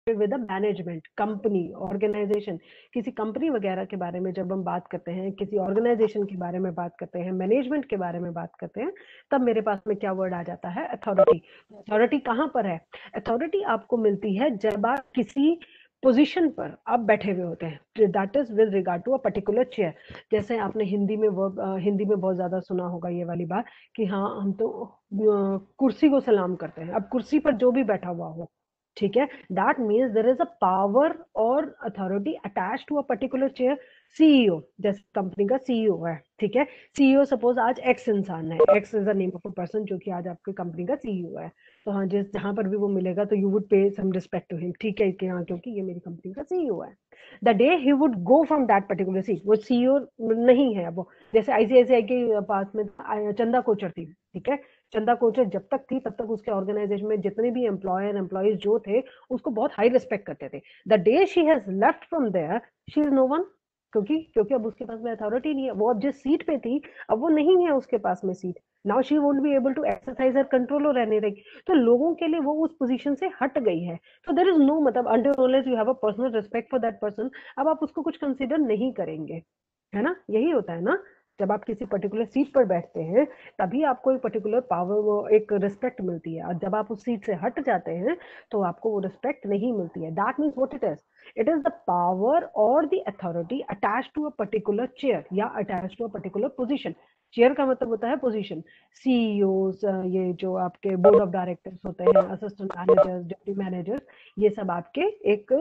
With the management, company, organisation, किसी company वगैरह के बारे में जब हम बात करते हैं, किसी ऑर्गेनाइजेशन के बारे में बात करते हैं, मैनेजमेंट के बारे में बात करते हैं, तब मेरे पास में क्या वर्ड आ जाता है? अथॉरिटी। अथॉरिटी कहाँ पर है? अथॉरिटी आपको मिलती है जब आप किसी पोजीशन पर आप बैठे हुए होते हैं, that is with regard to a particular chair. जैसे आपने हिंदी में हिंदी में बहुत ज्यादा सुना होगा ये वाली बात कि हाँ हम तो कुर्सी को सलाम करते हैं। अब कुर्सी पर जो भी बैठा हुआ हो, ठीक है, that means there is a power और authority attach to a particular chair. CEO, जैसे कंपनी का सीईओ है, ठीक है, सीईओ सपोज आज एक्स इंसान है, X is the name of a person जो कि आज आपकी कंपनी का सीईओ है, तो हाँ जिस जहां पर भी वो मिलेगा तो यू वुड पे सम रिस्पेक्ट टू हिम, ठीक है, कि हाँ क्योंकि ये मेरी कंपनी का सीईओ है। The day he would go from that particular seat, वो सीईओ नहीं है वो, जैसे आईसीआईसीआई के पास में चंदा कोचर थी, ठीक है, चंदा कोचर जब तक थी तब तक उसके ऑर्गेनाइजेशन में जितने भी एम्प्लॉयर एम्प्लॉयज जो थे उसको बहुत हाई रिस्पेक्ट करते थे। The day she has left from there, she is no one, क्योंकि क्योंकि अब उसके पास में अथॉरिटी नहीं है, वो अब जिस सीट पे थी अब वो नहीं है उसके पास में seat. Now she won't be able to exercise her control और रहने देगी, तो लोगों के लिए वो उस पोजीशन से हट गई है। तो देयर इज नो, मतलब until unless you have a personal respect for that person, अब आप उसको कुछ कंसीडर नहीं करेंगे, है ना, यही होता है ना। जब आप किसी पर्टिकुलर सीट पर बैठते हैं तभी आपको एक पर्टिकुलर पावर, वो एक रिस्पेक्ट मिलती है, और जब आप उस सीट से हट जाते हैं तो आपको वो रिस्पेक्ट नहीं मिलती है। That means what it is, it is the power or the authority attached to a particular chair या attached to a particular position। Chair का मतलब होता है पोजीशन। सीईओ, ये जो आपके बोर्ड ऑफ डायरेक्टर्स होते हैं, असिस्टेंट मैनेजर्स, डिप्टी मैनेजर्स, ये सब आपके एक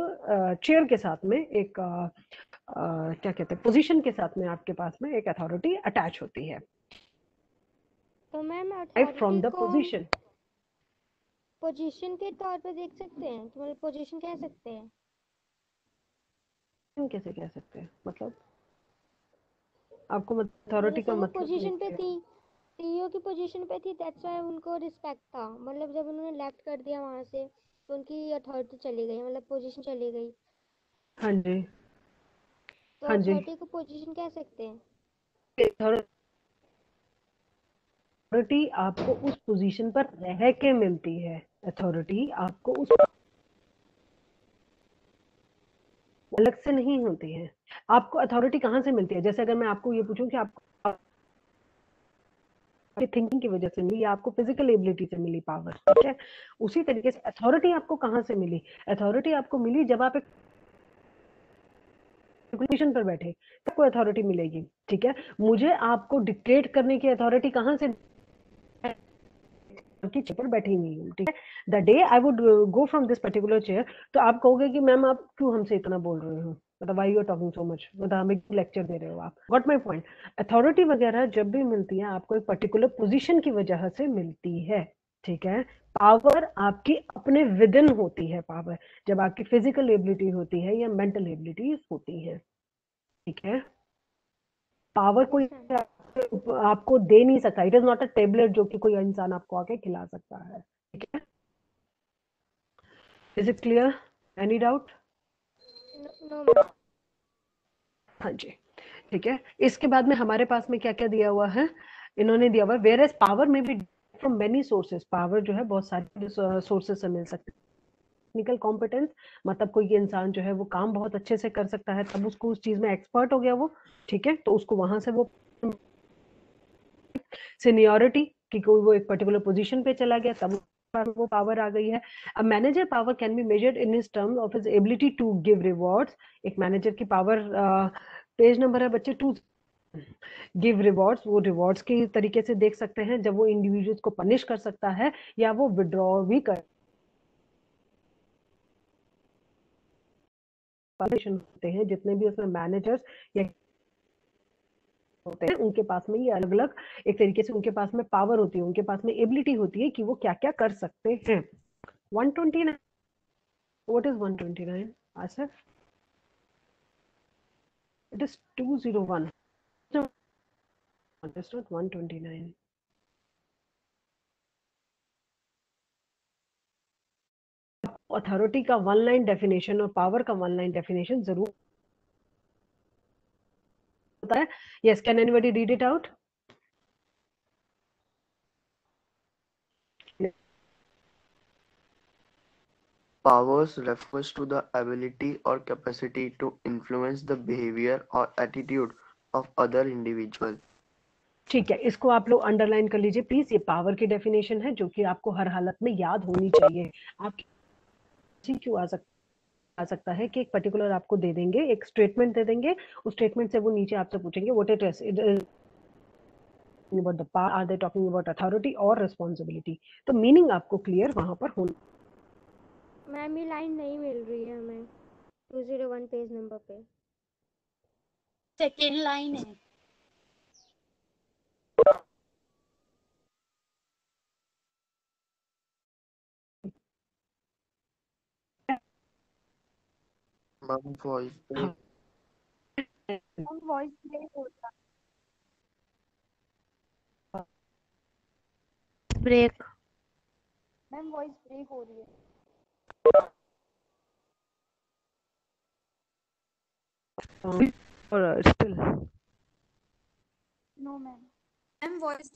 चेयर के साथ में एक क्या कहते हैं, पोजीशन के साथ में आपके पास में एक अथॉरिटी अटैच होती है। तो मैम फ्रॉम अथॉरिटी द को हम पोजीशन। पोजीशन के तौर पे देख सकते हैं, कि मतलब पोजीशन कह सकते हैं। कैसे कह सकते हैं, मतलब आपको मतलब अथॉरिटी जैसे का वो मतलब नहीं पोजीशन पे क्लियर। थी, सीईओ की पोजीशन पे थी, दैट्स व्हाई उनको रिस्पेक्ट था। मतलब जब उन्होंने लेफ्ट कर दिया वहां से तो उनकी अथॉरिटी चली गई, मतलब पोजीशन चली गई। हाँ जी। तो हाँ जी। अथॉरिटी को पोजीशन कह सकते हैं। अथॉरिटी आपको उस पोजीशन पर रह के मिलती है। अथॉरिटी आपको उस अलग से नहीं होती है। आपको अथॉरिटी कहाँ से मिलती है? जैसे अगर मैं आपको ये पूछूं कि आपको आपकी थिंकिंग की वजह से मिली या आपको फिजिकल एबिलिटी से मिली पावर, ठीक है, उसी तरीके से अथॉरिटी आपको कहाँ से मिली? अथॉरिटी आपको मिली जब आप एक पोजीशन पर बैठे, आपको अथॉरिटी मिलेगी, ठीक है। मुझे आपको डिक्टेट करने की अथॉरिटी कहाँ से? की चेयर पर बैठी हुई हूँ, ठीक है। The day I would go from this particular chair, तो आप कहोगे कि मैम आप क्यों हमसे इतना बोल रहे हो, मतलब why you are talking so much, मतलब हमें लेक्चर दे रहे हो आप। Got my point. अथॉरिटी वगैरह जब भी मिलती है आपको एक पर्टिकुलर पोजीशन की वजह से मिलती है, ठीक है। पावर आपकी अपने विद इन होती है, पावर जब आपकी फिजिकल एबिलिटी होती है या मेंटल एबिलिटीज होती है, ठीक है। पावर कोई यस मैम। आपको दे नहीं सकता, it is not a tablet जो कि कोई इंसान आपको आके खिला सकता है, ठीक है। Is it clear? Any doubt? No ma'am. हाँ जी, ठीक है। इसके बाद में हमारे पास में क्या क्या दिया हुआ है? इन्होंने दिया हुआ वेयर एज पावर में भी फ्रॉम मेनी सोर्सेस, पावर जो है बहुत सारे सोर्सेस से मिल सकती है। टेक्निकल कॉम्पिटेंस, मतलब कोई इंसान जो है वो काम बहुत अच्छे से कर सकता है, तब उसको उस चीज में एक्सपर्ट हो गया वो, ठीक है, तो उसको वहां से वो सीनियोरिटी कि कोई वो एक पर्टिकुलर पोजीशन पे चला गया तब वो पावर आ गई है। अब manager power can be measured in his terms of his ability to give rewards. एक मैनेजर की पावर, पेज नंबर है बच्चे 2, गिव रिवॉर्ड्स, वो रिवॉर्ड्स के तरीके से देख सकते हैं जब वो इंडिविजुअल्स को पनिश कर सकता है या वो विड्रॉ भी कर होते हैं, जितने भी उसमें मैनेजर्स या होते हैं उनके पास में ये अलग अलग एक तरीके से उनके पास में पावर होती है, उनके पास में एबिलिटी होती है कि वो क्या क्या कर सकते हैं। 129, what is 129 Asif? It is 201. No, it's not 129. Authority का वन लाइन डेफिनेशन और पावर का वन लाइन डेफिनेशन जरूर होता है। Yes, can anybody read it out? Powers refers to the ability or capacity to influence the behavior or attitude of other individual. ठीक है, इसको आप लोग अंडरलाइन कर लीजिए प्लीज। ये पावर की डेफिनेशन है जो कि आपको हर हालत में याद होनी चाहिए। आप क्यों आ सकता है कि एक पर्टिकुलर आपको दे देंगे, एक स्टेटमेंट दे देंगे, उस स्टेटमेंट से वो नीचे आपसे पूछेंगे what it is about the power, are they talking about authority or responsibility? तो मीनिंग आपको क्लियर वहां पर होना। मैम ये लाइन नहीं मिल रही है हमें 201 पेज नंबर पे। सेकेंड लाइन है। मैम वॉइस ब्रेक हो रहा ब्रेक मैम, वॉइस ब्रेक हो रही है। और still no ma'am. Ma'am voice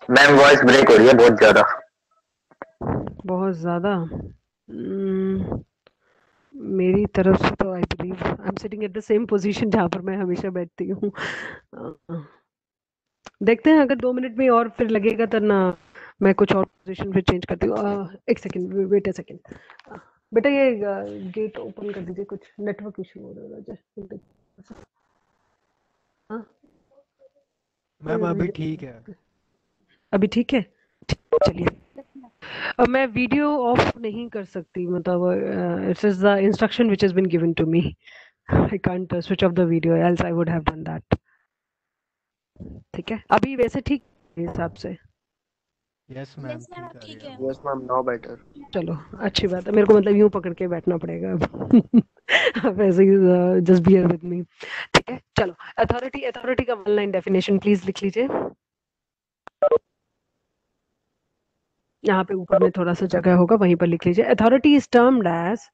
ma'am voice break हो रही है बहुत ज्यादा। मेरी तरफ से तो I believe I am sitting at the same position जहां पर मैं हमेशा बैठती हूँ। देखते हैं अगर 2 मिनट में और फिर लगेगा तो ना मैं कुछ और पोजीशन पे चेंज करती हूँ। एक सेकंड, वेट अ सेकंड। बेटा ये गेट ओपन कर दीजिए, कुछ नेटवर्क इशू हो रहा है। हाँ मैम अभी ठीक है। अभी ठीक है, चलिए। अब मैं वीडियो ऑफ नहीं कर सकती, मतलब it is the instruction which has been given to me. I can't switch off the video else I would have done that. ठीक है, अभी वैसे ठीक है हिसाब से। यस मैम ठीक है। Yes ma'am, now better. चलो अच्छी बात है, मेरे को मतलब यूं पकड़ के बैठना पड़ेगा अब ऐसे ही जस्ट बियर विद मी। ठीक है, चलो। अथॉरिटी का वन लाइन डेफिनेशन प्लीज लिख लीजिए। यहाँ पे ऊपर में थोड़ा सा जगह होगा, वहीं पर लिख लीजिए। Authority is termed as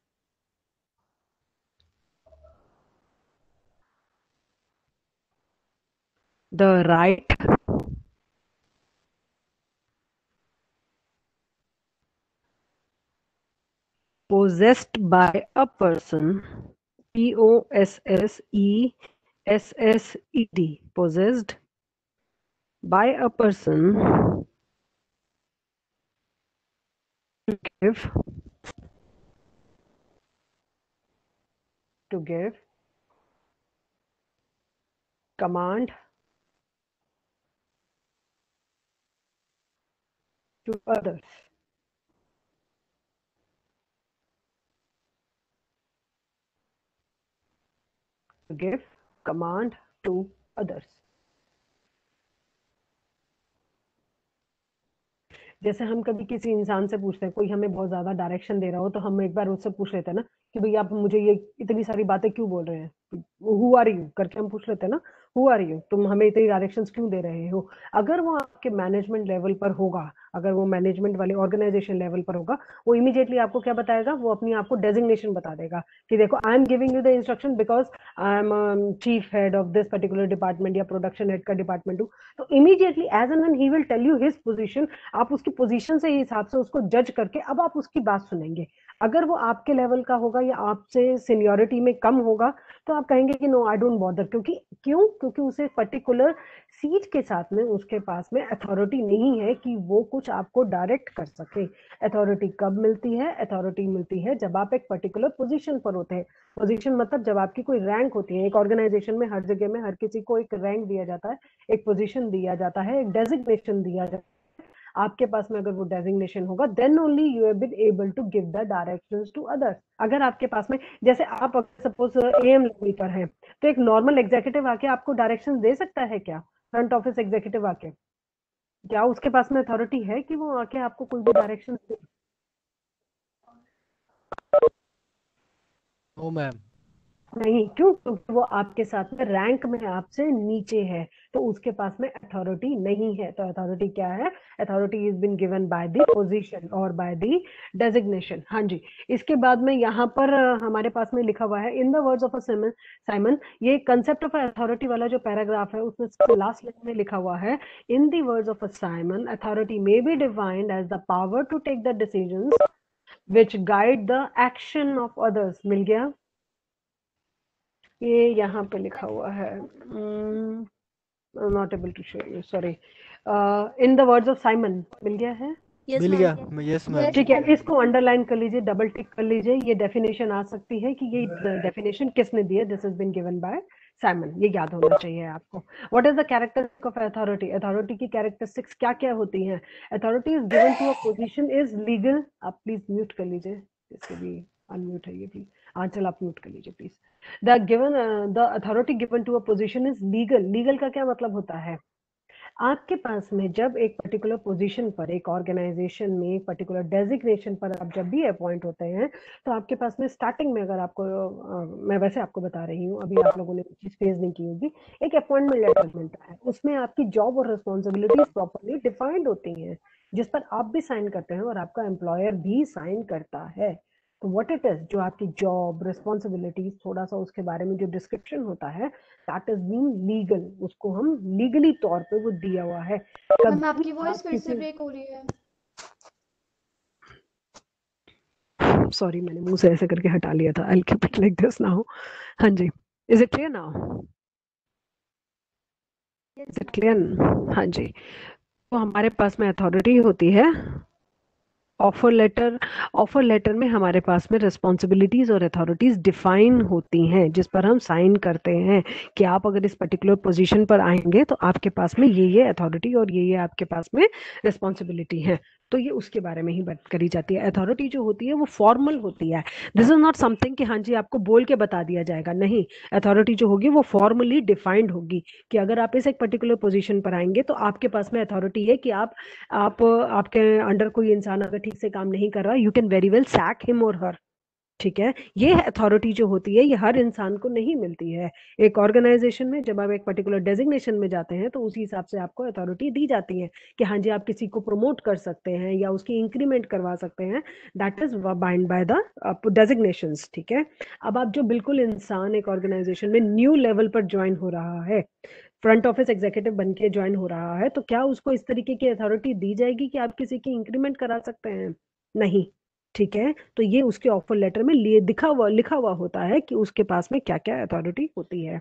the right possessed by a person, Possessed, possessed by a person to give command to others. To give command to others. जैसे हम कभी किसी इंसान से पूछते हैं, कोई हमें बहुत ज्यादा डायरेक्शन दे रहा हो, तो हम एक बार उससे पूछ लेते हैं ना कि भैया आप मुझे ये इतनी सारी बातें क्यों बोल रहे हैं, हु आर यू करके हम पूछ लेते हैं ना, हु आर यू, तुम हमें इतनी डायरेक्शंस क्यों दे रहे हो। अगर वो आपके मैनेजमेंट लेवल पर होगा, अगर वो मैनेजमेंट वाले ऑर्गेनाइजेशन लेवल पर होगा, वो इमीडिएटली आपको क्या बताएगा, वो अपनी आपको डेजिग्नेशन बता देगा कि देखो I am giving you the instruction because I am chief head of this particular department या प्रोडक्शन हेड का डिपार्टमेंट हूँ। तो immediately as and when he will tell you his position, आप उसकी पोजीशन से हिसाब से उसको जज करके अब आप उसकी बात सुनेंगे। अगर वो आपके लेवल का होगा या आपसे सीनियोरिटी में कम होगा, तो आप कहेंगे कि नो आई डोंट बॉदर। क्योंकि उसे पर्टिकुलर सीट के साथ में उसके पास में अथॉरिटी नहीं है कि वो कुछ आपको डायरेक्ट कर सके। अथॉरिटी कब मिलती है? अथॉरिटी मिलती है जब आप एक पर्टिकुलर पोजीशन पर होते हैं। पोजीशन मतलब जब आपकी कोई रैंक होती है। एक ऑर्गेनाइजेशन में हर जगह में हर किसी को एक रैंक दिया जाता है, एक पोजीशन दिया जाता है, एक डेजिग्नेशन दिया जाता है। आपके पास में अगर वो डेजिग्नेशन होगा, then only you have been able to give the directions to others. अगर आपके पास में, जैसे आप सपोज एएम लेवल पर हैं, तो एक नॉर्मल एग्जीक्यूटिव आके आपको डायरेक्शंस दे सकता है क्या? फ्रंट ऑफिस एग्जीक्यूटिव आके, क्या उसके पास में अथॉरिटी है कि वो आके आपको कोई भी डायरेक्शंस दे? No ma'am. नहीं, क्यों? क्योंकि वो आपके साथ में रैंक में आपसे नीचे है, तो उसके पास में अथॉरिटी नहीं है। तो अथॉरिटी क्या है? Authority is been given by the position और बाय द डेजिग्नेशन। हाँ जी। इसके बाद में यहाँ पर हमारे पास में लिखा हुआ है in the words of a Simon. ये कंसेप्ट ऑफ अथॉरिटी वाला जो पैराग्राफ है, उसमें लास्ट लाइन में लिखा हुआ है in the words of a Simon, authority may be defined as the power to take the decisions which guide the action of others. मिल गया? ये यहाँ पे लिखा हुआ है. I'm not able to show you, sorry. In the words of Simon. मिल गया है? Yes, मिल ma'am. गया यस मैम ठीक है, इसको अंडरलाइन कर लीजिए, डबल टिक कर लीजिए. ये डेफिनेशन आ सकती है कि ये डेफिनेशन किसने दी है. This has been given by Simon. ये याद होना चाहिए आपको. What is the characteristic of authority? Authority की कैरेक्टरिस्टिक्स क्या क्या होती हैं? Authority is given to a position is legal. आप प्लीज म्यूट कर लीजिए, इसके भी अनम्यूट है ये प्लीज. आंचल आप म्यूट कर लीजिए please. The authority given to a position is legal. Legal का क्या मतलब होता है? आपके पास में जब एक पर्टिकुलर पोजीशन पर, एक ऑर्गेनाइजेशन में, एक पर्टिकुलर डेजिग्नेशन पर आप जब भी अपॉइंट होते हैं, तो आपके पास में स्टार्टिंग में, अगर आपको मैं वैसे आपको बता रही हूँ, अभी आप लोगों ने चीज फेस नहीं की होगी, एक अपॉइंटमेंट लेटर मिलता है. उसमें आपकी जॉब और रिस्पॉन्सिबिलिटीज प्रॉपरली डिफाइंड होती हैं, जिस पर आप भी साइन करते हैं और आपका एम्प्लॉयर भी साइन करता है. तो व्हाट इट इज, जो आपकी जॉब रिस्पॉन्सिबिलिटीज, थोड़ा सा उसके बारे में जो डिस्क्रिप्शन होता है, दैट इज मीन लीगल. उसको हम लीगली तौर पे वो दिया हुआ है. मैम आपकी वॉइस फिर से ब्रेक हो रही है. सॉरी, मैंने मुंह से ऐसे करके हटा लिया था. I keep it like this now. हाँ जी, is it clear now? Is it clear? हाँ जी. तो हमारे पास में अथॉरिटी होती है. ऑफर लेटर में हमारे पास में रिस्पॉन्सिबिलिटीज और अथॉरिटीज डिफाइन होती हैं, जिस पर हम साइन करते हैं कि आप अगर इस पर्टिकुलर पोजीशन पर आएंगे तो आपके पास में ये अथॉरिटी और ये आपके पास में रिस्पॉन्सिबिलिटी है. तो ये उसके बारे में ही बात करी जाती है. अथॉरिटी जो होती है वो फॉर्मल होती है. दिस इज नॉट समथिंग कि हाँ जी आपको बोल के बता दिया जाएगा. नहीं, अथॉरिटी जो होगी वो फॉर्मली डिफाइंड होगी कि अगर आप इस एक पर्टिकुलर पोजीशन पर आएंगे तो आपके पास में अथॉरिटी है कि आप आपके अंडर कोई इंसान अगर ठीक से काम नहीं कर रहा, you can very well sack him और हर. ठीक है, ये अथॉरिटी जो होती है ये हर इंसान को नहीं मिलती है. एक ऑर्गेनाइजेशन में जब आप एक पर्टिकुलर डेजिग्नेशन में जाते हैं तो उसी हिसाब से आपको अथॉरिटी दी जाती है कि हाँ जी आप किसी को प्रमोट कर सकते हैं या उसकी इंक्रीमेंट करवा सकते हैं. That is bind by the designations. ठीक है, अब आप जो बिल्कुल इंसान एक ऑर्गेनाइजेशन में न्यू लेवल पर ज्वाइन हो रहा है, फ्रंट ऑफिस एग्जीक्यूटिव बन के ज्वाइन हो रहा है, तो क्या उसको इस तरीके की अथॉरिटी दी जाएगी कि आप किसी की इंक्रीमेंट करा सकते हैं? नहीं. ठीक है, तो ये उसके ऑफर लेटर में लिखा हुआ होता है कि उसके पास में क्या क्या अथॉरिटी होती है.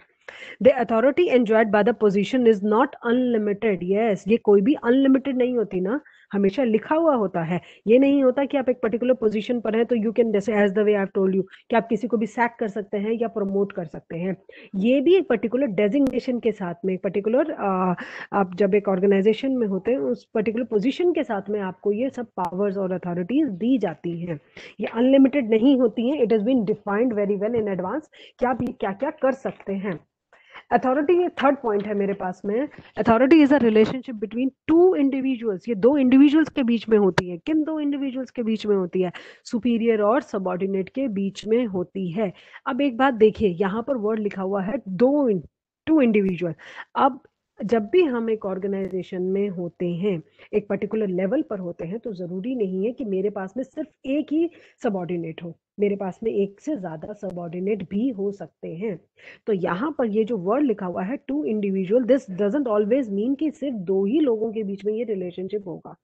The authority enjoyed bye the position is not unlimited. Yes, ये कोई भी अनलिमिटेड नहीं होती ना, हमेशा लिखा हुआ होता है. ये नहीं होता कि आप एक पर्टिकुलर पोजीशन पर हैं तो यू कैन, जैसे as the way I have told you, कि आप किसी को भी सैक कर सकते हैं या प्रमोट कर सकते हैं. ये भी एक पर्टिकुलर डेजिग्नेशन के साथ में, एक पर्टिकुलर आप जब एक ऑर्गेनाइजेशन में होते हैं उस पर्टिकुलर पोजीशन के साथ में आपको ये सब पावर्स और अथॉरिटीज दी जाती हैं. ये अनलिमिटेड नहीं होती हैं. It is been defined very well in advance कि आप ये क्या क्या कर सकते हैं. अथॉरिटी, ये थर्ड पॉइंट है मेरे पास में. Authority is a relationship between two individuals. ये दो इंडिविजुअल्स के बीच में होती है. किन दो इंडिविजुअल्स के बीच में होती है? सुपीरियर और सबऑर्डिनेट के बीच में होती है. अब एक बात देखिए, यहाँ पर वर्ड लिखा हुआ है टू इंडिविजुअल. अब जब भी हम एक ऑर्गेनाइजेशन में होते हैं, एक पर्टिकुलर लेवल पर होते हैं, तो जरूरी नहीं है कि मेरे पास में सिर्फ एक ही सबऑर्डिनेट हो. मेरे पास में एक से ज्यादा सबऑर्डिनेट भी हो सकते हैं. तो यहाँ पर ये जो वर्ड लिखा हुआ है to individual, this doesn't always mean कि सिर्फ दो ही लोगों के बीच में ये रिलेशनशिप होगा.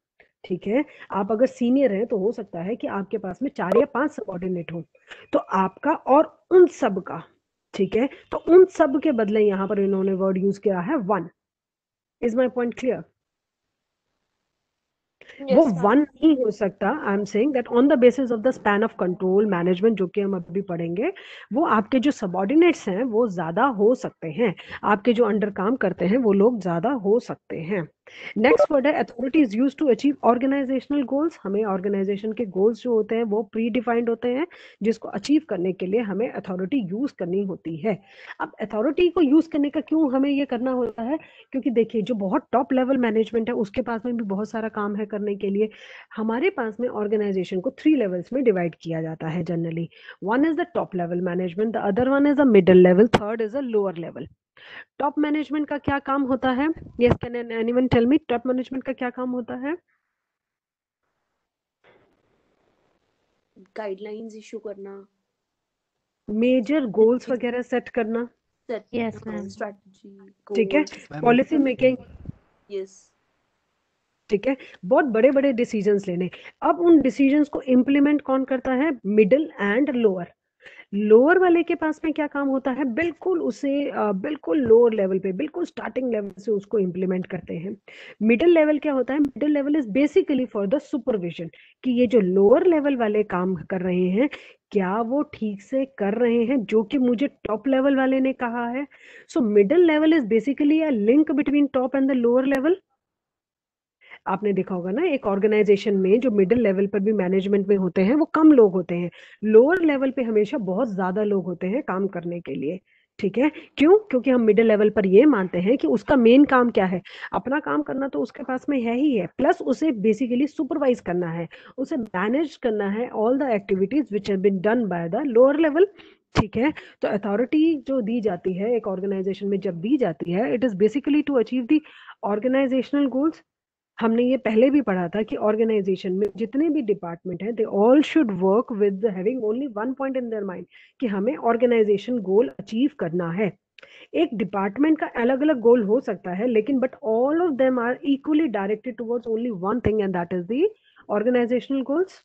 ठीक है, आप अगर सीनियर हैं तो हो सकता है कि आपके पास में 4 या 5 सबऑर्डिनेट हो, तो आपका और उन सब का. ठीक है, तो उन सब के बदले यहाँ पर इन्होंने वर्ड यूज किया है one. Is my point clear? वो वन नहीं हो सकता. I am saying that on the basis of the span of control management, जो कि हम अभी पढ़ेंगे, वो आपके जो सबऑर्डिनेट्स हैं वो ज्यादा हो सकते हैं. आपके जो अंडर काम करते हैं वो लोग ज्यादा हो सकते हैं. नेक्स्ट वर्ड है authority is used to achieve organisational goals. हमें ऑर्गेनाइजेशन के गोल्स जो होते हैं वो प्री डिफाइंड होते हैं, जिसको अचीव करने के लिए हमें अथॉरिटी यूज करनी होती है. अब अथॉरिटी को यूज करने का क्यों हमें ये करना होता है? क्योंकि देखिए, जो बहुत टॉप लेवल मैनेजमेंट है उसके पास में भी बहुत सारा काम है करने के लिए. हमारे पास में ऑर्गेनाइजेशन को 3 लेवल्स में डिवाइड किया जाता है generally. One is the top level management, the other one is the middle level, third is a lower level. Top management का क्या काम होता है? Yes, can anyone tell me top management का क्या काम होता है? गाइडलाइंस इशू करना, मेजर गोल्स वगैरह सेट करना. Yes, ma'am. स्ट्रेटजी, ठीक है, Ma'am, पॉलिसी मेकिंग. यस. ठीक है, बहुत बड़े बड़े डिसीजंस लेने। अब उन डिसीजंस को इम्प्लीमेंट कौन करता है? Middle and lower. लोअर वाले के पास में क्या काम होता है? बिल्कुल उसे बिल्कुल लोअर लेवल पे, बिल्कुल स्टार्टिंग लेवल से उसको इम्प्लीमेंट करते हैं। मिडिल लेवल क्या होता है? Middle level is basically for the supervision, कि ये जो लोअर लेवल वाले काम कर रहे हैं क्या वो ठीक से कर रहे हैं जो कि मुझे टॉप लेवल वाले ने कहा है। So middle level is basically a link between top and the lower level. आपने देखा होगा ना, एक ऑर्गेनाइजेशन में जो मिडिल लेवल पर भी मैनेजमेंट में होते हैं वो कम लोग होते हैं, लोअर लेवल पे हमेशा बहुत ज्यादा लोग होते हैं काम करने के लिए। ठीक है, क्यों? क्योंकि हम मिडिल लेवल पर ये मानते हैं कि उसका मेन काम क्या है? अपना काम करना तो उसके पास में है ही है, प्लस उसे बेसिकली सुपरवाइज करना है, उसे मैनेज करना है all the activities which have been done by the lower level. ठीक है, तो अथॉरिटी जो दी जाती है एक ऑर्गेनाइजेशन में, जब दी जाती है, it is basically to achieve the organisational goals. हमने ये पहले भी पढ़ा था कि ऑर्गेनाइजेशन में जितने भी डिपार्टमेंट हैं, they all should work with having only one point in their mind, कि हमें ऑर्गेनाइजेशन गोल अचीव करना है। एक डिपार्टमेंट का अलग अलग गोल हो सकता है, लेकिन but all of them are equally directed towards only one thing, and that is the organisational goals.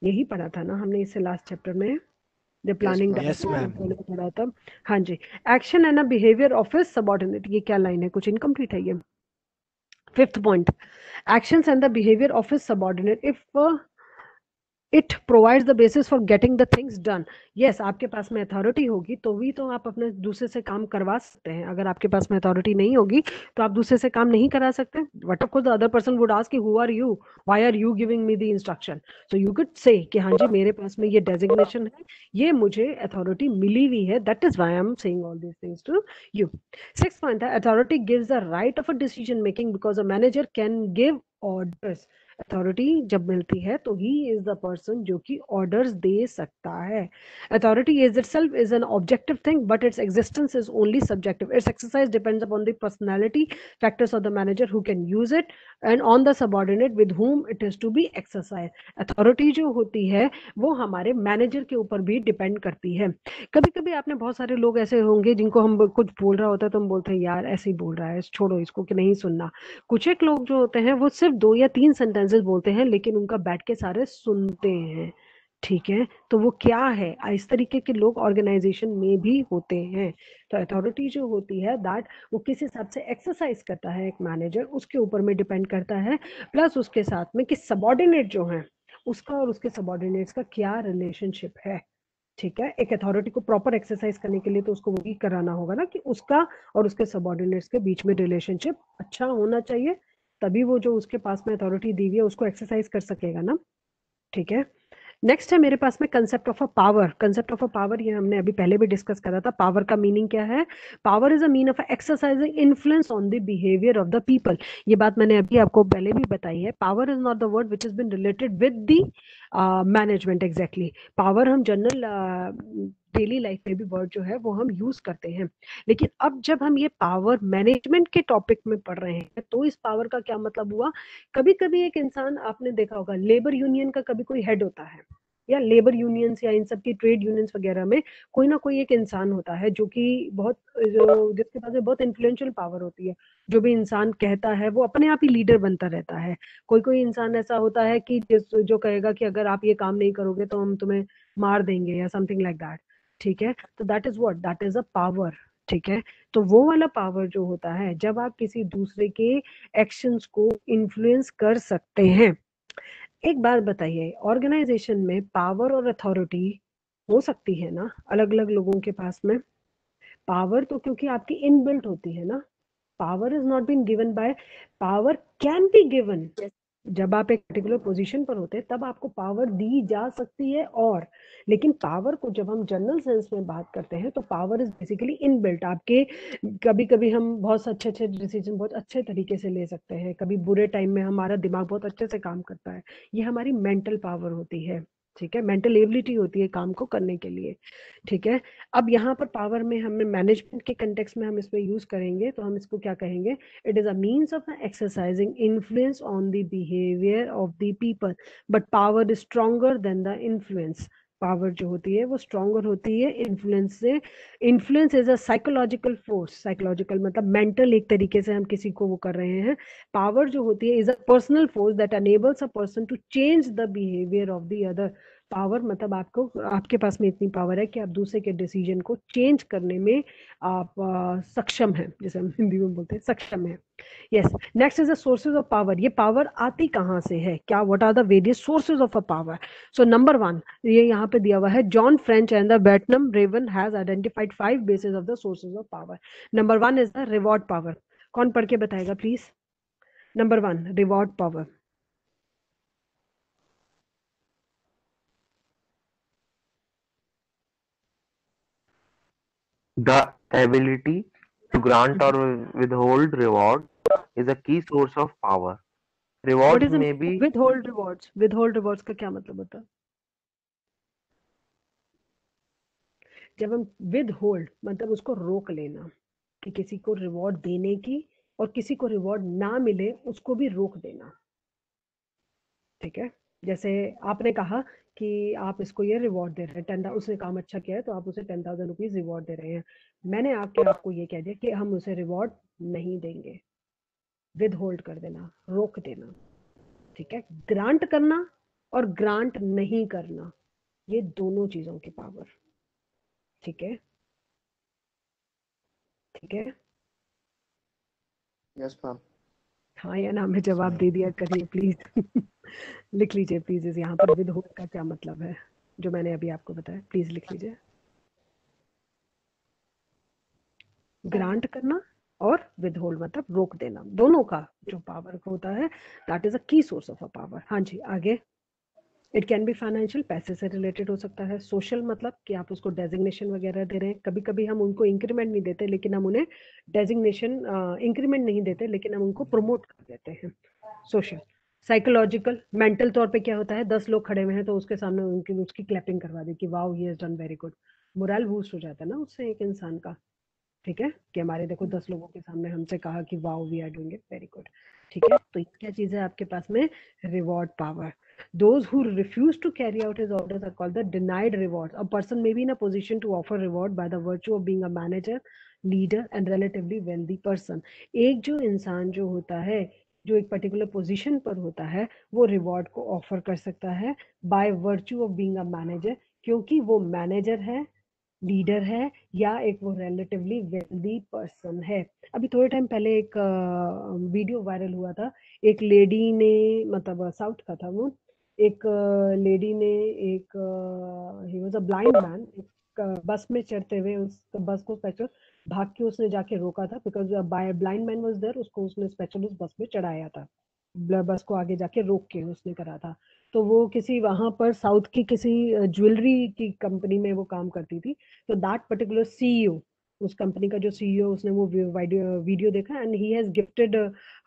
यही पढ़ा था ना हमने इससे लास्ट चैप्टर में, जब प्लानिंग ma'am. Yes, ma'am. पढ़ा था। हाँ जी, action and a behaviour of his subordinate. ये क्या लाइन है? कुछ इनकम्प्लीट है ये। Fifth point, actions and the behavior of his subordinate if it provides the basis for getting the things done. Yes, आपके पास में अथॉरिटी होगी तो भी तो आप अपने दूसरे से काम करवा सकते हैं। अगर आपके पास में अथॉरिटी नहीं होगी तो आप दूसरे से काम नहीं करा सकते। What of course the other person would ask, who are you? Why are you giving me the instruction? So you could say कि हाँ जी मेरे पास में ये designation है, ये मुझे अथॉरिटी मिली हुई है, that is why I am saying all these things to you. Sixth point है, authority gives the right of a decision making because a manager can give orders. Authority जब मिलती है तो ही इज द पर्सन जो कि orders दे सकता है। Authority is itself is an objective thing, but its existence is only subjective. Its exercise depends upon the personality factors of the manager who can use it and on the subordinate with whom it is to be exercise. Authority जो होती है वो हमारे manager के ऊपर भी depend करती है। कभी कभी आपने बहुत सारे लोग ऐसे होंगे जिनको हम कुछ बोल रहा होता है तो हम बोलते हैं यार ऐसे ही बोल रहा है, छोड़ो इसको, कि नहीं सुनना। कुछ एक लोग जो होते हैं वो सिर्फ 2 या 3 सेंटेंसेस बोलते हैं लेकिन उनका बैठ के सारे सुनते हैं। ठीक है, तो वो क्या है? इस तरीके के लोग ऑर्गेनाइजेशन में भी होते हैं। तो अथॉरिटी जो होती है दैट वो किस हिसाब से एक्सरसाइज करता है एक मैनेजर, उसके ऊपर में डिपेंड करता है, प्लस उसके साथ में कि सबऑर्डिनेट जो है उसका और उसके सबऑर्डिनेट्स का क्या रिलेशनशिप है। ठीक है, एक अथॉरिटी को प्रॉपर एक्सरसाइज करने के लिए तो उसको वो भी कराना होगा ना कि उसका और उसके सबऑर्डिनेट्स के बीच में रिलेशनशिप अच्छा होना चाहिए, तभी वो जो उसके पास में अथॉरिटी दी हुई है उसको एक्सरसाइज कर सकेगा ना। ठीक है, नेक्स्ट है मेरे पास में concept of a power. Concept of a power ये हमने अभी पहले भी डिस्कस करा था। पावर का मीनिंग क्या है? Power is a mean of exercising influence on the behaviour of the people. ये बात मैंने अभी आपको पहले भी बताई है। Power is not the word which is been related with the management. Exactly, power हम जनरल डेली लाइफ में भी वर्ड जो है वो हम यूज करते हैं, लेकिन अब जब हम ये पावर मैनेजमेंट के टॉपिक में पढ़ रहे हैं तो इस पावर का क्या मतलब हुआ? कभी कभी एक इंसान, आपने देखा होगा लेबर यूनियन का कभी कोई हेड होता है, या लेबर यूनियंस या इन सब की ट्रेड यूनियंस वगैरह में कोई ना कोई एक इंसान होता है जो कि बहुत जिसके पास में बहुत इन्फ्लुएंशियल पावर होती है। जो भी इंसान कहता है वो अपने आप ही लीडर बनता रहता है। कोई कोई इंसान ऐसा होता है कि जो कहेगा कि अगर आप ये काम नहीं करोगे तो हम तुम्हें मार देंगे या समथिंग लाइक दैट। ठीक है, तो that is what, that is a power. ठीक है, तो वो वाला पावर जो होता है जब आप किसी दूसरे के एक्शंस को इन्फ्लुएंस कर सकते हैं। एक बात बताइए, ऑर्गेनाइजेशन में पावर और अथॉरिटी हो सकती है ना अलग अलग लोगों के पास में? पावर तो क्योंकि आपकी इनबिल्ट होती है ना, power is not been given by, power can be given. जब आप एक पर्टिकुलर पोजीशन पर होते हैं तब आपको पावर दी जा सकती है, और लेकिन पावर को जब हम जनरल सेंस में बात करते हैं तो पावर इज बेसिकली इनबिल्ट आपके। कभी कभी हम बहुत अच्छे अच्छे डिसीजन बहुत अच्छे तरीके से ले सकते हैं, कभी बुरे टाइम में हमारा दिमाग बहुत अच्छे से काम करता है, ये हमारी मेंटल पावर होती है। ठीक है, मेंटल एबिलिटी होती है काम को करने के लिए। ठीक है, अब यहाँ पर पावर में हमें मैनेजमेंट के कंटेक्स्ट में हम इसमें यूज करेंगे तो हम इसको क्या कहेंगे? It is a means of exercising influence on the behavior of the people, but power is stronger than the influence. Power जो होती है वो स्ट्रॉन्गर होती है इन्फ्लुएंस से। Influence is a psychological force, psychological मतलब मेंटल, एक तरीके से हम किसी को वो कर रहे हैं। पावर जो होती है is a personal force that enables a person to change the behaviour of the other. Power मतलब आपको, आपके पास में इतनी पावर है कि आप दूसरे के डिसीजन को चेंज करने में आप सक्षम हैं, जैसे हम हिंदी में बोलते हैं सक्षम है। Yes, next is the sources of power. ये पावर आती कहाँ से है, क्या, what are the various sources of a power? So number 1, ये यहाँ पे दिया हुआ है, John French and the Bertram Raven has identified 5 basis of the sources of power. Number 1 is the reward power. कौन पढ़ के बताएगा please? Number 1 reward power. The ability to grant or withhold reward is a key source of power. What Rewards is may be withhold rewards? Withhold rewards का क्या मतलब होता है? जब हम विदहोल्ड मतलब उसको रोक लेना, कि किसी को रिवॉर्ड देने की और किसी को रिवॉर्ड ना मिले उसको भी रोक देना। ठीक है, जैसे आपने कहा कि आप इसको ये रिवॉर्ड दे रहे हैं 10,000, उसने काम अच्छा किया है तो आप उसे 10,000 रुपीज रिवॉर्ड दे रहे हैं। मैंने आपको ये कह दिया कि हम उसे रिवॉर्ड नहीं देंगे, विद होल्ड कर देना, रोक देना। ठीक है, ग्रांट करना और ग्रांट नहीं करना, ये दोनों चीजों की पावर। ठीक है, ठीक है। Yes, ma'am. हाँ या ना में जवाब सर दे दिया करिए प्लीज। लिख लीजिए प्लीज, इस यहाँ पर विद होल्ड का क्या मतलब है, जो मैंने अभी आपको बताया, प्लीज लिख लीजिए। ग्रांट करना और विदहोल्ड मतलब रोक देना, दोनों का जो पावर होता है दैट इज अ की सोर्स ऑफ अ पावर। हाँ जी, आगे। इट कैन बी फाइनेंशियल, पैसे से रिलेटेड हो सकता है। सोशल मतलब कि आप उसको डेजिग्नेशन वगैरह दे रहे हैं। कभी कभी हम उनको इंक्रीमेंट नहीं देते लेकिन हम उन्हें डेजिग्नेशन, इंक्रीमेंट नहीं देते लेकिन हम उनको प्रमोट कर देते हैं, सोशल। साइकोलॉजिकल, मेंटल तौर पे क्या होता है, 10 लोग खड़े हुए हैं तो उसके सामने उनकी उसकी क्लैपिंग करवा दी कि wow he has done very good, moral boost हो जाता है ना उससे एक इंसान का। ठीक है, कि हमारे देखो 10 लोगों के सामने हमसे कहा कि wow we are doing it very good. ठीक है, तो ये क्या चीज है आपके पास में? Reward power. Those who refuse to carry out his orders are called the denied rewards. A person may be in a position to offer reward by the virtue of being a manager, leader and relatively wealthy person. एक जो इंसान जो होता है, जो एक particular position पर होता है, वो रिवॉर्ड को ऑफर कर सकता है by virtue of being a manager, क्योंकि वो मैनेजर है, लीडर है, या एक वो रिलेटिवली वेल्दी पर्सन है। अभी थोड़े टाइम पहले एक वीडियो वायरल हुआ था, एक लेडी ने, मतलब साउथ का था वो, एक लेडी ने, एक he was a blind man, एक बस में चढ़ते हुए उस बस को स्पेशल भाग के उसने जाके रोका था, because by blind man was there, उसको उसने स्पेशल उस बस में चढ़ाया था, बस को आगे जाके रोक के उसने करा था। तो वो किसी वहां पर साउथ की किसी ज्वेलरी की कंपनी में वो काम करती थी। तो दैट पर्टिकुलर सीईओ, उस कंपनी का जो सीईओ, उसने वो वीडियो देखा and he has gifted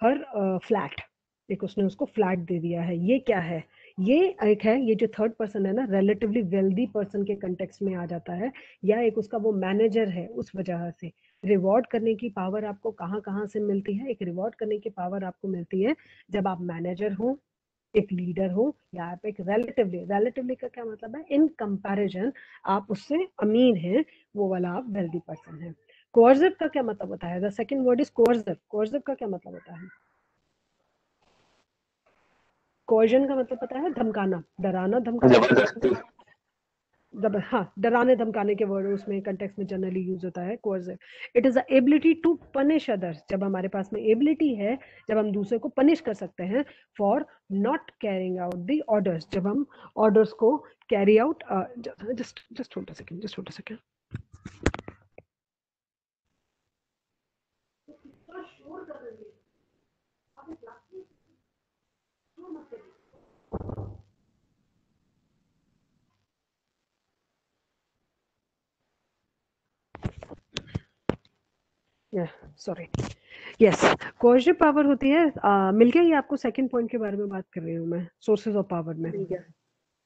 her flat, एक उसने उसको फ्लैट दे दिया है। ये क्या है? ये एक है, ये जो थर्ड पर्सन है ना, रिलेटिवली वेल्दी पर्सन के कंटेक्स्ट में आ जाता है, या एक उसका वो मैनेजर है, उस वजह से। रिवॉर्ड करने की पावर आपको कहाँ कहाँ से मिलती है? एक रिवॉर्ड करने की पावर आपको मिलती है जब आप मैनेजर हो, एक लीडर हो, या आप एक रिलेटिवली का क्या मतलब है? इन कंपैरिजन आप उससे अमीर हैं, वो वाला आप वेल्दी पर्सन है। कोर्सिव का क्या मतलब होता है? The second word is coercive. Coercive का क्या मतलब होता है? कोर्जन का मतलब पता है? धमकाना, डराना, धमकाना। जबरदस्ती हाँ, डराने धमकाने के वर्ड उसमें कंटेक्स्ट में जनरली यूज होता है coercive. It is the ability to punish others, जब हमारे पास में एबिलिटी है, जब हम दूसरे को पनिश कर सकते हैं for not carrying out the orders, जब हम ऑर्डर्स को carry out, just hold a second, just hold a second. Sorry. Yes, coercive power होती है। मिल गया ये आपको? सेकंड पॉइंट के बारे में बात कर रही हूँ मैं, सोर्सेज ऑफ पावर में।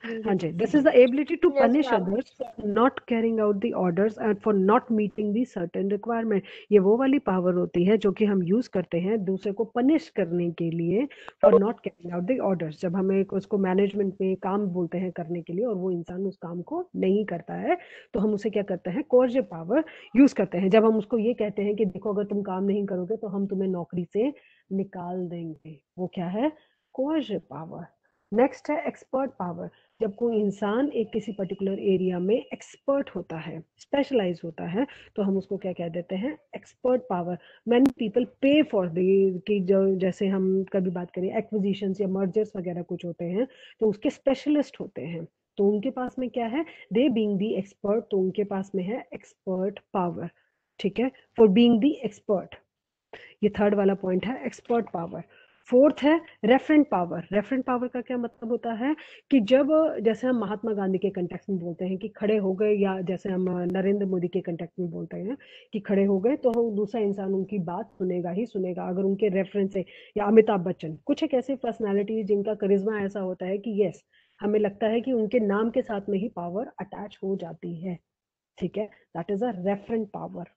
हाँ जी, this is the ability to Yes, punish ma'am. Others for not carrying out the orders and for not meeting the certain requirement. ये वो वाली पावर होती है जो कि हम यूज करते हैं दूसरे को पनिश करने के लिए, for not carrying out the orders. जब हमें उसको मैनेजमेंट में काम बोलते हैं करने के लिए और वो इंसान उस काम को नहीं करता है, तो हम उसे क्या करते हैं, कोर्सिव पावर यूज करते हैं। जब हम उसको ये कहते हैं कि देखो अगर तुम काम नहीं करोगे तो हम तुम्हें नौकरी से निकाल देंगे, वो क्या है, कोर्सिव पावर। नेक्स्ट है एक्सपर्ट पावर। जब कोई इंसान एक किसी पर्टिकुलर एरिया में एक्सपर्ट होता है, स्पेशलाइज होता है, तो हम उसको क्या कह देते हैं, एक्सपर्ट पावर। मैनी पीपल पे फॉर द कि जो जैसे हम कभी बात करें एक्विजिशन या मर्जर्स वगैरह कुछ होते हैं, तो उसके स्पेशलिस्ट होते हैं, तो उनके पास में क्या है, दे बीइंग दी एक्सपर्ट, तो उनके पास में है एक्सपर्ट पावर। ठीक है, फॉर बीइंग दी एक्सपर्ट। ये थर्ड वाला पॉइंट है, एक्सपर्ट पावर। फोर्थ है रेफरेंट पावर। रेफरेंट पावर का क्या मतलब होता है कि जब जैसे हम महात्मा गांधी के कंटेक्स्ट में बोलते हैं कि खड़े हो गए, या जैसे हम नरेंद्र मोदी के कंटेक्स्ट में बोलते हैं कि खड़े हो गए, तो हम दूसरा इंसान उनकी बात सुनेगा ही सुनेगा अगर उनके रेफरेंस से। या अमिताभ बच्चन, कुछ एक ऐसी पर्सनालिटी जिनका करिश्मा ऐसा होता है कि यस, हमें लगता है कि उनके नाम के साथ में ही पावर अटैच हो जाती है। ठीक है, that is a referent power.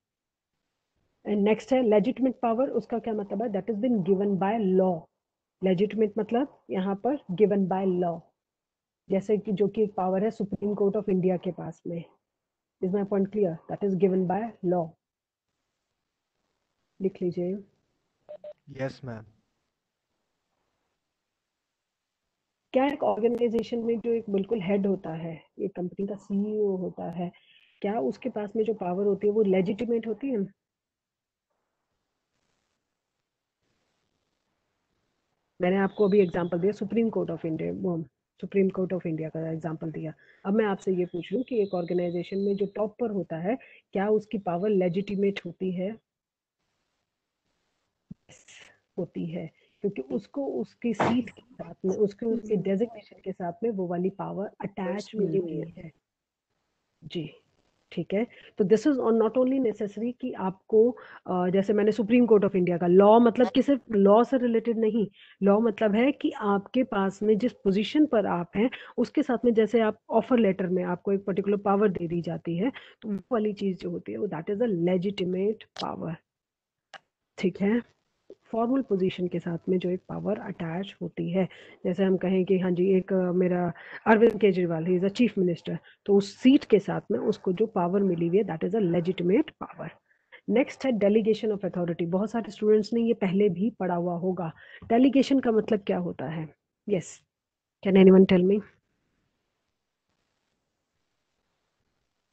And next है लेजिटिमेट पावर। उसका क्या मतलब है, that is been given by law. Legitimate मतलब यहाँ पर गिवन बाय लॉ, जैसे कि जो कि एक पावर है सुप्रीम कोर्ट ऑफ इंडिया के पास में। Is my point clear? That is given by law. लिख लीजिए। Yes, ma'am. क्या एक ऑर्गेनाइजेशन में जो एक बिल्कुल हेड होता है, एक कंपनी का सीईओ होता है, क्या उसके पास में जो पावर होती है वो लेजिटिमेट होती है? मैंने आपको अभी एग्जांपल दिया supreme court of India, supreme court of India का एग्जांपल दिया। अब मैं आपसे ये पूछ लूं कि एक ऑर्गेनाइजेशन में जो टॉप पर होता है, क्या उसकी पावर लेजिटिमेट होती है? होती है, क्योंकि उसको उसकी सीट के साथ में, उसको उसके डेजिग्नेशन के साथ में वो वाली पावर अटैच मिली हुई है। जी, ठीक है। तो this is not only necessary कि आपको जैसे मैंने सुप्रीम कोर्ट ऑफ इंडिया का लॉ मतलब कि सिर्फ लॉ से रिलेटेड नहीं, लॉ मतलब है कि आपके पास में जिस पोजीशन पर आप हैं उसके साथ में, जैसे आप ऑफर लेटर में आपको एक पर्टिकुलर पावर दे दी जाती है, तो वो वाली चीज जो होती है वो that is a legitimate power. ठीक है, फॉर्मल पोजीशन के साथ में जो एक पावर अटैच होती है। जैसे हम कहें कि हाँ जी, एक मेरा Arvind Kejriwal he is a chief minister, तो उस सीट के साथ में उसको जो पावर मिली हुई है that is a legitimate power. Next है डेलीगेशन ऑफ अथॉरिटी। बहुत सारे स्टूडेंट्स ने ये पहले भी पढ़ा हुआ होगा। डेलीगेशन का मतलब क्या होता है? Yes, can anyone tell me?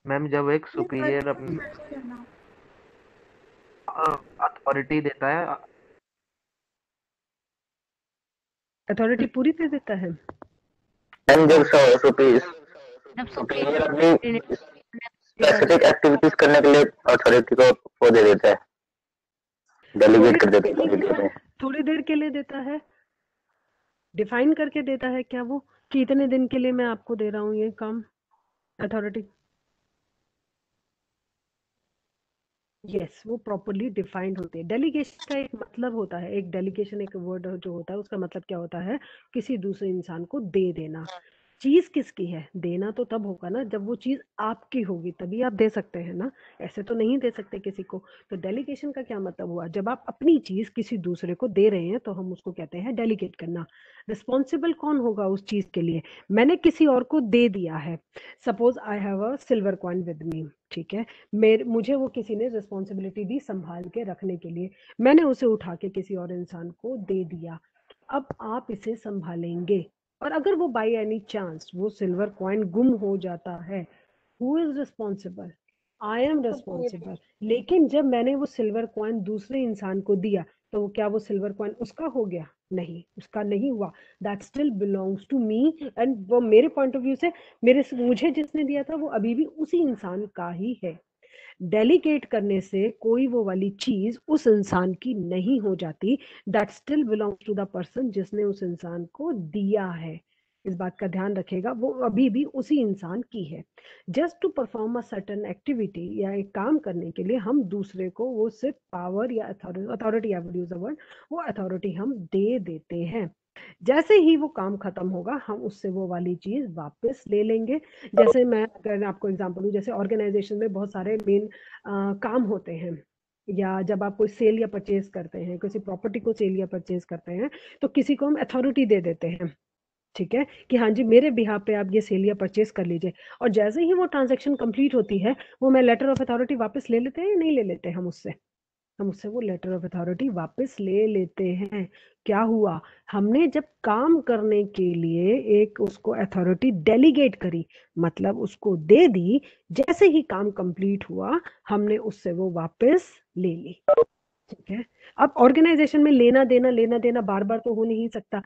Ma'am जब एक सुपीरियर अपनी अथॉरिटी देता है, अथॉरिटी पूरी दे देता है? मैम जब सुपीरियर अपनी स्पेसिफिक एक्टिविटीज करने के लिए अथॉरिटी को वो दे देता है, डेलीगेट कर देता है authority में। थोड़ी देर के लिए देता है, डिफाइन करके देता है क्या वो, कि इतने दिन के लिए मैं आपको दे रहा हूँ ये काम, अथॉरिटी? यस, वो प्रॉपरली डिफाइंड होती है। डेलीगेशन का एक मतलब होता है, एक डेलीगेशन एक वर्ड जो होता है उसका मतलब क्या होता है, किसी दूसरे इंसान को दे देना। चीज किसकी है, देना तो तब होगा ना जब वो चीज आपकी होगी, तभी आप दे सकते हैं ना, ऐसे तो नहीं दे सकते किसी को। तो डेलीगेशन का क्या मतलब हुआ, जब आप अपनी चीज किसी दूसरे को दे रहे हैं तो हम उसको कहते हैं डेलीगेट करना। रिस्पॉन्सिबल कौन होगा उस चीज के लिए, मैंने किसी और को दे दिया है। Suppose I have a silver coin with me, ठीक है, मुझे वो किसी ने रिस्पॉन्सिबिलिटी दी संभाल के रखने के लिए, मैंने उसे उठा के किसी और इंसान को दे दिया। अब आप इसे संभालेंगे, और अगर वो बाई एनी चांस वो सिल्वर कॉइन गुम हो जाता है, who is responsible? I am responsible. लेकिन जब मैंने वो सिल्वर कॉइन दूसरे इंसान को दिया, तो क्या वो सिल्वर कॉइन उसका हो गया? नहीं, उसका नहीं हुआ। That still belongs to me, and वो मेरे पॉइंट ऑफ व्यू से मुझे जिसने दिया था वो अभी भी उसी इंसान का ही है। डेलीगेट करने से कोई वो वाली चीज उस इंसान की नहीं हो जाती, that still belongs to the person जिसने उस इंसान को दिया है। इस बात का ध्यान रखेगा, वो अभी भी उसी इंसान की है। Just to perform a certain activity, या एक काम करने के लिए हम दूसरे को वो सिर्फ पावर या authority, I would use a word, वो अथॉरिटी हम दे देते हैं। जैसे ही वो काम खत्म होगा हम उससे वो वाली चीज वापस ले लेंगे। जैसे मैं अगर आपको एग्जांपल दूं, जैसे ऑर्गेनाइजेशन में बहुत सारे मेन काम होते हैं, या जब आप कोई सेल या परचेज करते हैं, किसी प्रॉपर्टी को सेल या परचेज करते हैं, तो किसी को हम अथॉरिटी दे देते हैं, ठीक है, कि हाँ जी मेरे बिहाफ पे आप ये सेल या परचेज कर लीजिए। और जैसे ही वो ट्रांजेक्शन कंप्लीट होती है, वो मैं लेटर ऑफ अथॉरिटी वापस ले लेते हैं या नहीं ले लेते हम उससे वो लेटर ऑफ अथॉरिटी वापस ले लेते हैं। क्या हुआ, हमने जब काम करने के लिए एक उसको अथॉरिटी डेलीगेट करी, मतलब उसको दे दी, जैसे ही काम कंप्लीट हुआ हमने उससे वो वापस ले ली, ठीक है। अब ऑर्गेनाइजेशन में लेना देना बार बार तो हो नहीं सकता।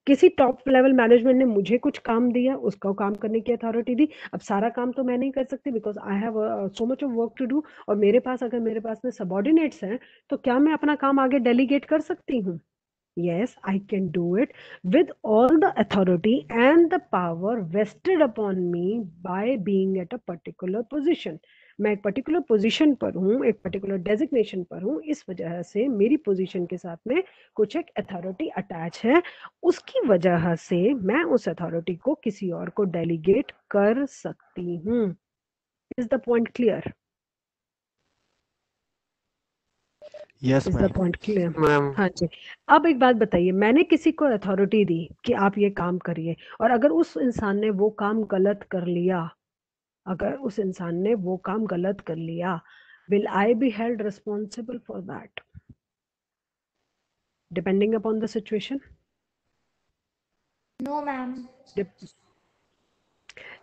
किसी टॉप लेवल मैनेजमेंट ने मुझे कुछ काम दिया, उसका काम करने की अथॉरिटी दी। अब सारा काम तो मैं नहीं कर सकती, because I have so much of work to do. और मेरे पास अगर मेरे पास में सबॉर्डिनेट्स हैं, तो क्या मैं अपना काम आगे डेलीगेट कर सकती हूँ? Yes, I can do it with all the authority and the power vested upon me by being at a particular position. मैं एक पर्टिकुलर पोजीशन पर हूँ, एक पर्टिकुलर डेजिग्नेशन पर हूँ, इस वजह से मेरी पोजीशन के साथ में कुछ एक अथॉरिटी अटैच है। उसकी वजह से मैं उस अथॉरिटी को किसी और को डेलीगेट कर सकती हूँ। Is the point clear? Yes, is the ma'am. Point clear? Ma'am हाँ जी। अब एक बात बताइए, मैंने किसी को अथॉरिटी दी कि आप ये काम करिए, और अगर उस इंसान ने वो काम गलत कर लिया, अगर उस इंसान ने वो काम गलत कर लिया, will I B held responsible for that, depending upon the situation? No, ma'am.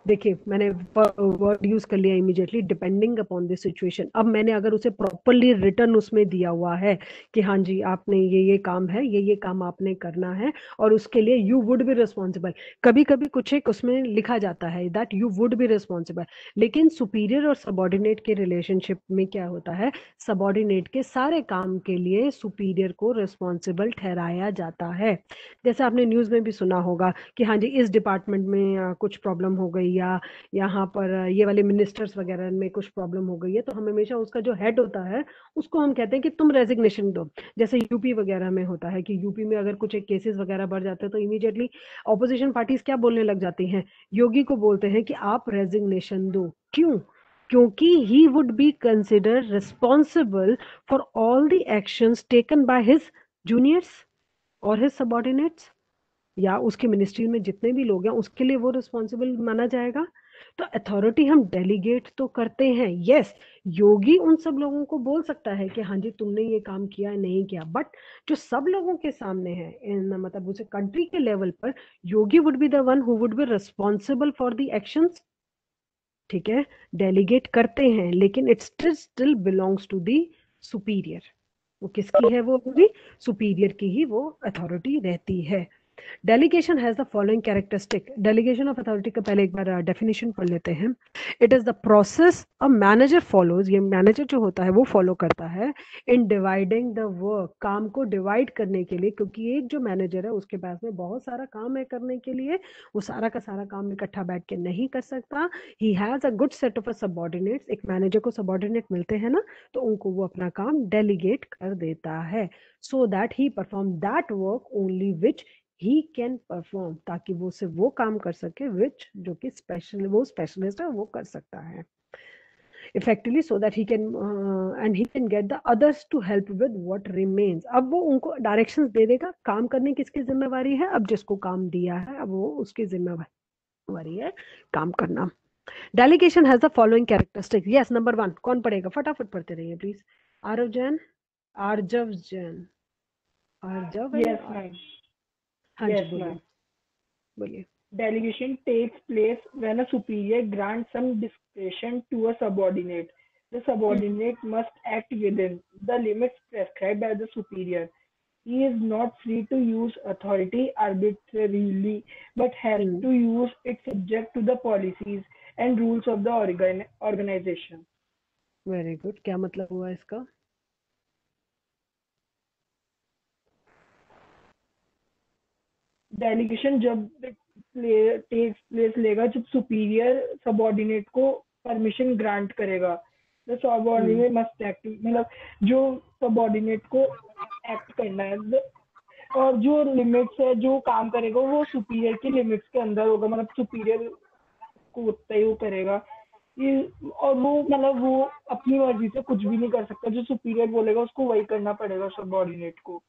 देखिए मैंने वर्ड यूज कर लिया immediately, depending upon the situation. अब मैंने अगर उसे प्रॉपरली रिटर्न उसमें दिया हुआ है कि हाँ जी आपने ये काम है, ये काम आपने करना है, और उसके लिए यू वुड बी रिस्पॉन्सिबल। कभी कभी कुछ एक उसमें लिखा जाता है that you would be responsible, लेकिन सुपीरियर और सबॉर्डिनेट के रिलेशनशिप में क्या होता है, सबॉर्डिनेट के सारे काम के लिए सुपीरियर को रिस्पॉन्सिबल ठहराया जाता है। जैसे आपने न्यूज में भी सुना होगा कि हाँ जी इस डिपार्टमेंट में कुछ प्रॉब्लम हो गई, या यहाँ पर ये वाले मिनिस्टर्स वगैरह में कुछ प्रॉब्लम हो गई है, तो हम हमेशा उसका जो हेड होता है उसको हम कहते हैं कि तुम रेजिग्नेशन दो। जैसे यूपी वगैरह में होता है कि यूपी में अगर कुछ एक केसेस वगैरह बढ़ जाते हैं, तो इमीडिएटली ऑपोजिशन पार्टीज क्या बोलने लग जाती हैं, योगी को बोलते हैं कि आप रेजिग्नेशन दो। क्यों? क्योंकि ही would be consider responsible for all the actions taken by his juniors और हिज सबॉर्डिनेट्स, या उसकी मिनिस्ट्री में जितने भी लोग हैं उसके लिए वो रिस्पॉन्सिबल माना जाएगा। तो अथॉरिटी हम डेलीगेट तो करते हैं, यस। योगी उन सब लोगों को बोल सकता है कि हाँ जी तुमने ये काम किया नहीं किया, बट जो सब लोगों के सामने है, इन मतलब उसे कंट्री के लेवल पर, Yogi would be the one who would be responsible for the actions, ठीक है। डेलीगेट करते हैं, लेकिन it still belongs to the superior. वो किसकी है, वो भी सुपीरियर की ही वो अथॉरिटी रहती है। Delegation has the following characteristic. Delegation of authority का पहले एक बार डेफिनेशन पढ़ लेते हैं। It is the process a manager follows, ये मैनेजर जो होता है वो फॉलो करता है इन डिवाइडिंग द वर्क, काम को डिवाइड करने के लिए, क्योंकि एक जो मैनेजर है उसके पास में बहुत सारा काम है करने के लिए, वो सारा का सारा काम इकट्ठा बैठ के नहीं कर सकता। He has a good set of subordinates, एक मैनेजर को सबॉर्डिनेट मिलते हैं ना, तो उनको वो अपना काम डेलीगेट कर देता है, so that he perform that work only which he can perform, ताकि वो सिर्फ वो काम कर सके विच जो कि स्पेशल वो स्पेशलिस्ट है वो कर सकता है effectively, so that he can and he can get the others to help with what remains। अब वो उनको डायरेक्शंस दे देगा, काम करने किसकी जिम्मेवारी है, अब जिसको काम दिया है अब वो उसकी जिम्मेवारी है काम करना। Delegation has the following characteristic. Yes, number 1 कौन पढ़ेगा, फटाफट पढ़ते रहिए प्लीज। आरव जैन, आरजव जैन, आरजव है या Yes, ma'am. हाँ जी Yes, बोलिए ma'am. बोलिए। Delegation takes place when a superior grants some discretion to a subordinate. The subordinate must act within the limits prescribed by the superior. He is not free to use authority arbitrarily, but has to use it subject to the policies and rules of the organization. Very good, क्या मतलब हुआ इसका? Delegation जब takes place लेगा जब superior subordinate को permission grant करेगा। The subordinate must act, मतलब जो सबॉर्डिनेट को एक्ट करना है, और जो लिमिट्स है, जो काम करेगा वो सुपीरियर की लिमिट्स के अंदर होगा, मतलब सुपीरियर को उतना ही वो करेगा ये। और वो मतलब वो अपनी मर्जी से कुछ भी नहीं कर सकता, जो सुपीरियर बोलेगा उसको वही करना पड़ेगा सबऑर्डिनेट को।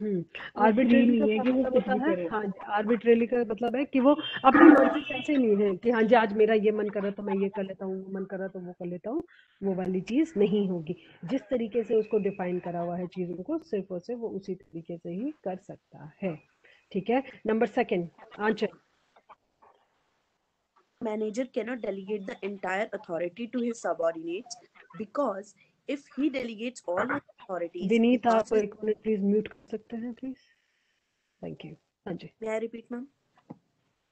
वो फ्री आर्बिट्रेरी का नहीं है क्या कि वो मतलब कुछ होता भी है? करे। हाँ, आर्बिट्रेरी का मतलब है कि वो अपनी मर्जी से ऐसे नहीं है कि हाँ जी आज मेरा ये मन कर रहा तो मैं ये कर लेता हूँ, वो मन कर रहा तो वो कर लेता हूँ, वो वाली चीज नहीं होगी। जिस तरीके से उसको डिफाइन करा हुआ है चीजों को, सिर्फ और सिर्फ वो उसी तरीके से ही कर सकता है। ठीक है, number second answer. Manager cannot delegate the entire authority to his subordinates because if he delegates all his authorities, he Vineet आप passes. एक मिनट प्लीज म्यूट कर सकते हैं प्लीज? Thank you. हाँ जी, May I repeat, ma'am?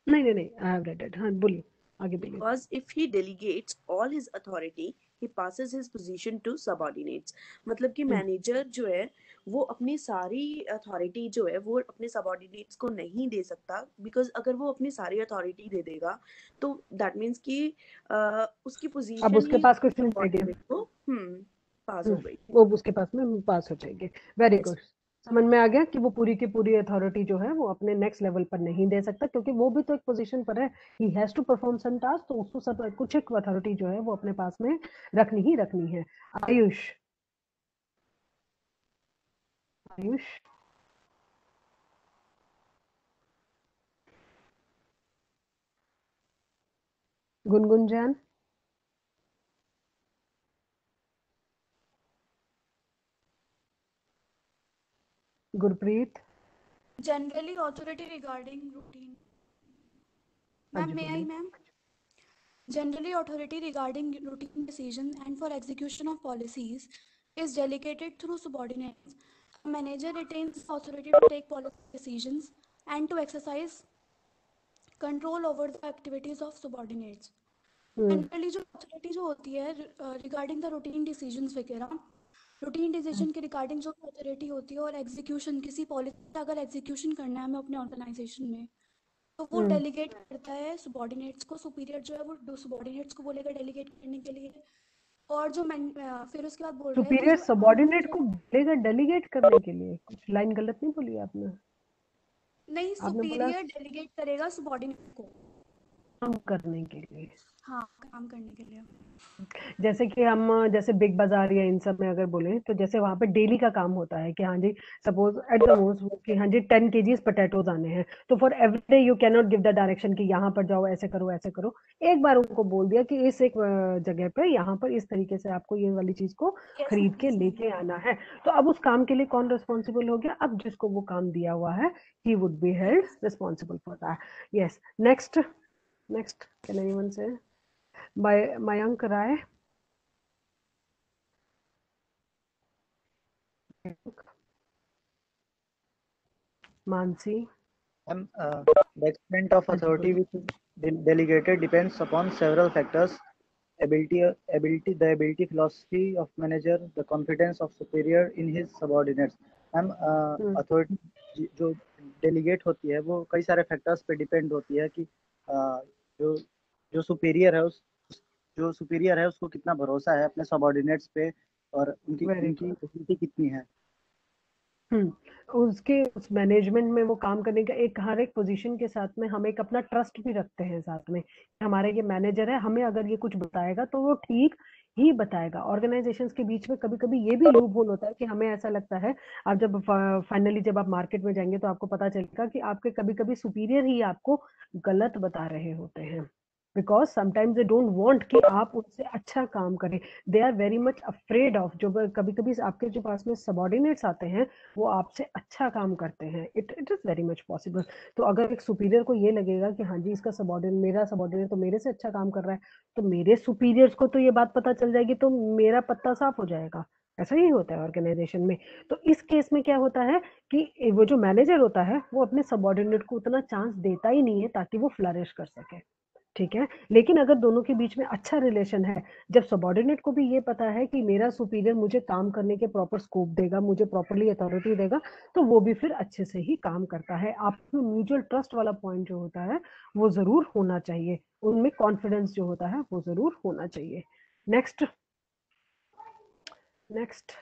नहीं नहीं नहीं, I have read it. हाँ बोलिए, आगे बोलिए। Because if he delegates all his authority, he passes his position to subordinates. मतलब कि मैनेजर जो है वो अपनी सारी अथॉरिटी जो है वो अपने सबऑर्डिनेट्स को नहीं दे सकता, बिकॉज अगर वो अपनी सारी अथॉरिटी दे देगा तो दैट मीन्स कि उसकी अब पोजीशन उसके ही पास कुछ नहीं रहेगा, सबऑर्डिनेट को पास हो गई। वो उसके पास में पास हो जाएंगे। वेरी गुड, समझ में आ गया कि वो पूरी की पूरी अथॉरिटी जो है वो अपने नेक्स्ट लेवल पर नहीं दे सकता, क्योंकि वो भी तो एक पोजीशन पर है, he has to perform some task, तो उसको सब कुछ एक अथॉरिटी जो है वो अपने पास में रखनी ही रखनी है। आयुष, आयुष गुनगुन जान, Gurpreet, Generally, authority regarding routine. हाँ Ma'am, जी may I, बोलिए। ma'am? Generally, authority regarding routine decisions and for execution of policies is delegated through subordinates. A manager retains the authority to take policy decisions and to exercise control over the activities of subordinates. Generally जो authority जो होती है regarding the routine decisions वगैरह, routine decision के regarding जो authority होती है और एग्जीक्यूशन, किसी पॉलिसी का अगर एग्जीक्यूशन करना है हमें अपने ऑर्गेनाइजेशन में, तो वो डेलीगेट करता है सुबॉर्डिनेट्स को। सुपीरियर जो है वो सुबॉर्डिनेट्स को बोलेगा डेलीगेट करने के लिए। और जो फिर उसके बाद बोल रहे हैं कि सुपीरियर जो सबऑर्डिनेट को बोलेगा डेलीगेट करने के लिए? कुछ लाइन गलत नहीं बोली आपने? नहीं, आपने बोला सुपीरियर डेलीगेट करेगा सुबॉर्डिनेट को, काम करने के लिए। हाँ, काम करने के लिए। जैसे कि हम जैसे बिग बाजार या इन सब में अगर बोले तो जैसे वहां पे डेली का काम होता है कि हाँ जी सपोज एट द मोस्ट कि हाँ जी 10 kgs पोटैटोज आने हैं, तो for every day you can not give the direction कि यहाँ पर जाओ ऐसे करो ऐसे करो। एक बार उनको बोल दिया कि इस एक जगह पे यहाँ पर इस तरीके से आपको ये वाली चीज को खरीद के लेके आना है, तो अब उस काम के लिए कौन रिस्पॉन्सिबल हो गया? अब जिसको वो काम दिया हुआ है ही would be held responsible for that. Yes, next next can anyone से? मयंक राय, मानसी, The extent of हाँ जी authority बोलिए। which is delegated depends upon several factors: the ability, philosophy of manager, the confidence of superior in his subordinates. Ma'am authority जो delegate होती है वो कई सारे factors पे डिपेंड होती है कि जो जो सुपीरियर है उसको कितना भरोसा है अपने सबऑर्डिनेट्स पे और उनकी वेरी उनकी गुड। एबिलिटी कितनी है। उसके उस मैनेजमेंट में वो काम करने का एक हर एक पोजीशन के साथ में हम एक अपना ट्रस्ट भी रखते हैं साथ में, हमारे ये मैनेजर है, हमें अगर ये कुछ बताएगा तो वो ठीक ही बताएगा। ऑर्गेनाइजेशंस के बीच में कभी कभी ये भी लूप होल होता है कि हमें ऐसा लगता है, आप जब फाइनली जब आप मार्केट में जाएंगे तो आपको पता चलेगा कि आपके कभी कभी सुपीरियर ही आपको गलत बता रहे होते हैं, because sometimes they don't want कि आप उनसे अच्छा काम करें, they are very much afraid of. जो कभी कभी आपके जो पास में सबॉर्डिनेट्स आते हैं वो आपसे अच्छा काम करते हैं, it is very much possible. तो अगर एक सुपीरियर को ये लगेगा कि हाँ जी इसका सबॉर्डिनेट, मेरा सबॉर्डिनेट तो मेरे से अच्छा काम कर रहा है, तो मेरे सुपीरियर्स को तो ये बात पता चल जाएगी, तो मेरा पत्ता साफ हो जाएगा। ऐसा ही होता है ऑर्गेनाइजेशन में। तो इस केस में क्या होता है कि वो जो मैनेजर होता है वो अपने सबॉर्डिनेट को उतना चांस देता ही नहीं है ताकि वो फ्लरिश कर सके, ठीक है। लेकिन अगर दोनों के बीच में अच्छा रिलेशन है, जब सबॉर्डिनेट को भी ये पता है कि मेरा सुपीरियर मुझे काम करने के प्रॉपर स्कोप देगा, मुझे प्रॉपरली अथॉरिटी देगा, तो वो भी फिर अच्छे से ही काम करता है। आपको म्यूचुअल ट्रस्ट वाला पॉइंट जो होता है वो जरूर होना चाहिए, उनमें कॉन्फिडेंस जो होता है वो जरूर होना चाहिए। नेक्स्ट नेक्स्ट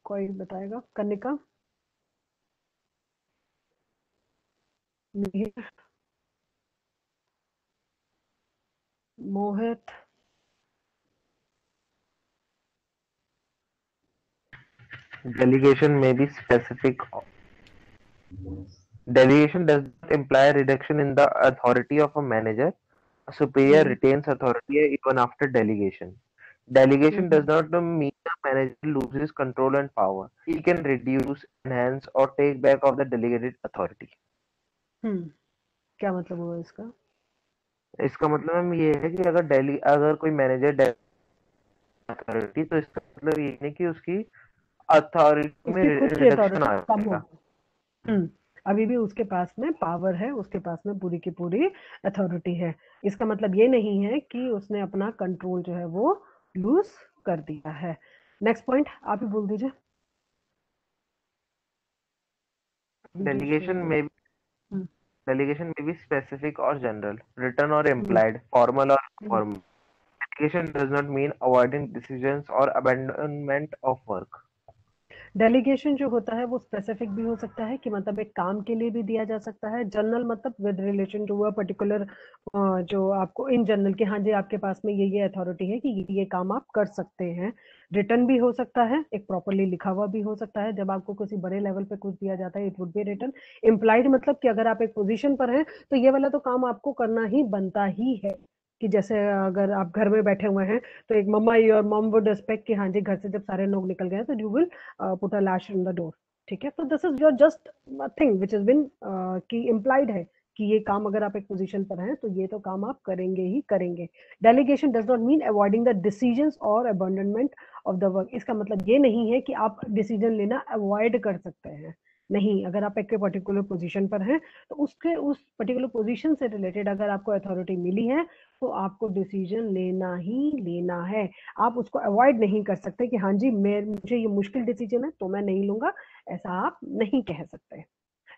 कोई बताएगा? कनिका। मोहित, Delegation may be specific. Delegation does not imply reduction in the authority of a manager. A superior retains authority even after delegation. Delegation does not mean the manager loses control and power. He can reduce, enhance, or take back of the delegated authority. क्या मतलब हुआ इसका? इसका मतलब ये है कि अगर कोई मैनेजर अथॉरिटी, तो इसका मतलब ये नहीं कि उसकी अथॉरिटी में उसकी खुद की रिडक्शन अथॉरिटी कम आएगा। होगी। अभी भी उसके पास में पावर है, उसके पास में पूरी की पूरी अथॉरिटी है। इसका मतलब ये नहीं है कि उसने अपना कंट्रोल जो है वो लूज कर दिया है। नेक्स्ट पॉइंट आप ही बोल दीजिए। Delegation may be specific or general, written or implied, formal or informal. Delegation does not mean avoiding decisions or abandonment of work. Delegation जो होता है वो स्पेसिफिक भी हो सकता है कि मतलब एक काम के लिए भी दिया जा सकता है। जनरल मतलब with relation to a particular, जो आपको इन जनरल कि हाँ जी आपके पास में ये अथॉरिटी है कि ये काम आप कर सकते हैं। रिटर्न भी हो सकता है, एक प्रॉपरली लिखा हुआ भी हो सकता है। जब आपको किसी बड़े लेवल पे कुछ दिया जाता है it would be written. Implied मतलब कि अगर आप एक पोजीशन पर हैं तो ये वाला तो काम आपको करना ही बनता ही है। कि जैसे अगर आप घर में बैठे हुए हैं तो एक मम्मा योर मॉम वुड एक्सपेक्ट कि हाँ जी घर से जब सारे लोग निकल गए तो you will put a lash in the door. ठीक है, तो this is your just thing which is been कि इम्प्लाइड है कि ये काम अगर आप एक पोजीशन पर हैं तो ये तो काम आप करेंगे ही करेंगे। Delegation does not mean avoiding the decisions और अबंडनमेंट ऑफ द वर्क। इसका मतलब ये नहीं है कि आप डिसीजन लेना अवॉइड कर सकते हैं, नहीं। अगर आप एक पर्टिकुलर पोजीशन पर हैं तो उसके उस पर्टिकुलर पोजीशन से रिलेटेड अगर आपको अथॉरिटी मिली है तो आपको डिसीजन लेना ही लेना है। आप उसको अवॉइड नहीं कर सकते कि हाँ जी मुझे ये मुश्किल डिसीजन है तो मैं नहीं लूंगा, ऐसा आप नहीं कह सकते।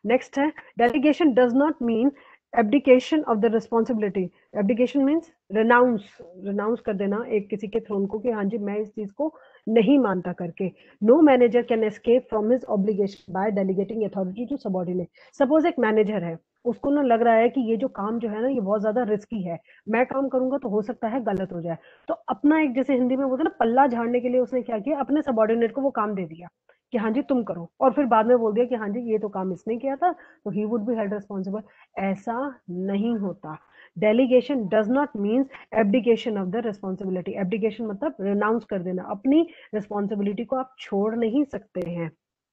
नेक्स्ट है, delegation does not mean abdication of the responsibility. Abdication means renounce कर देना एक किसी के थ्रोन को कि हाँ जी मैं इस चीज को नहीं मानता करके। No manager can escape from his obligation by delegating authority to subordinate. Suppose एक मैनेजर है, उसको ना लग रहा है कि ये जो काम जो है ना ये बहुत ज्यादा रिस्की है, मैं काम करूंगा तो हो सकता है गलत हो जाए, तो अपना एक जैसे हिंदी में बोलते हैं ना पल्ला झाड़ने के लिए उसने क्या किया, अपने सबऑर्डिनेट को वो काम दे दिया कि हाँ जी तुम करो, और फिर बाद में बोल दिया कि हाँ जी ये तो काम इसने किया था तो ही वुड बी हेल्ड रिस्पॉन्सिबल। ऐसा नहीं होता। Delegation does not means abdication of the responsibility. Abdication मतलब रिनाउंस कर देना, अपनी रिस्पॉन्सिबिलिटी को आप छोड़ नहीं सकते हैं।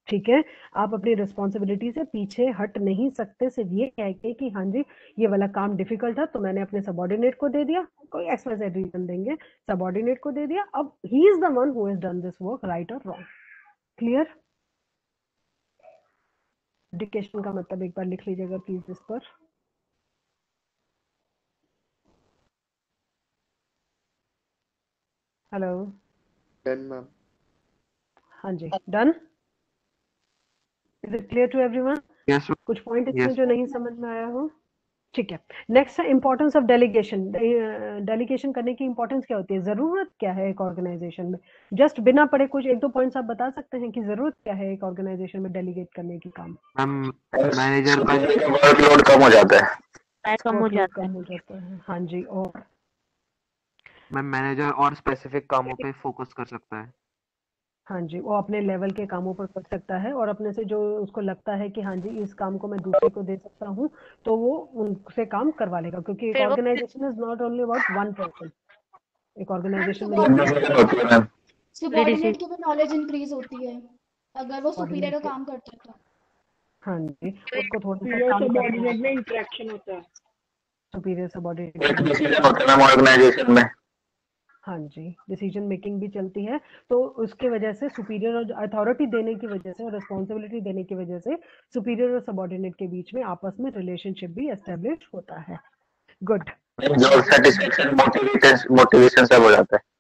ठीक है, आप अपनी रिस्पॉन्सिबिलिटी से पीछे हट नहीं सकते सिर्फ ये कह के कि हाँ जी ये वाला काम डिफिकल्ट था तो मैंने अपने सबऑर्डिनेट को दे दिया, कोई एक्सवाइजेड रीजन देंगे, सबऑर्डिनेट को दे दिया, अब he is the one who has done this work, right और रॉन्ग। क्लियर? एब्डिकेशन का मतलब एक बार लिख लीजिएगा प्लीज इस पर। Hello, done ma'am. हाँ जी done. Is it clear to everyone? Yes, कुछ पॉइंट इसमें yes. जो नहीं समझ में आया हो? ठीक है, नेक्स्ट है इंपॉर्टेंस ऑफ डेलीगेशन। डेलीगेशन करने की इंपॉर्टेंस क्या होती है, जरूरत क्या है एक ऑर्गेनाइजेशन में? जस्ट बिना पढ़े कुछ एक दो पॉइंट्स आप बता सकते हैं कि जरूरत क्या है एक ऑर्गेनाइजेशन में डेलीगेट करने की काम? मैनेजर का वर्कलोड कम हो जाता है। कम हो जाता है, हाँ जी। और मैम मैनेजर और स्पेसिफिक कामों पे फोकस कर सकता है। हाँ जी, वो अपने लेवल के कामों पर कर सकता है और अपने से जो उसको लगता है कि हाँ जी इस काम को मैं दूसरे को दे सकता हूँ तो वो उनसे काम करवा लेगा, क्योंकि एक organisation is not only about one person. एक ऑर्गेनाइजेशन में सबऑर्डिनेट की भी नॉलेज इंक्रीज होती है अगर वो सुपीरियर का काम करता है तो। हाँ जी, उसको थोड़ा सा सुपीरियर काम सबऑर्डिनेट में इंटरेक्शन होता है। सुपीरियर सबऑर्डिनेट ऑर्गेनाइजेशन में हाँ जी डिसीजन मेकिंग भी चलती है, तो उसके वजह से सुपीरियर और अथॉरिटी देने की वजह से और रिस्पॉन्सिबिलिटी देने की वजह से सुपीरियर और सबऑर्डिनेट के बीच में आपस में रिलेशनशिप भी एस्टेब्लिश होता है। गुड। जॉब सेटिस्फेक्शन मोटिवेशन सब हो जाता है।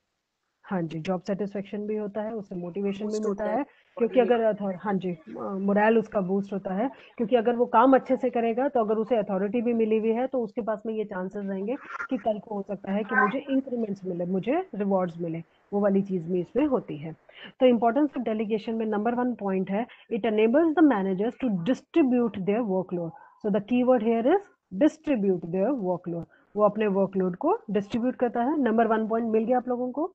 हाँ जी, जॉब सेटिस्फेक्शन भी होता है, उससे मोटिवेशन भी मिलता है, क्योंकि अगर हाँ जी मोरल उसका बूस्ट होता है, क्योंकि अगर वो काम अच्छे से करेगा तो अगर उसे अथॉरिटी भी मिली हुई है तो उसके पास में ये चांसेस रहेंगे कि कल को हो सकता है कि मुझे इंक्रीमेंट्स मिले, मुझे रिवॉर्ड्स मिले, वो वाली चीज भी इसमें होती है। तो इंपॉर्टेंस ऑफ डेलीगेशन में नंबर 1 पॉइंट है, it enables the managers to distribute their workload. So the keyword here is distribute their workload. वो अपने वर्कलोड को डिस्ट्रीब्यूट करता है. नंबर 1 पॉइंट मिल गया आप लोगों को?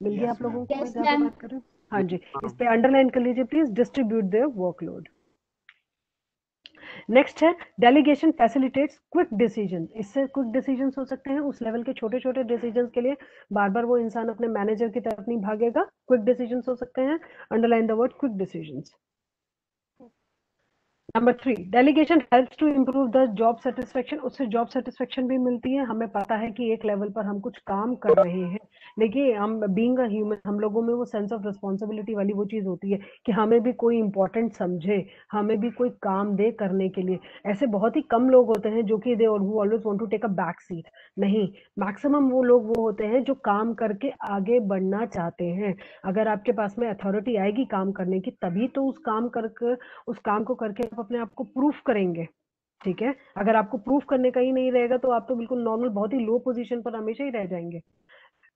मिल गया आप लोगों को? Yes, मैं जहाँ पे ma'am. बात कर रही हूँ, हाँ जी, इस पे अंडरलाइन कर लीजिए please, distribute their workload. Next है डेलीगेशन फैसिलिटेट्स क्विक डिसीजन. इससे क्विक डिसीजन हो सकते हैं उस लेवल के छोटे छोटे डिसीजन के लिए बार बार वो इंसान अपने मैनेजर की तरफ नहीं भागेगा. क्विक डिसीजन हो सकते हैं. Underline the word quick decision. Number 3, delegation helps to improve the job satisfaction. उससे जॉब सेटिस्फेक्शन भी मिलती है. हमें पता है कि एक लेवल पर हम कुछ काम कर रहे हैं. देखिए, हम बीइंग अ ह्यूमन, हम लोगों में वो सेंस ऑफ रिस्पॉन्सिबिलिटी वाली वो चीज होती है कि हमें भी कोई इंपॉर्टेंट समझे, हमें भी कोई काम दे करने के लिए. ऐसे बहुत ही कम लोग होते हैं जो कि they always want to take a back seat. नहीं, मैक्सिमम वो लोग वो होते हैं जो काम करके आगे बढ़ना चाहते हैं. अगर आपके पास में अथॉरिटी आएगी काम करने की, तभी तो उस काम को करके आप अपने आप को प्रूफ करेंगे. ठीक है, अगर आपको प्रूफ करने का ही नहीं रहेगा तो आप तो बिल्कुल नॉर्मल बहुत ही लो पोजीशन पर हमेशा ही रह जाएंगे.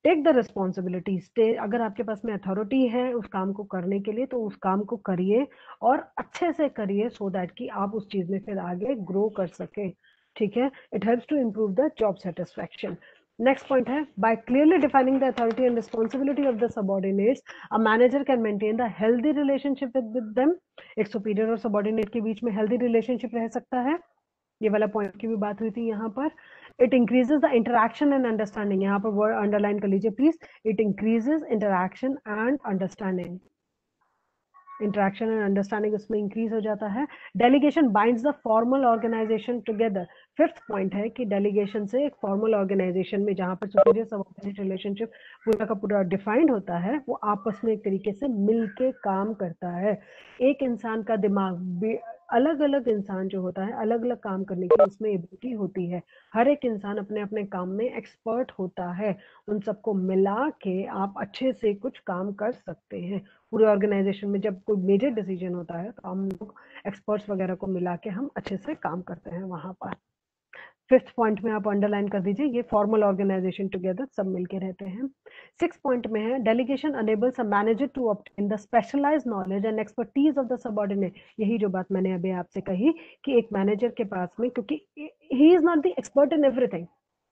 Take the responsibility. अगर आपके पास में अथॉरिटी है उस काम को करने के लिए, तो उस काम को करिए और अच्छे से करिए, सो दैट कि आप उस चीज में फिर आगे ग्रो कर सके. ठीक है, it helps to improve the job satisfaction. Next point है, by clearly defining the authority and responsibility of the subordinates, a manager can maintain the healthy relationship with them. एक सुपीरियर और सबऑर्डिनेट के बीच में हेल्दी रिलेशनशिप रह सकता है. ये वाला पॉइंट की भी बात हुई थी यहाँ पर. It increases the interaction and understanding. यहाँ पर वर्ड अंडरलाइन कर लीजिए please. It increases interaction and understanding. Interaction and understanding उसमें इंक्रीज हो जाता है. Delegation binds the formal organisation together. Fifth point है कि डेलीगेशन से एक फॉर्मल ऑर्गेनाइजेशन में जहां पर सुपीरियर सबऑर्डिनेट रिलेशनशिप पूरा का पूरा डिफाइंड होता है, वो आपस में एक तरीके से मिलके काम करता है. एक इंसान का दिमाग, अलग अलग इंसान जो होता है, अलग अलग काम करने की उसमें एबिलिटी होती है. हर एक इंसान अपने अपने काम में एक्सपर्ट होता है. उन सबको मिला के आप अच्छे से कुछ काम कर सकते हैं. पूरे ऑर्गेनाइजेशन में जब कोई मेजर डिसीजन होता है तो हम लोग एक्सपर्ट्स वगैरह को मिला के हम अच्छे से काम करते हैं वहां पर. फिफ्थ पॉइंट में आप अंडरलाइन कर दीजिए, ये फॉर्मल ऑर्गेनाइजेशन टुगेदर, सब मिलके रहते हैं. सिक्स पॉइंट में है, delegation enables a manager to obtain the specialised knowledge and expertise of the subordinate. यही जो बात मैंने अभी आपसे कही कि एक मैनेजर के पास में, क्योंकि he is not the expert in everything.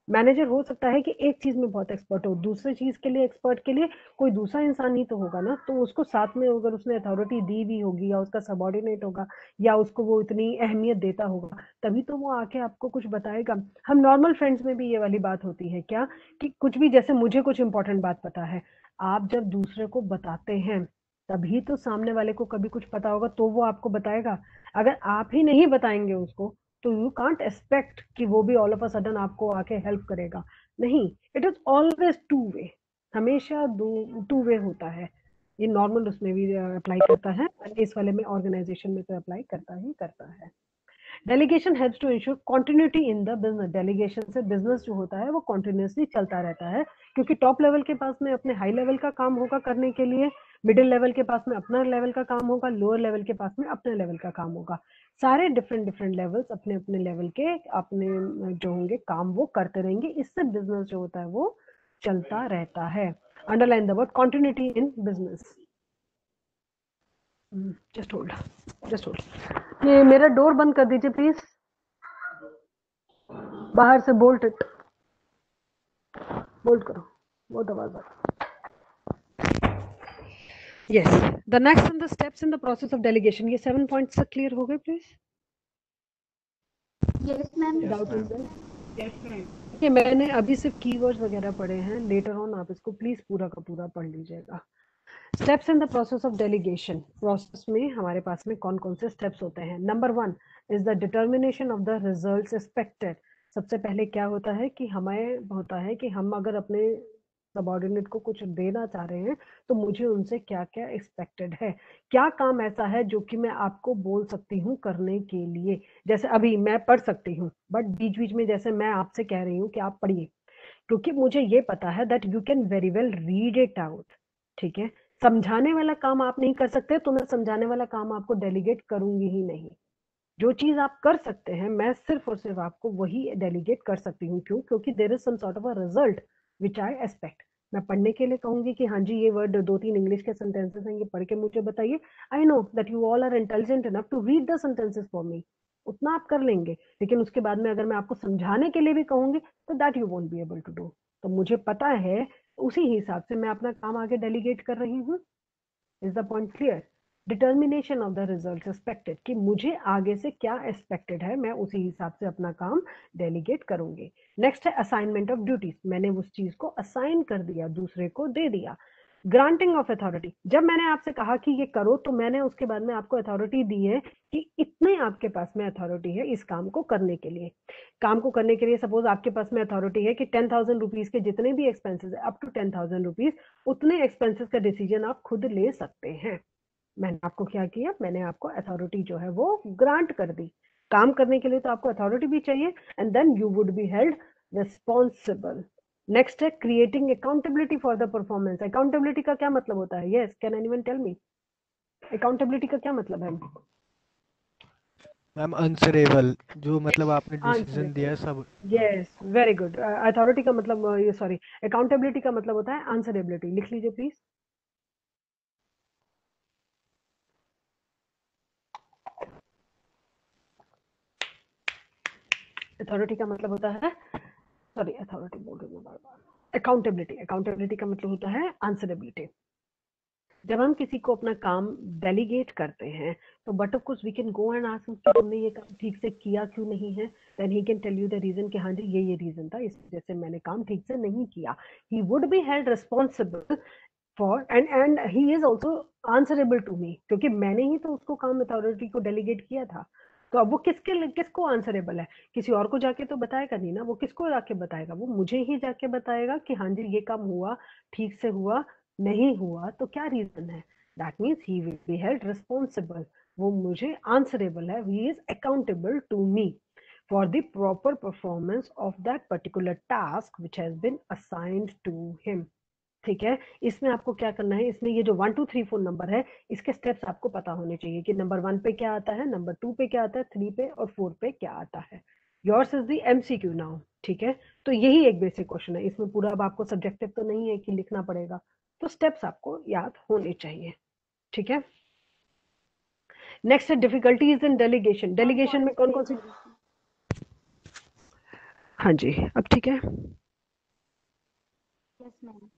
Manager हो सकता है कि एक चीज में बहुत एक्सपर्ट हो, दूसरी चीज के लिए एक्सपर्ट के लिए कोई दूसरा इंसान ही तो होगा ना. तो उसको साथ में अगर उसने अथॉरिटी दी हुई होगी, या उसका सबऑर्डिनेट होगा, या उसको वो इतनी अहमियत देता होगा, तभी तो वो आके आपको कुछ बताएगा. हम नॉर्मल फ्रेंड्स में भी ये वाली बात होती है क्या, कि कुछ भी, जैसे मुझे कुछ इंपॉर्टेंट बात पता है, आप जब दूसरे को बताते हैं तभी तो सामने वाले को कभी कुछ पता होगा तो वो आपको बताएगा. अगर आप ही नहीं बताएंगे उसको, तो यू कांट एक्सपेक्ट कि वो भी ऑल ऑफ अ सडन आपको आके हेल्प करेगा. नहीं, it is always two way. हमेशा टू वे होता है. ये नॉर्मल उसमें भी अप्लाई करता है, इस वाले में ऑर्गेनाइजेशन में तो अप्लाई करता ही करता है. Delegation helps to ensure continuity in the business. Delegation से बिजनेस जो होता है वो कंटिन्यूसली चलता रहता है, क्योंकि टॉप लेवल के पास में अपने हाई लेवल का काम होगा करने के लिए, मिडिल लेवल के पास में अपना लेवल का काम होगा, लोअर लेवल के पास में अपने लेवल का काम होगा. सारे डिफरेंट लेवल्स अपने अपने लेवल के अपने जो होंगे काम वो करते रहेंगे. इससे बिजनेस जो होता है वो चलता रहता है. Underline the word continuity in business. Just hold. ये मेरा डोर बंद कर दीजिए प्लीज, बाहर से बोल्ट करो, बहुत आवाज आ. Yes, the next and the steps in the process of delegation. ये 7 points से clear हो गए please? Yes, ma'am. Doubt is there? Yes, ma'am. ये मैंने अभी सिर्फ कीवर्ड्स वगैरह पढ़े हैं, लेटर ऑन आप इसको प्लीज पूरा का पूरा पढ़ लीजिएगा. Steps in the process of delegation. Process में हमारे पास में कौन कौन से स्टेप्स होते हैं. Number 1 is the determination of the results expected. सबसे पहले क्या होता है कि हमें होता है कि हम अगर अपने सबऑर्डिनेट को कुछ देना चाह रहे हैं तो मुझे उनसे क्या क्या एक्सपेक्टेड है, क्या काम ऐसा है जो कि मैं आपको बोल सकती हूँ करने के लिए. जैसे अभी मैं पढ़ सकती हूँ, बट बीच बीच में जैसे मैं आपसे कह रही हूँ कि आप पढ़िए, क्योंकि मुझे ये पता है that you can very well read it out. ठीक है, समझाने वाला काम आप नहीं कर सकते तो मैं समझाने वाला काम आपको डेलीगेट करूंगी ही नहीं. जो चीज आप कर सकते हैं मैं सिर्फ और सिर्फ आपको वही डेलीगेट कर सकती हूँ. क्यों? क्योंकि there is some sort of a result which I expect. मैं पढ़ने के लिए कहूंगी कि हाँ जी ये वर्ड 2-3 इंग्लिश के सेंटेंसेस हैं, ये पढ़ के मुझे बताइए। I know that you all are intelligent enough to read the sentences for me, उतना आप कर लेंगे, लेकिन उसके बाद में अगर मैं आपको समझाने के लिए भी कहूंगी तो that you won't be able to do. तो मुझे पता है, उसी हिसाब से मैं अपना काम आगे डेलीगेट कर रही हूँ। Is the point clear? Determination of the result expected, कि मुझे आगे से क्या एक्सपेक्टेड है, मैं उसी हिसाब से अपना काम डेलीगेट करूंगी। नेक्स्ट है असाइनमेंट ऑफ ड्यूटीज, मैंने उस चीज को असाइन कर दिया, दूसरे को दे दिया। ग्रांटिंग ऑफ अथॉरिटी, जब मैंने आपसे कहा कि ये करो तो मैंने उसके बाद में आपको अथॉरिटी दी है कि इतने आपके पास में अथॉरिटी है इस काम को करने के लिए। काम को करने के लिए सपोज आपके पास में अथॉरिटी है कि 10,000 रुपीज के जितने भी एक्सपेंसेस है अप टू 10,000 रुपीज, उतने एक्सपेंसेस का डिसीजन आप खुद ले सकते हैं। मैंने आपको क्या किया, मैंने आपको अथॉरिटी जो है वो ग्रांट कर दी। काम करने के लिए तो आपको अथॉरिटी भी चाहिए, and then you would be held responsible. Next है creating accountability for the performance. Accountability का क्या मतलब होता है? Yes, can anyone tell me accountability का क्या मतलब है? मैम आंसरेबल, जो मतलब आपने डिसीजन दिया है सब। Yes, very good. अथॉरिटी का मतलब ये सॉरी अकाउंटेबिलिटी का मतलब होता है आंसरेबिलिटी। लिख लीजिए प्लीज। अथॉरिटी का मतलब होता है, सॉरी अथॉरिटी बोल रही हूँ बार बार, अकाउंटेबिलिटी। अकाउंटेबिलिटी का मतलब होता है आंसरेबिलिटी। जब हम किसी को अपना काम डेलीगेट करते हैं तो but of course we can go and ask कि तुमने ये काम ठीक से किया क्यों नहीं है, then he can tell you the reason कि हाँ जी ये रीजन था, इस वजह से मैंने काम ठीक से नहीं किया। He would be held responsible for and he is also answerable to me, क्योंकि मैंने ही तो उसको काम अथॉरिटी को डेलीगेट किया था। तो अब वो किसको आंसरेबल है? किसी और को जाके तो बताएगा नहीं ना, वो किसको जाके बताएगा? वो मुझे ही जाके बताएगा कि हाँ जी ये काम हुआ, ठीक से हुआ, नहीं हुआ तो क्या रीजन है। That means he will be held responsible, वो मुझे आंसरेबल है, he is accountable to me for the proper performance of that particular task which has been assigned to him. ठीक है, इसमें आपको क्या करना है, इसमें ये जो 1 2 3 4 नंबर है इसके स्टेप्स आपको पता होने चाहिए कि नंबर 1 पे क्या आता है, नंबर 2 पे क्या आता है, 3 पे और 4 पे क्या आता है। Yours is the MCQ now. ठीक है, तो यही एक बेसिक क्वेश्चन है, इसमें पूरा अब आपको सब्जेक्टिव तो नहीं है कि लिखना पड़ेगा, तो स्टेप्स आपको याद होने चाहिए। ठीक है, नेक्स्ट है डिफिकल्टीज इन डेलीगेशन। डेलीगेशन में कौन कौन सी, हाँ जी अब ठीक है यस मैम।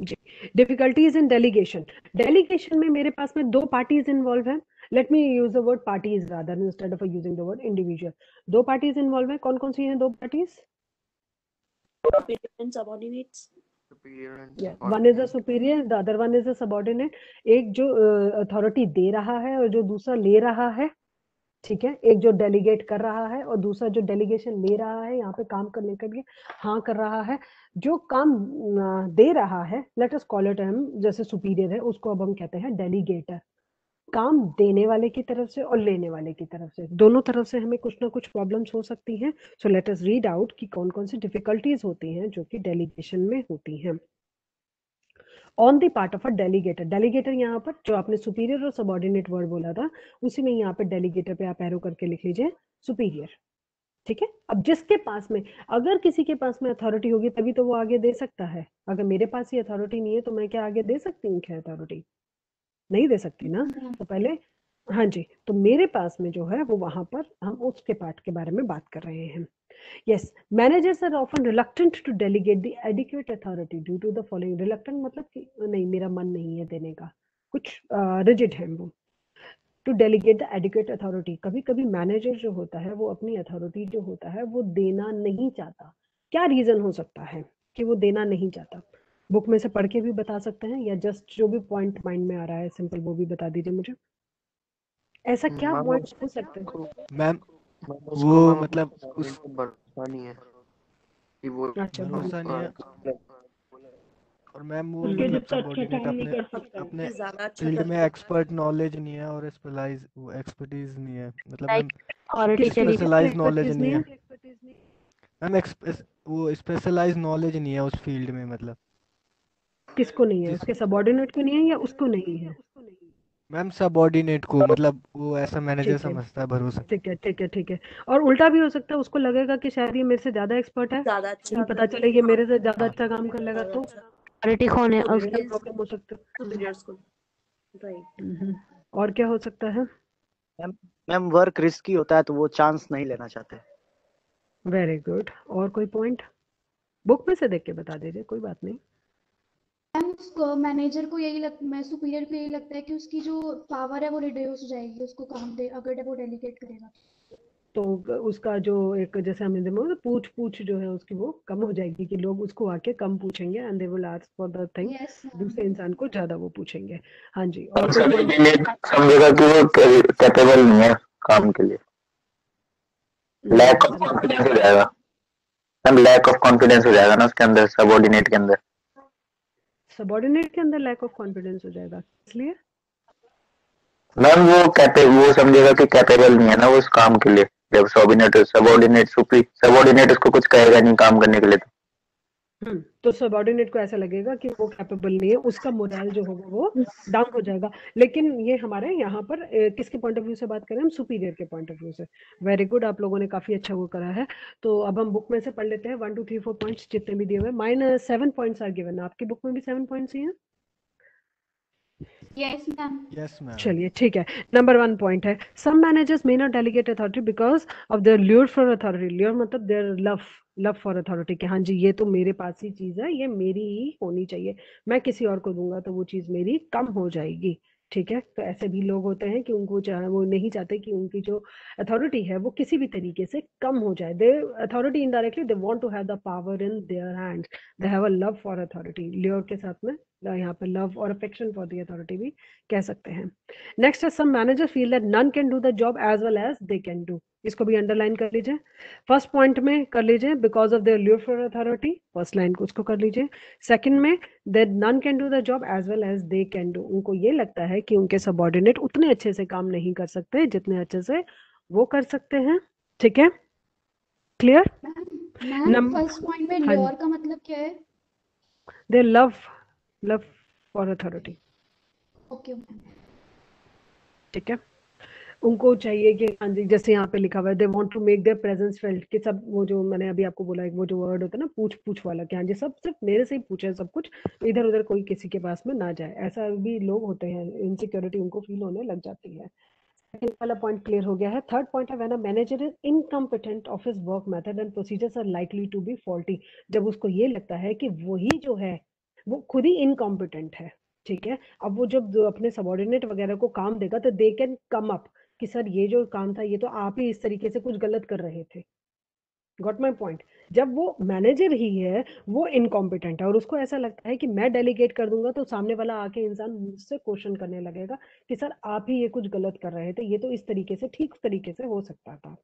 जी, डिफिकल्टीज इन डेलीगेशन। डेलीगेशन में मेरे पास में 2 पार्टीज इन्वॉल्व है। Let me use the word parties rather instead of using the word individual. 2 parties involve है, कौन कौन सी हैं 2 parties? Superior and subordinates. Superior and Yeah, one is a subordinate. superior, the other one is a subordinate. एक जो authority दे रहा है और जो दूसरा ले रहा है। ठीक है, एक जो डेलीगेट कर रहा है और दूसरा जो डेलीगेशन ले रहा है, यहाँ पे काम करने के लिए हाँ कर रहा है। जो काम दे रहा है, लेट अस कॉल इट, हम जैसे सुपीरियर है उसको अब हम कहते हैं डेलीगेटर। काम देने वाले की तरफ से और लेने वाले की तरफ से, दोनों तरफ से हमें कुछ ना कुछ प्रॉब्लम्स हो सकती हैं। So let us read out कि कौन कौन सी डिफिकल्टीज होती हैं जो कि डेलीगेशन में होती हैं। On the part of a delegator, delegator यहाँ पर जो आपने सुपीरियर और सबऑर्डिनेट वर्ड बोला था उसी में यहाँ पे डेलीगेटर पे आप एरो करके लिख लीजिए सुपीरियर। ठीक है, अब जिसके पास में, अगर किसी के पास में अथॉरिटी होगी तभी तो वो आगे दे सकता है। अगर मेरे पास ही अथॉरिटी नहीं है तो मैं क्या आगे दे सकती हूँ क्या अथॉरिटी? नहीं दे सकती ना। तो पहले हाँ जी, तो मेरे पास में जो है वो वहां पर हम उसके पार्ट के बारे में बात कर रहे हैं। Yes, managers are often reluctant to delegate the adequate authority due to the following. Reluctant मतलब कि नहीं मेरा मन नहीं है देने का, कुछ rigid है वो। To delegate the adequate authority, कभी कभी मैनेजर जो होता है वो अपनी अथॉरिटी जो होता है वो देना नहीं चाहता। क्या रीजन हो सकता है कि वो देना नहीं चाहता? बुक में से पढ़ के भी बता सकते हैं या जस्ट जो भी पॉइंट माइंड में आ रहा है सिंपल वो भी बता दीजिए मुझे। ऐसा क्या मैम पॉइंट हो सकते हैं? मैम उसको वो मैम मतलब अपने उस को भरोसा नहीं है कि वो अच्छा भरोसा नहीं है, और मैम वो उसके मतलब जितना अच्छा सबऑर्डिनेट काम नहीं अपने कर सकता। अपने ज्यादा अच्छा फील्ड कर में सकता एक्सपर्ट नॉलेज नहीं है और एक्सपर्टीज नहीं है, मतलब मैम अथॉरिटी चली जाए। स्पेशलाइज नॉलेज expertise नहीं नहीं है मैम, वो स्पेशलाइज नॉलेज नहीं है उस फील्ड में, मतलब किसको नहीं है? जिस उसके सबऑर्डिनेट को नहीं है या उसको नहीं है? मैम सबऑर्डिनेट को, मतलब वो ऐसा मैनेजर ठीक है समझता है भरोसा। ठीक है ठीक है ठीक है। और उल्टा भी हो सकता है, उसको लगेगा कि शायद ये मेरे से ज्यादा एक्सपर्ट है, ज्यादा नहीं अच्छा पता चले ये मेरे से ज्यादा अच्छा काम कर लेगा ज्यादा तो अच्छा अथॉरिटी कौन है तो उसके प्रॉब्लम हो सकता है। सुपीरियर्स को, राइट। और क्या हो सकता है? मैम वर्क रिस्की होता है तो वो चांस नहीं लेना चाहते। Very good. और कोई पॉइंट बुक में से देख के बता दीजिए, कोई बात नहीं। मैम मैनेजर को यही सुपीरियर को यही लगता है कि उसकी जो पावर है वो रिड्यूस हो जाएगी उसको काम पे अगर वो डेलीगेट करेगा। तो उसका जो एक जैसे हमने देखा पूछ पूछ जो है उसकी वो कम हो जाएगी कि लोग उसको आके कम पूछेंगे and they will ask for the thing. Yes दूसरे इंसान को ज्यादा वो पूछेंगे। हाँ जी। और और कोई सभी point? के लिए समझेगा कि वो कैपेबल नहीं है काम के लिए, लैक ऑफ कॉन्फिडेंस हो जाएगा। मैम लैक ऑफ कॉन्फिडेंस हो जाएगा ना उसके अंदर, सबऑर्डिनेट के अंदर। सबऑर्डिनेट के अंदर लैक ऑफ कॉन्फिडेंस हो जाएगा, इसलिए मैम वो समझेगा कि कैपेबल नहीं है ना वो उस काम के लिए, जब सबऑर्डिनेट उसको कुछ कहेगा नहीं काम करने के लिए। तो सबऑर्डिनेट को ऐसा लगेगा कि वो कैपेबल नहीं है, उसका मोरल जो होगा वो डाउन हो जाएगा। लेकिन ये हमारे यहाँ पर किसके पॉइंट ऑफ व्यू से बात करें हम? सुपीरियर के पॉइंट ऑफ व्यू से। वेरी गुड, आप लोगों ने काफी अच्छा वो करा है। तो अब हम बुक में से पढ़ लेते हैं 1 2 3 4 पॉइंट्स जितने भी दिए हुए। Main 7 points are given. आपकी बुक में भी 7 पॉइंट्स ही हैं? Yes ma'am. Yes ma'am. चलिए ठीक है। नंबर 1 पॉइंट है, some managers may not delegate authority because of their lure for authority. Lure मतलब देयर लव फॉर अथॉरिटी कि हाँ जी ये तो मेरे पास ही चीज है, ये मेरी ही होनी चाहिए, मैं किसी और को दूंगा तो वो चीज मेरी कम हो जाएगी। ठीक है। तो ऐसे भी लोग होते हैं कि उनको वो नहीं चाहते कि उनकी जो अथॉरिटी है वो किसी भी तरीके से कम हो जाए। They authority indirectly they want to have the power in their hands. They have a love for authority. Lure के साथ में यहाँ पे लव और अफेक्शन फॉर द अथॉरिटी भी कह सकते हैं। नेक्स्ट है some manager feel that none can do the job as well as they can do. इसको भी अंडरलाइन कर लीजिए। फर्स्ट पॉइंट में कर लीजिए because of their lure for authority, first line को उसको कर लीजिए। सेकंड में that none can do the job as well as they can do, उनको ये लगता है कि उनके सबऑर्डिनेट उतने अच्छे से काम नहीं कर सकते जितने अच्छे से वो कर सकते हैं। ठीक है, क्लियर? मैम फर्स्ट पॉइंट में ल्योर का मतलब क्या है? दे लव फॉर अथॉरिटी। ओके। ठीक है, उनको चाहिए कि हाँ जी जैसे यहाँ पे लिखा हुआ है they want to make their presence felt कि सब वो जो मैंने अभी आपको बोला वो जो वर्ड होता है ना पूछ पूछ वाला कि हाँ जी सब सिर्फ मेरे से ही पूछे सब कुछ, इधर उधर कोई किसी के पास में ना जाए। ऐसा भी लोग होते हैं, इनसिक्योरिटी उनको फील होने लग जाती है। सेकंड वाला पॉइंट क्लियर हो गया है। थर्ड पॉइंट है when a manager is incompetent of his work method and procedures are likely to be faulty. जब उसको ये लगता है कि वही जो है वो खुद ही इनकॉम्पिटेंट है। ठीक है, अब वो जब अपने सबॉर्डिनेट वगैरह को काम देगा तो दे कैन कम अप कि सर ये जो काम था ये तो आप ही इस तरीके से कुछ गलत कर रहे थे। Got my point? जब वो मैनेजर ही है वो इनकॉम्पिटेंट है और उसको ऐसा लगता है कि मैं डेलीगेट कर दूंगा तो सामने वाला आके इंसान मुझसे क्वेश्चन करने लगेगा कि सर आप ही ये कुछ गलत कर रहे थे, ये तो इस तरीके से ठीक तरीके से हो सकता था।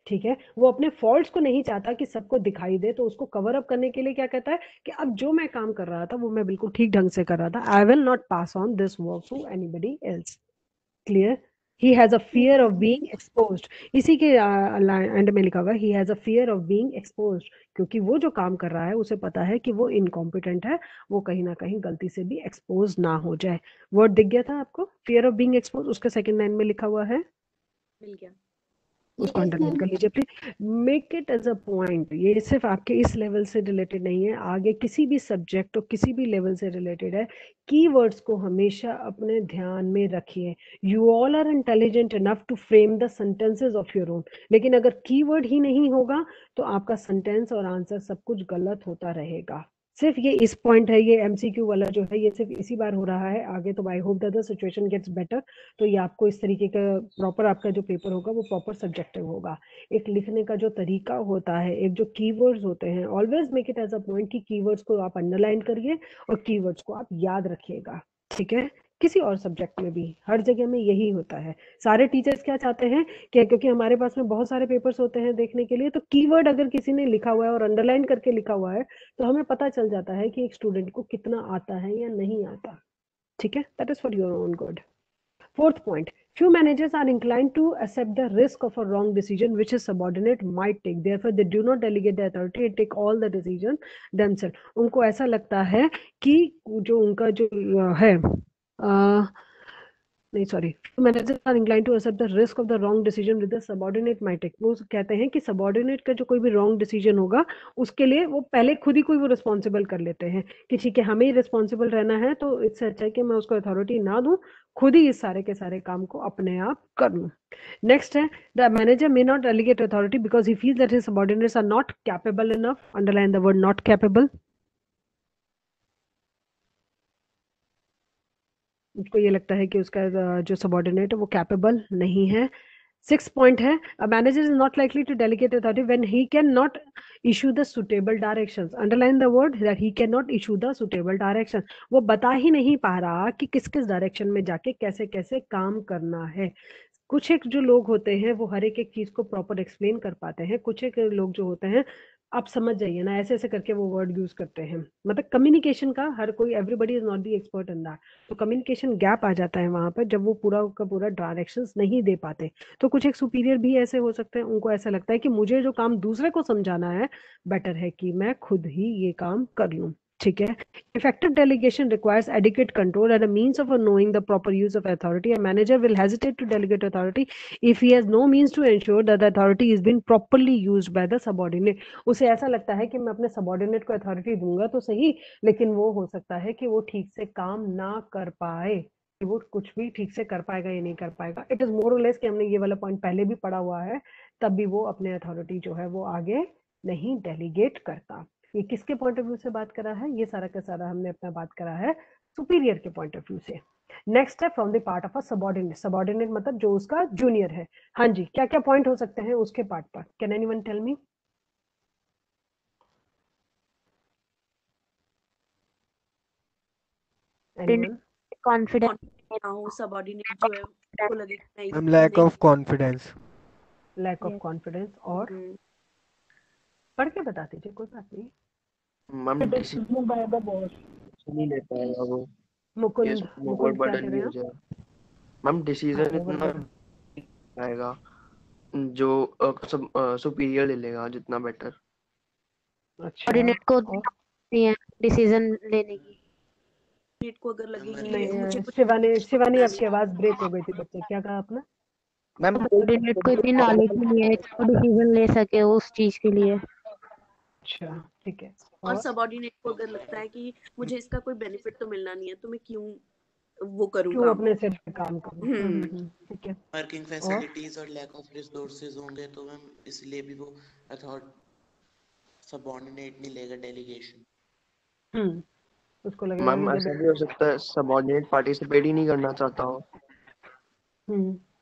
ठीक है, वो अपने फॉल्ट्स को नहीं चाहता कि सबको दिखाई दे, तो उसको कवर अप करने के लिए क्या कहता है कि अब जो मैं काम कर रहा था वो मैं बिल्कुल ठीक ढंग से कर रहा था। I will not pass on this work to anybody else. Clear? he has a fear of being exposed। इसी के एंड में लिखा हुआ he has a fear of being exposed, क्योंकि वो जो काम कर रहा है उसे पता है कि वो इनकॉम्पिटेंट है, वो कहीं ना कहीं गलती से भी एक्सपोज ना हो जाए। वर्ड दिख गया था आपको? फियर ऑफ बीइंग एक्सपोज, उसका सेकंड लाइन में लिखा हुआ है, मिल गया। उसको अंडरलाइन कर लीजिए please. Make it as a point. ये सिर्फ आपके इस लेवल से रिलेटेड नहीं है, आगे किसी भी सब्जेक्ट और किसी भी लेवल से रिलेटेड है। कीवर्ड्स को हमेशा अपने ध्यान में रखिए। You all are intelligent enough to frame the sentences of your own, लेकिन अगर कीवर्ड ही नहीं होगा तो आपका सेंटेंस और आंसर सब कुछ गलत होता रहेगा। सिर्फ ये इस पॉइंट है, ये एमसीक्यू वाला जो है ये सिर्फ इसी बार हो रहा है, आगे तो I hope that the situation gets better. तो ये आपको इस तरीके का प्रॉपर आपका जो पेपर होगा वो प्रॉपर सब्जेक्टिव होगा। एक लिखने का जो तरीका होता है, एक जो कीवर्ड्स होते हैं, always make it as a point कि कीवर्ड्स को आप अंडरलाइन करिए और कीवर्ड्स को आप याद रखिएगा। ठीक है, किसी और सब्जेक्ट में भी हर जगह में यही होता है। सारे टीचर्स क्या चाहते हैं कि क्योंकि हमारे पास में बहुत सारे पेपर्स होते हैं देखने के लिए, तो कीवर्ड अगर किसी ने लिखा हुआ है और अंडरलाइन करके लिखा हुआ है तो हमें पता चल जाता है कि एक स्टूडेंट को कितना आता है या नहीं आता। ठीक है, that is for your own good. Fourth point, few managers are inclined to accept the risk of a wrong decision which a subordinate might take. Therefore, they do not delegate the authority and take all the decisions themselves. उनको ऐसा लगता है कि जो उनका जो है नहीं sorry, manager are inclined to accept the risk of the wrong decision with the subordinate might take. वो कहते हैं कि सबऑर्डिनेट का जो कोई भी रॉन्ग डिसीजन होगा उसके लिए वो पहले खुद ही कोई वो रिस्पॉन्सिबल कर लेते हैं कि ठीक है हमें ही रिस्पॉन्सिबल रहना है, तो इससे अच्छा है कि मैं उसको अथॉरिटी ना दूं, खुद ही इस सारे के सारे काम को अपने आप कर लूं। नेक्स्ट है the manager may not delegate authority because he feels that his subordinates are not capable enough. Underline the word not capable. उसको ये लगता है कि उसका जो सबऑर्डिनेट है वो कैपेबल नहीं है। 6th पॉइंट है a manager is not likely to delegate authority when he cannot issue the suitable directions. Underline the word that he cannot issue the suitable direction. वो बता ही नहीं पा रहा कि किस किस डायरेक्शन में जाके कैसे कैसे काम करना है। कुछ एक जो लोग होते हैं वो हर एक चीज को प्रॉपर एक्सप्लेन कर पाते हैं, कुछ एक लोग जो होते हैं आप समझ जाइए ना ऐसे ऐसे करके वो वर्ड यूज करते हैं। मतलब कम्युनिकेशन का हर कोई, everybody is not the expert in that, तो कम्युनिकेशन गैप आ जाता है वहां पर जब वो पूरा का पूरा डायरेक्शंस नहीं दे पाते। तो कुछ एक सुपीरियर भी ऐसे हो सकते हैं, उनको ऐसा लगता है कि मुझे जो काम दूसरे को समझाना है बेटर है कि मैं खुद ही ये काम कर लूं। ठीक है। Effective delegation requires adequate control and a means of knowing the proper use of authority. A manager will hesitate to delegate authority if he has no means to ensure that the authority is being properly used by the subordinate. उसे ऐसा लगता है कि मैं अपने subordinate को authority दूंगा तो सही, लेकिन वो हो सकता है कि वो ठीक से काम ना कर पाए, कि वो कुछ भी ठीक से कर पाएगा या नहीं कर पाएगा। इट इज मोर और लेस कि हमने ये वाला पॉइंट पहले भी पढ़ा हुआ है, तब भी वो अपने अथॉरिटी जो है वो आगे नहीं डेलीगेट करता। ये किसके पॉइंट ऑफ व्यू से बात करा है? ये सारा का सारा हमने अपना बात करा है सुपीरियर के पॉइंट ऑफ व्यू से। नेक्स्ट है from the part of a subordinate. Subordinate मतलब जो उसका जूनियर है। हाँ जी, क्या क्या पॉइंट हो सकते हैं उसके पार्ट पर? Can anyone tell me? Anyone? Confidence ना हो, सबऑर्डिनेट जो है उसको लगे कि नहीं ma'am lack of confidence. Lack of confidence. और पढ़ के बता दीजिए, कोई बात नहीं। Ma'am decision by the boss. नहीं ले पाएगा वो, मुकुंद, मुकुंद क्या बर्डन कह भी रहे हो हैं? जाएगा। मैम डिसीजन इतना आएगा जो सब सुपीरियर ले लेगा जितना बेटर। अच्छा, कोऑर्डिनेट को नहीं है डिसीजन लेने की। कोऑर्डिनेट को अगर लगे कि नहीं, मुझे कुछ शिवानी आपकी आवाज ब्रेक हो गई थी बच्चे, क्या कहा आपने? मैम कोऑर्डिनेट को इतनी नॉलेज नहीं है कि डिसीजन ले सके उस चीज के लिए। अच्छा ठीक है। और सबऑर्डिनेट को अगर लगता है कि मुझे इसका कोई बेनिफिट तो मिलना नहीं है तो मैं क्यों वो करूं क्यों काम। अपने सिर पे काम करूं। ठीक है। वर्किंग फैसिलिटीज और लैक ऑफ रिसोर्सेज होंगे तो मैम इसलिए भी वो सबऑर्डिनेट नहीं लेगा डेलीगेशन। उसको लगेगा मैम कि ऐसा भी हो सकता है सबऑर्डिनेट पार्टिसिपेट ही नहीं करना चाहता हो।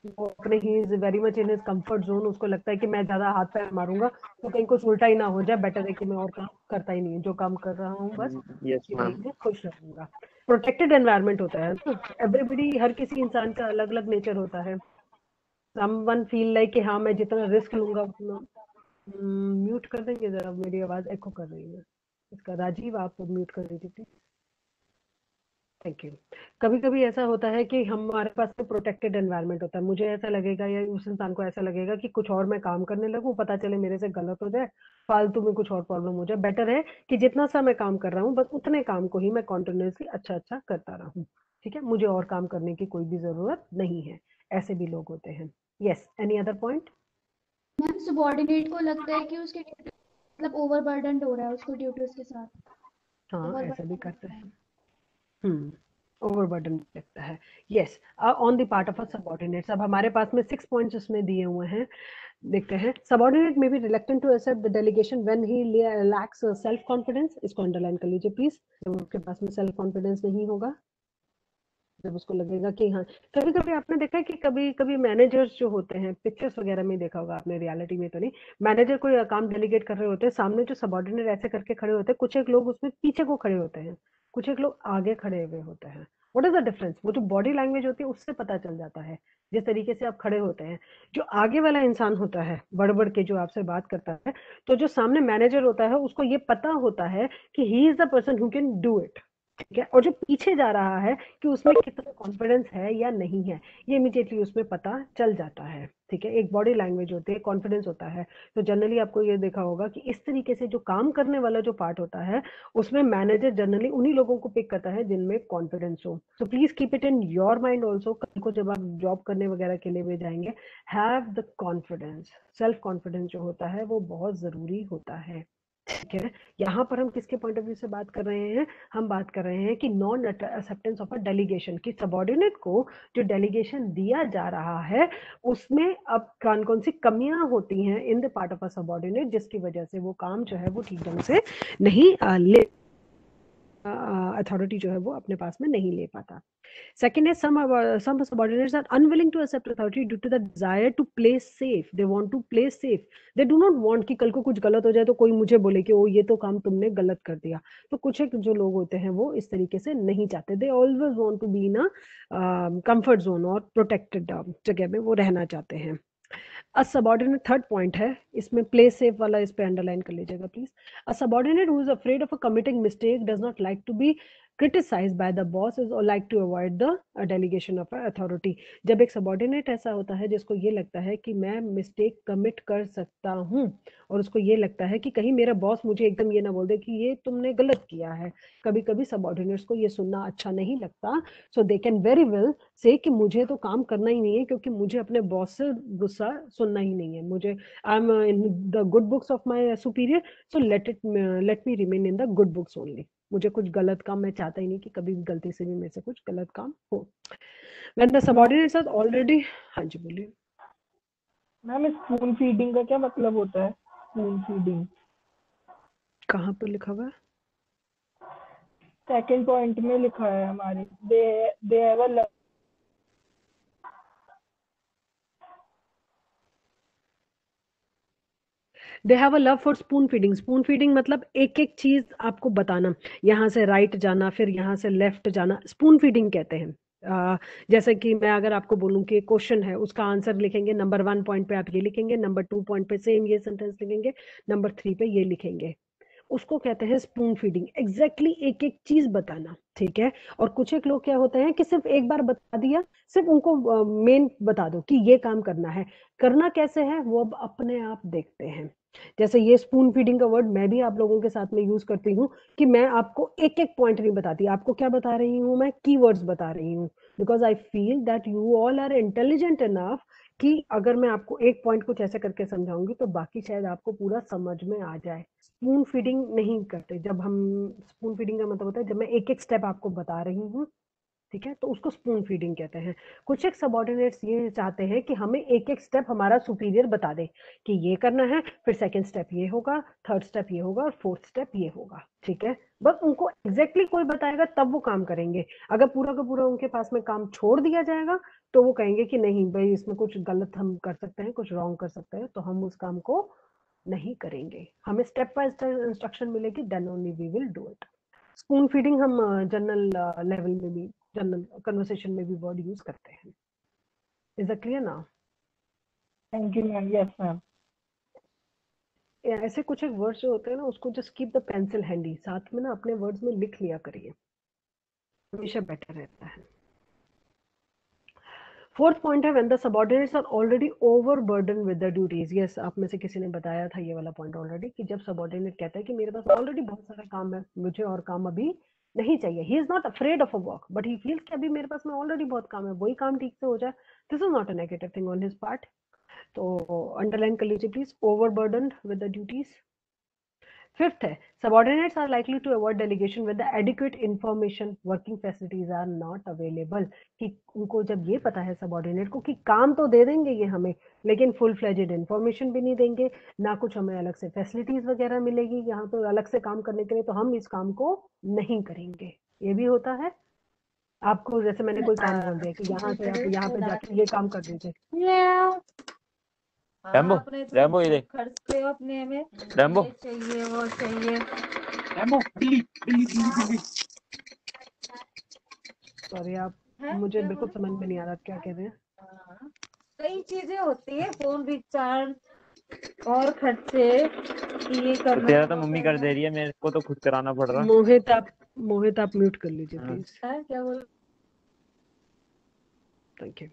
वो अपने he is very much in his comfort zone, उसको लगता है कि मैं ज्यादा हाथ पैर मारूंगा तो कहीं कुछ उल्टा ही ना हो जाए, बेटर है कि मैं और काम करता ही नहीं है, जो काम कर रहा हूँ बस यस इसी मैम। में खुश रहूंगा। प्रोटेक्टेड एनवायरनमेंट होता है ना, एवरीबडी, हर किसी इंसान का अलग अलग नेचर होता है। समवन फील लाइक कि हाँ मैं जितना रिस्क लूंगा उतना। म्यूट कर देंगे जरा, मेरी आवाज एको कर रही है इसका। राजीव आप म्यूट कर दीजिए प्लीज। Thank you. कभी कभी ऐसा होता है कि हमारे पास में प्रोटेक्टेड एनवायरनमेंट होता है, मुझे ऐसा लगेगा या उस इंसान को ऐसा लगेगा कि कुछ और मैं काम करने लगूं, पता चले मेरे से गलत हो जाए, फालतू में कुछ और प्रॉब्लम हो जाए। बेटर है कि जितना सा मैं काम कर रहा हूँ बस उतने काम को ही मैं कॉन्टिन्यूसली अच्छा अच्छा करता रहूं। ठीक है, मुझे और काम करने की कोई भी जरूरत नहीं है। ऐसे भी लोग होते हैं। Yes, any other point? Ma'am subordinate को लगता है कि उसके मतलब ओवरबर्डन हो रहा है उसको ड्यूटीज के साथ। हाँ ऐसा भी करते हैं। ओवरबर्डन लगता है। Yes, on the part of a subordinate. अब हमारे पास में 6 पॉइंट्स उसमें दिए हुए हैं, देखते हैं। सबऑर्डिनेट में be reluctant to accept the delegation when he lacks self confidence. इसको अंडरलाइन कर लीजिए प्लीज। जब उसके पास में सेल्फ कॉन्फिडेंस नहीं होगा, जब उसको लगेगा कि हाँ, कभी कभी आपने देखा है कि कभी कभी मैनेजर्स जो होते हैं, पिक्चर्स वगैरह में देखा होगा आपने, रियलिटी में तो नहीं, मैनेजर कोई काम डेलीगेट कर रहे होते हैं, सामने जो सबऑर्डिनेट ऐसे करके खड़े होते हैं, कुछ एक लोग उसमें पीछे को खड़े होते हैं, कुछ एक लोग आगे खड़े हुए होते हैं। What is the difference? वो जो बॉडी लैंग्वेज होती है उससे पता चल जाता है, जिस तरीके से आप खड़े होते हैं। जो आगे वाला इंसान होता है बढ़ बढ़ के जो आपसे बात करता है, तो जो सामने मैनेजर होता है उसको ये पता होता है कि ही is the person who can do it. ठीक है, और जो पीछे जा रहा है कि उसमें कितना कॉन्फिडेंस है या नहीं है, ये इमीडिएटली उसमें पता चल जाता है। ठीक है, एक बॉडी लैंग्वेज होती है, कॉन्फिडेंस होता है। तो जनरली आपको ये देखा होगा कि इस तरीके से जो काम करने वाला जो पार्ट होता है उसमें मैनेजर जनरली उन्हीं लोगों को पिक करता है जिनमें कॉन्फिडेंस हो। So please keep it in your mind also, कल को जब आप जॉब करने वगैरह के लिए भी जाएंगे, have the confidence. Self confidence जो होता है वो बहुत जरूरी होता है। ठीक है, यहाँ पर हम किसके पॉइंट ऑफ व्यू से बात कर रहे हैं? हम बात कर रहे हैं कि non acceptance of a delegation, की सबॉर्डिनेट को जो डेलीगेशन दिया जा रहा है उसमें अब कौन कौन सी कमियां होती हैं in the part of a subordinate, जिसकी वजह से वो काम जो है वो ठीक ढंग से नहीं ले अथॉरिटी जो है वो अपने पास में नहीं ले पाता। Second is some subordinates are unwilling to accept authority due to the desire to play safe. They want to play safe. They do not want कि कल को कुछ गलत हो जाए तो कोई मुझे बोले कि ओ ये तो काम तुमने गलत कर दिया। तो कुछ एक जो लोग होते हैं वो इस तरीके से नहीं चाहते। They always want to be in a comfort zone और protected जगह में वो रहना चाहते हैं। A subordinate, थर्ड पॉइंट है इसमें, प्ले सेफ वाला इस पे अंडरलाइन कर लीजिएगा please. A subordinate who is afraid of a committing mistake does not like to be criticized by the boss is or like to avoid the delegation of authority. जब एक subordinate ऐसा होता है जिसको ये लगता है कि मैं मिस्टेक कमिट कर सकता हूँ और उसको ये लगता है कि कहीं मेरा बॉस मुझे एकदम ये ना बोल दे कि ये तुमने गलत किया है। कभी कभी सबॉर्डिनेट्स को ये सुनना अच्छा नहीं लगता, सो दे कैन वेरी वेल से कि मुझे तो काम करना ही नहीं है क्योंकि मुझे अपने बॉस से गुस्सा सुनना ही नहीं है। मुझे I am in the good books of my superior, so let me remain in the good books only. मुझे कुछ गलत काम मैं चाहता ही नहीं कि कभी भी गलती से भी मेरे से कुछ गलत काम हो। When the subordinates are already, हाँ जी बोलिए मैम। स्पून फीडिंग का क्या मतलब होता है? स्पून फीडिंग कहाँ पर लिखा हुआ है? सेकंड पॉइंट में लिखा है हमारे, दे have a they have a love for spoon feeding. Spoon feeding मतलब एक एक चीज आपको बताना, यहाँ से राइट जाना फिर यहाँ से लेफ्ट जाना, स्पून फीडिंग कहते हैं। जैसे कि मैं अगर आपको बोलूं कि क्वेश्चन है उसका आंसर लिखेंगे, नंबर 1 पॉइंट पे आप ये लिखेंगे, नंबर 2 पॉइंट पे सेम ये सेंटेंस लिखेंगे, नंबर 3 पे ये लिखेंगे, उसको कहते हैं स्पून फीडिंग। एग्जैक्टली एक एक चीज बताना। ठीक है, और कुछ एक लोग क्या होते हैं कि सिर्फ एक बार बता दिया, सिर्फ उनको मेन बता दो कि ये काम करना है, करना कैसे है वो अब अपने आप देखते हैं। जैसे ये स्पून फीडिंग का वर्ड मैं भी आप लोगों के साथ में यूज करती हूँ कि मैं आपको एक एक पॉइंट नहीं बताती, आपको क्या बता रही हूँ, मैं कीवर्ड्स बता रही हूँ, because I feel that you all are intelligent enough कि अगर मैं आपको एक पॉइंट कुछ ऐसे करके समझाऊंगी तो बाकी शायद आपको पूरा समझ में आ जाए। स्पून फीडिंग नहीं करते। जब हम स्पून फीडिंग का मतलब होता है जब मैं एक एक स्टेप आपको बता रही हूँ, ठीक है, तो उसको स्पून फीडिंग कहते हैं। कुछ एक सबऑर्डिनेट्स ये चाहते हैं कि हमें एक एक स्टेप हमारा सुपीरियर बता दे कि ये करना है, फिर सेकंड स्टेप ये होगा, थर्ड स्टेप ये होगा और फोर्थ स्टेप ये होगा। ठीक है, बस उनको एग्जैक्टली कोई बताएगा तब वो काम करेंगे। अगर पूरा का पूरा उनके पास में काम छोड़ दिया जाएगा तो वो कहेंगे कि नहीं भाई इसमें कुछ गलत हम कर सकते हैं, कुछ रॉन्ग कर सकते हैं, तो हम उस काम को नहीं करेंगे। हमें स्टेप बाय स्टेप इंस्ट्रक्शन मिलेगी, then only we will do it. Spoon feeding हम जनरल लेवल में भी, जनरल कन्वर्सेशन में भी वर्ड यूज करते हैं। Is that clear now? Thank you ma'am. Yes ma'am. ऐसे कुछ एक वर्ड्स जो होते हैं ना उसको just keep the pencil handy, साथ में ना अपने वर्ड्स में लिख लिया करिए, हमेशा बेटर रहता है। फोर्थ पॉइंट है when the subordinates are already overburden with the duties. Yes, आप में से किसी ने बताया था ये वाला पॉइंट ऑलरेडी कि जब सबऑर्डिनेट कहता है कि मेरे पास ऑलरेडी बहुत सारा काम है, मुझे और काम अभी नहीं चाहिए। He is not afraid of a work but he feels कि अभी मेरे पास में ऑलरेडी बहुत काम है, वही काम ठीक से हो जाए। This is not a negative thing on his part. तो अंडरलाइन कर लीजिए please, overburden with the duties. Fifth है subordinates are likely to avoid delegation when the adequate information working facilities are not available। कि उनको जब ये पता है सबऑर्डिनेट को कि काम तो दे देंगे ये हमें, लेकिन फुल फ्लेजेड इंफॉर्मेशन भी नहीं देंगे, ना कुछ हमें अलग से फैसिलिटीज वगैरह मिलेगी यहाँ तो अलग से काम करने के लिए, तो हम इस काम को नहीं करेंगे। ये भी होता है। आपको जैसे मैंने कोई काम बोल दिया कि यहाँ से आप यहाँ पे जाके ये काम कर दीजिए, रैम्बो रैम्बो ये देख, खर्च पे अपने में रैम्बो ये चाहिए वो चाहिए। रैम्बो बिल्ली बिल्ली बिल्ली बिल्ली। सॉरी आप, मुझे बिल्कुल समझ में नहीं आ रहा क्या कह रहे हैं। कई चीजें होती है, फोन रिचार्ज और खर्चे ये करना। तेरा तो मम्मी कर दे रही है, मेरे को तो खुद कराना पड़ रहा है। मोहित आप मोहित आप म्यूट कर लीजिए प्लीज। सर क्या बोल थैंक यू।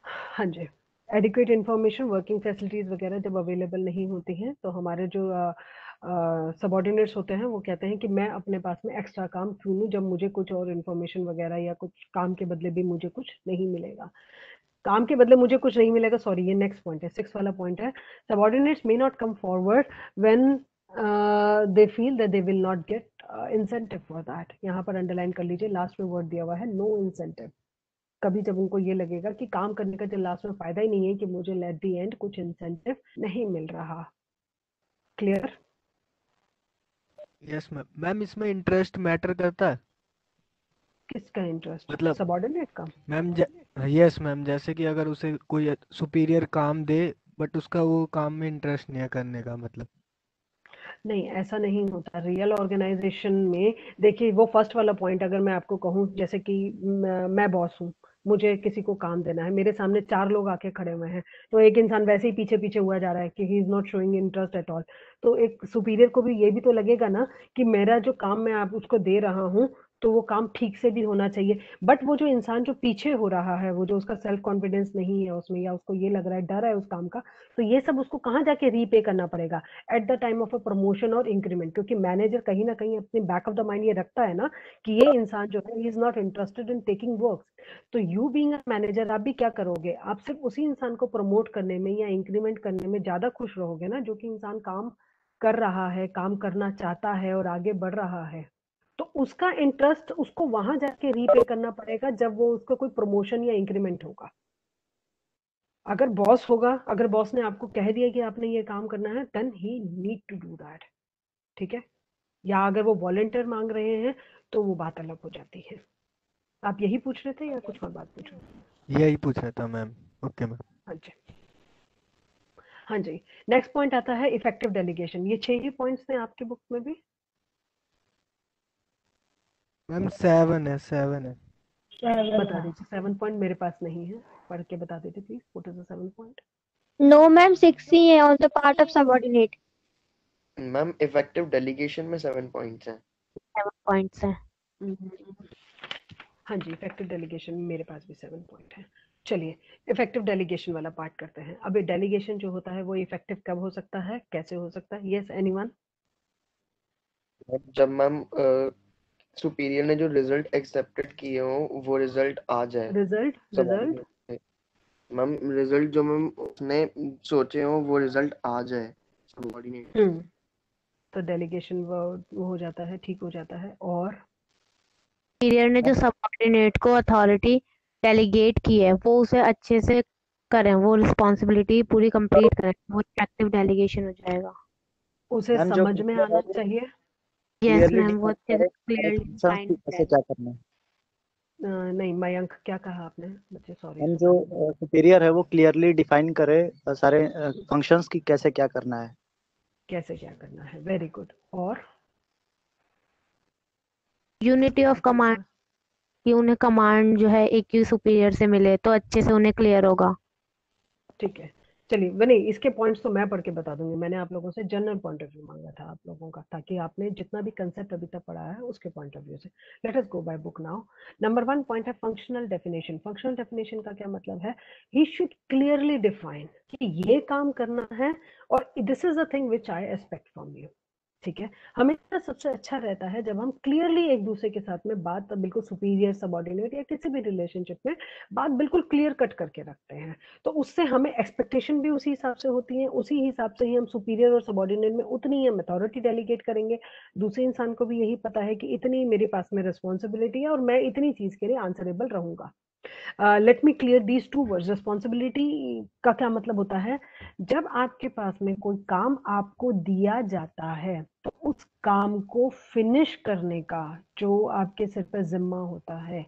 हाँ जी, एडिक्वेट इंफॉर्मेशन, वर्किंग फैसिलिटीज वगैरह जब अवेलेबल नहीं होती हैं तो हमारे जो सबॉर्डिनेट्स होते हैं वो कहते हैं कि मैं अपने पास में एक्स्ट्रा काम क्यों लूं जब मुझे कुछ और इन्फॉर्मेशन वगैरह या कुछ काम के बदले भी मुझे कुछ नहीं मिलेगा। काम के बदले मुझे कुछ नहीं मिलेगा, सॉरी ये नेक्स्ट पॉइंट है, 6 वाला पॉइंट है। Subordinates may not come forward when they feel that they will not gate incentive for that. यहाँ पर अंडरलाइन कर लीजिए, लास्ट में वर्ड दिया हुआ है नो इंसेंटिव। कभी जब उनको ये लगेगा कि काम करने का जो लास्ट में फायदा ही नहीं है कि मुझे एट दी एंड कुछ इंसेंटिव नहीं मिल रहा। क्लियर? Yes ma'am. मैम इसमें इंटरेस्ट मैटर करता है? किसका इंटरेस्ट? मतलब सबॉर्डिनेट का? मैम यस मैम, जैसे कि अगर उसे कोई सुपीरियर काम दे बट उसका वो काम में इंटरेस्ट नहीं है करने का, मतलब नहीं, ऐसा नहीं होता रियल ऑर्गेनाइजेशन में। देखिए वो फर्स्ट वाला पॉइंट अगर मैं आपको कहूँ, जैसे कि मैं बॉस हूँ, मुझे किसी को काम देना है, मेरे सामने 4 लोग आके खड़े हुए हैं, तो एक इंसान वैसे ही पीछे पीछे हुआ जा रहा है कि he is not showing interest at all, तो एक सुपीरियर को भी ये भी तो लगेगा ना कि मेरा जो काम मैं आप उसको दे रहा हूँ तो वो काम ठीक से भी होना चाहिए। बट वो जो इंसान जो पीछे हो रहा है, वो जो उसका सेल्फ कॉन्फिडेंस नहीं है उसमें, या उसको ये लग रहा है, डर है उस काम का, तो ये सब उसको कहाँ जाके रीपे करना पड़ेगा? At the time of a promotion और इंक्रीमेंट। क्योंकि मैनेजर कहीं ना कहीं अपने बैक ऑफ द माइंड ये रखता है ना कि ये इंसान जो है he is not interested in taking work. तो यू बीइंग अ मैनेजर आप भी क्या करोगे? आप सिर्फ उसी इंसान को प्रमोट करने में या इंक्रीमेंट करने में ज्यादा खुश रहोगे ना जो कि इंसान काम कर रहा है, काम करना चाहता है और आगे बढ़ रहा है। तो उसका इंटरेस्ट उसको वहां जाके रीपे करना पड़ेगा जब वो उसका कोई प्रमोशन या इंक्रीमेंट होगा। अगर बॉस होगा, अगर बॉस ने आपको कह दिया कि आपने ये काम करना है, then he need to do that. ठीक है? या अगर वो वॉलंटियर मांग रहे हैं तो वो बात अलग हो जाती है। आप यही पूछ रहे थे या कुछ और बात पूछ रहे थे? यही पूछ रहा था मैम। Okay ma'am. हाँ जी, हाँ जी। नेक्स्ट पॉइंट आता है इफेक्टिव डेलीगेशन। ये 6 ही पॉइंट्स थे आपके बुक में भी? मैम 7 है, 7 है। बता दीजिए। 7 पॉइंट मेरे पास नहीं है, पढ़ के बता दीजिए please. What is the 7 point? No ma'am, 6 ही है on the part of subordinate. Ma'am effective delegation में 7 पॉइंट्स हैं। 7 पॉइंट्स हैं। हाँ जी, इफेक्टिव डेलीगेशन मेरे पास भी 7 पॉइंट है। चलिए इफेक्टिव डेलीगेशन वाला पार्ट करते हैं। अब ये डेलीगेशन जो होता है वो इफेक्टिव कब हो सकता है, कैसे हो सकता है? Yes anyone? जब मैम सुपीरियर ने जो रिजल्ट एक्सेप्टेड किए हो वो रिजल्ट आ जाए रिजल्ट सबऑर्डिनेट से। मैम रिजल्ट जो मैम उसने सोचे हो वो रिजल्ट आ जाए सबऑर्डिनेट। तो डेलीगेशन वो हो जाता है, ठीक हो जाता है। और सुपीरियर ने जो सबऑर्डिनेट को अथॉरिटी डेलीगेट की है वो उसे अच्छे से करें, वो रिस्पॉन्सिबिलिटी पूरी कंप्लीट करें, वो इफेक्टिव डेलीगेशन हो जाएगा। उसे मैम समझ में आना चाहिए। यस क्लियरली मैम, वो अच्छे से क्लियरली डिफाइन कैसे क्या करना है। नहीं मयंक, क्या कहा आपने? बच्चे सॉरी। मैम जो सुपीरियर है वो क्लियरली डिफाइन करे सारे फंक्शंस की कैसे क्या करना है। कैसे क्या करना है, वेरी गुड। और यूनिटी ऑफ कमांड, कि उन्हें कमांड जो है एक ही सुपीरियर से मिले तो अच्छे से उन्हें क्लियर होगा। ठीक है, चलिए नहीं इसके पॉइंट्स तो मैं पढ़ के बता दूंगी। मैंने आप लोगों से जनरल पॉइंट ऑफ व्यू मांगा था आप लोगों का, ताकि आपने जितना भी कंसेप्ट अभी तक पढ़ा है उसके पॉइंट ऑफ व्यू से। Let us go by book now. Number 1 point है फंक्शनल डेफिनेशन। फंक्शनल डेफिनेशन का क्या मतलब है? ही शुड क्लियरली डिफाइन कि ये काम करना है और this is the thing which I expect from you. ठीक है? हमेशा सबसे अच्छा रहता है जब हम क्लियरली एक दूसरे के साथ में बात बिल्कुल सुपीरियर सबऑर्डिनेट या किसी भी रिलेशनशिप में बात बिल्कुल क्लियर कट करके रखते हैं। तो उससे हमें एक्सपेक्टेशन भी उसी हिसाब से होती है, उसी हिसाब से ही हम सुपीरियर और सबऑर्डिनेट में उतनी ही हम अथॉरिटी डेलीगेट करेंगे। दूसरे इंसान को भी यही पता है कि इतनी मेरे पास में रिस्पॉन्सिबिलिटी है और मैं इतनी चीज के लिए आंसरेबल रहूंगा। Let me clear these 2 words. Responsibility का क्या मतलब होता है? जब आपके पास में कोई काम आपको दिया जाता है तो उस काम को फिनिश करने का जो आपके सिर पर जिम्मा होता है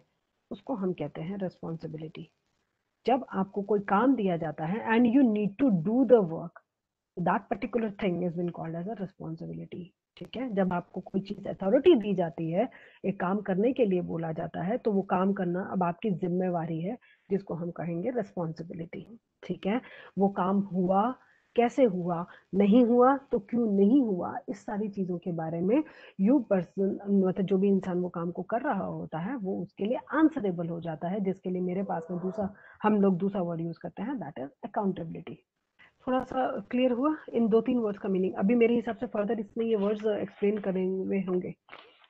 उसको हम कहते हैं रिस्पॉन्सिबिलिटी। जब आपको कोई काम दिया जाता है and you need to do the work, that particular thing is been called as a responsibility. ठीक है? जब आपको कोई चीज अथॉरिटी दी जाती है, एक काम करने के लिए बोला जाता है, तो वो काम करना अब आपकी जिम्मेवारी है, जिसको हम कहेंगे रिस्पॉन्सिबिलिटी। ठीक है? वो काम हुआ कैसे हुआ, नहीं हुआ तो क्यों नहीं हुआ, इस सारी चीजों के बारे में यू पर्सन मतलब जो भी इंसान वो काम को कर रहा होता है वो उसके लिए आंसरेबल हो जाता है, जिसके लिए मेरे पास में हम लोग दूसरा वर्ड यूज करते हैं, दैट इज अकाउंटेबिलिटी। थोड़ा सा क्लियर हुआ इन 2-3 वर्ड्स का मीनिंग? अभी मेरे हिसाब से फर्दर इसमें ये वर्ड्स एक्सप्लेन करेंगे होंगे,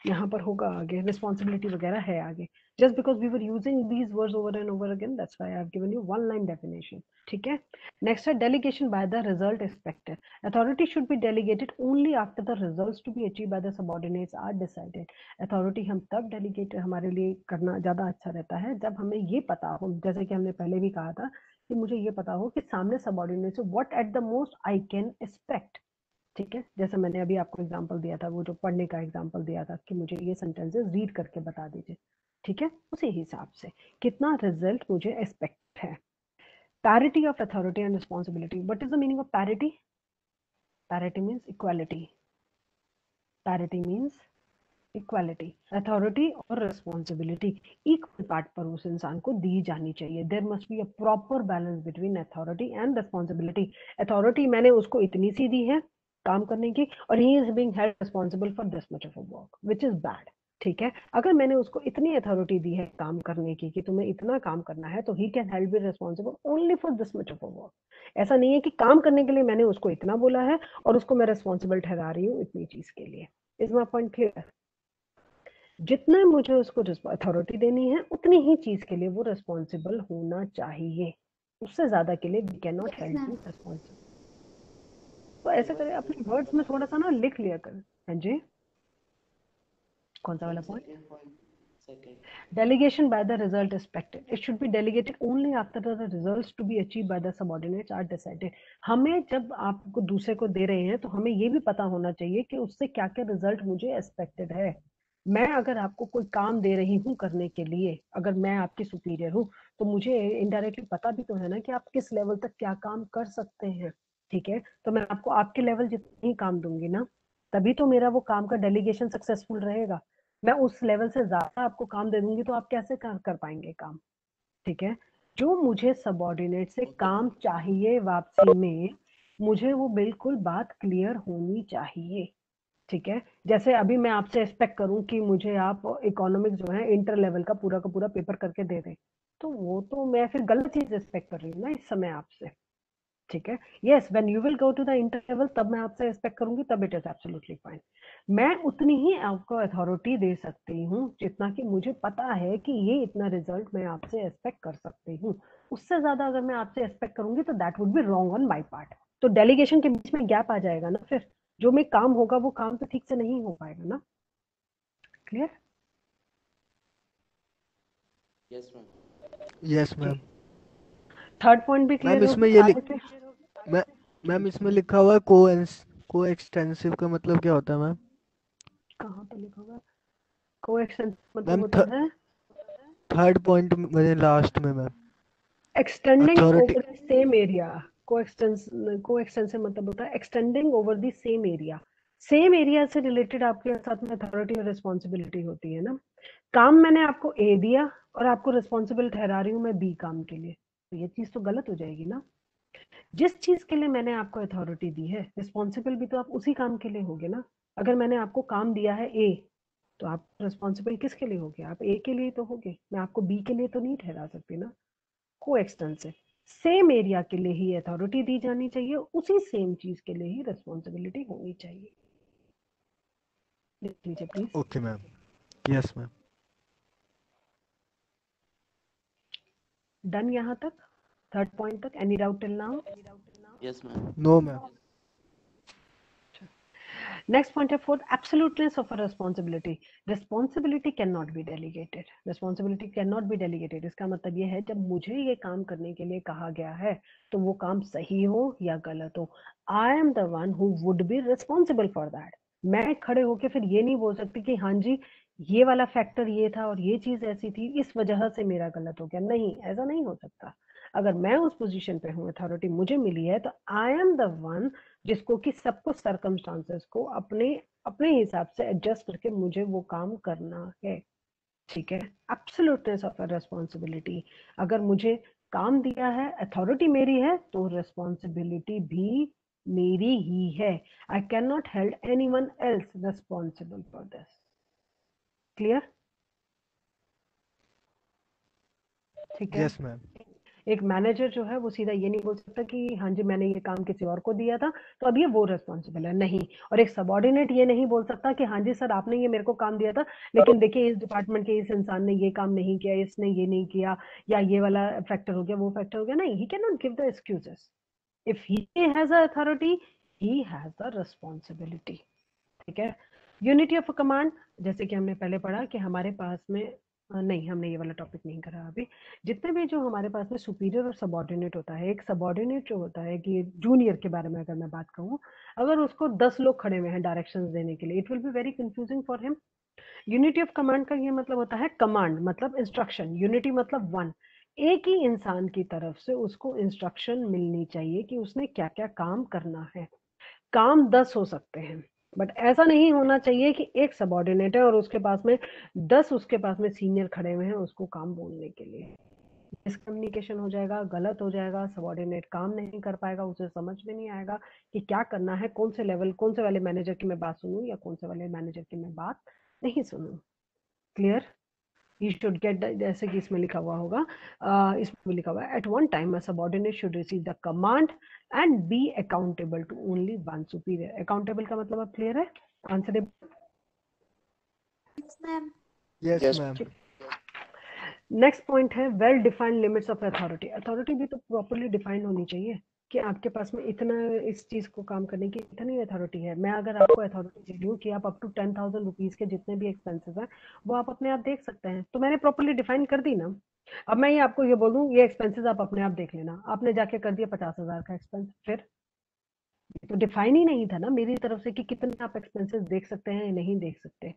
यहाँ पर होगा आगे, रिस्पॉन्सिबिलिटी वगैरह है आगे। Just because we were using these words over and over again, that's why I have given you one line definition. ठीक है, नेक्स्ट है delegation by the result expected. Authority should be delegated only after the results to be achieve by the subordinates are decided. Authority हम तब delegate हमारे लिए करना ज्यादा अच्छा रहता है जब हमें ये पता हो, जैसे कि हमने पहले भी कहा था कि मुझे ये पता हो कि सामने सबऑर्डिनेट से what at the most I can expect. ठीक है, जैसे मैंने अभी आपको एग्जांपल दिया था, वो जो पढ़ने का एग्जांपल दिया था कि मुझे ये सेंटेंसेस रीड करके बता दीजिए। ठीक है, उसी हिसाब से कितना रिजल्ट मुझे एक्सपेक्ट है। Parity of authority and responsibility. What is the meaning of parity? Parity means equality. Parity means equality. Authority और रिस्पॉन्सिबिलिटी इक्वल पार्ट पर उस इंसान को दी जानी चाहिए। There must be a proper balance between authority and responsibility. Authority मैंने उसको इतनी सी दी है काम करने की, और he is being held responsible for this much of a work which is bad. ठीक है, अगर मैंने उसको इतनी अथॉरिटी दी है काम करने की कि तुम्हें इतना काम करना है, तो he can held be responsible only for this much of a work. ऐसा नहीं है कि काम करने के लिए मैंने उसको इतना बोला है और उसको मैं रिस्पॉन्सिबल ठहरा रही हूँ इतनी चीज के लिए। Is my point clear? जितना मुझे उसको अथॉरिटी देनी है उतनी ही चीज के लिए वो रिस्पॉन्सिबल होना चाहिए, उससे ज्यादा के लिए we can not Yes, held ma'am. You responsible. तो ऐसा करें, अपने वर्ड्स में थोड़ा सा ना लिख लिया करें। हाँ जी, कौन सा वाला point? Second point, second. Delegation by the result expected. It should be delegated only after the results to be achieved by the subordinates are decided. हमें जब आपको दूसरे को दे रहे हैं तो हमें ये भी पता होना चाहिए कि उससे क्या क्या रिजल्ट मुझे एक्सपेक्टेड है। मैं अगर आपको कोई काम दे रही हूँ करने के लिए, अगर मैं आपकी सुपीरियर हूँ, तो मुझे इनडायरेक्टली पता भी तो है ना कि आप किस लेवल तक क्या काम कर सकते हैं। ठीक है, तो मैं आपको आपके लेवल जितनी ही काम दूंगी ना, तभी तो मेरा वो काम का डेलीगेशन सक्सेसफुल रहेगा। मैं उस लेवल से ज्यादा आपको काम दे दूंगी तो आप कैसे कर पाएंगे काम। ठीक है, जो मुझे सबऑर्डिनेट से काम चाहिए वापसी में, मुझे वो बिल्कुल बात क्लियर होनी चाहिए। ठीक है, जैसे अभी मैं आपसे एक्सपेक्ट करूं कि मुझे आप इकोनॉमिक्स जो है इंटर लेवल का पूरा पेपर करके दे दें, तो वो तो मैं फिर गलत चीज एक्सपेक्ट कर रही हूँ ना इस समय आपसे। ठीक है, yes, when you will go to the inter level तब मैं आपसे एक्सपेक्ट करूंगी, तब इट इज एब्सोल्युटली फाइन। मैं उतनी ही आपको अथॉरिटी दे सकती हूँ जितना कि मुझे पता है कि ये इतना रिजल्ट मैं आपसे एक्सपेक्ट कर सकती हूँ। उससे ज्यादा अगर मैं आपसे एक्सपेक्ट करूंगी तो that would be wrong on my part. तो डेलीगेशन के बीच में गैप आ जाएगा ना, फिर जो में काम होगा वो काम तो ठीक से नहीं हो पाएगा ना। Clear? Yes ma'am. Yes ma'am. Third point भी मैम क्लियर हो इसमें गया? ये आगे मैम इसमें लिखा हुआ है को एक्सटेंसिव का मतलब क्या होता है मैम? कहाँ पे लिखा होगा कोएक्सटेंसिव? मतलब मैम होता है थर्ड पॉइंट में लास्ट में ma'am, extending authority. Over the same area. Coextensive मतलब होता है extending over the same area. Same area से रिलेटेड आपके साथ में अथॉरिटी और रिस्पॉन्सिबिलिटी होती है ना। काम मैंने आपको ए दिया और आपको रिस्पॉन्सिबल ठहरा रही हूँ मैं बी काम के लिए, तो ये चीज तो गलत हो जाएगी ना। जिस चीज के लिए मैंने आपको अथॉरिटी दी है, रिस्पॉन्सिबल भी तो आप उसी काम के लिए होगे ना। अगर मैंने आपको काम दिया है ए, तो आप रिस्पॉन्सिबल किसके लिए होगे? आप ए के लिए तो होगे, मैं आपको बी के लिए तो नहीं ठहरा सकती ना। कोएक्सटेंसिव, सेम एरिया के लिए ही अथॉरिटी दी जानी चाहिए, उसी सेम चीज के लिए ही रिस्पॉन्सिबिलिटी होनी चाहिए। लिख लीजिए please. Okay ma'am. Yes ma'am. Done यहाँ तक, थर्ड पॉइंट तक? Any doubt till now? Yes ma'am. No ma'am. Next point है fourth, absoluteness of a responsibility. Responsibility cannot be delegated. Responsibility cannot be delegated. इसका मतलब ये है जब मुझे ये काम करने के लिए कहा गया है तो वो काम सही हो या गलत हो, I am the one who would be responsible for that. मैं खड़े होके फिर ये नहीं बोल सकती कि हाँ जी ये वाला फैक्टर ये था और ये चीज ऐसी थी इस वजह से मेरा गलत हो गया। नहीं, ऐसा नहीं हो सकता। अगर मैं उस पोजीशन पे हूँ, अथॉरिटी मुझे मिली है, तो आई एम द वन जिसको कि सब कुछ सर्कमस्टांसेस को अपने अपने हिसाब से एडजस्ट करके मुझे वो काम करना है। ठीक है, एब्सोल्यूटनेस ऑफ अ रिस्पॉन्सिबिलिटी। अगर मुझे काम दिया है, अथॉरिटी मेरी है, तो रिस्पॉन्सिबिलिटी भी मेरी ही है। I can not held anyone else responsible for this. Clear? ठीक है। Yes ma'am. एक मैनेजर जो है वो सीधा ये नहीं बोल सकता कि हाँ जी मैंने ये काम किसी और को दिया था तो अब ये वो रिस्पॉन्सिबल है, नहीं। और एक सबॉर्डिनेट ये नहीं बोल सकता कि हाँ जी सर आपने ये मेरे को काम दिया था लेकिन देखिए इस डिपार्टमेंट के इस इंसान ने ये काम नहीं किया, इसने ये नहीं किया, या ये वाला फैक्टर हो गया, वो फैक्टर हो गया। नहीं, he can not give the excuses. If he has a authority, he has the responsibility. ठीक है। यूनिटी ऑफ कमांड, जैसे कि हमने पहले पढ़ा कि हमारे पास में नहीं, हमने ये वाला टॉपिक नहीं करा अभी। जितने भी जो हमारे पास में सुपीरियर और सबॉर्डिनेट होता है, एक सबॉर्डिनेट जो होता है कि जूनियर के बारे में अगर मैं बात कहूँ, अगर उसको 10 लोग खड़े हुए हैं डायरेक्शंस देने के लिए, it will be very confusing for him. Unity of command का ये मतलब होता है कमांड मतलब इंस्ट्रक्शन, यूनिटी मतलब वन। एक ही इंसान की तरफ से उसको इंस्ट्रक्शन मिलनी चाहिए कि उसने क्या क्या काम करना है। काम 10 हो सकते हैं बट ऐसा नहीं होना चाहिए कि एक सबॉर्डिनेट है और उसके पास में 10 उसके पास में सीनियर खड़े हुए हैं उसको काम बोलने के लिए। मिसकम्युनिकेशन हो जाएगा, गलत हो जाएगा, सबॉर्डिनेट काम नहीं कर पाएगा, उसे समझ में नहीं आएगा कि क्या करना है, कौन से लेवल, कौन से वाले मैनेजर की मैं बात सुनूं या कौन से वाले मैनेजर की मैं बात नहीं सुनूं। क्लियर? You should get जैसे कि इसमें लिखा हुआ होगा, इसमें लिखा हुआ है at one time a subordinate should receive the command and be accountable to only one superior. Accountable का मतलब अब क्लियर है? Answerable? Yes, ma'am. Yes ma'am. Next point है well defined limits of authority. Authority भी तो properly defined होनी चाहिए कि आपके पास में इतना इस चीज को काम करने की इतनी अथॉरिटी है। मैं अगर आपको अथॉरिटी दे दूं कि आप अप टू 10,000 रुपीज के जितने भी एक्सपेंसेस हैं वो आप अपने आप देख सकते हैं, तो मैंने प्रॉपरली डिफाइन कर दी ना। अब मैं ये आपको ये बोल दूं ये एक्सपेंसेस आप अपने आप देख लेना, आपने जाके कर दिया 50,000 का एक्सपेंस, फिर तो डिफाइन ही नहीं था ना मेरी तरफ से कि कितने आप एक्सपेंसेस देख सकते हैं या नहीं देख सकते।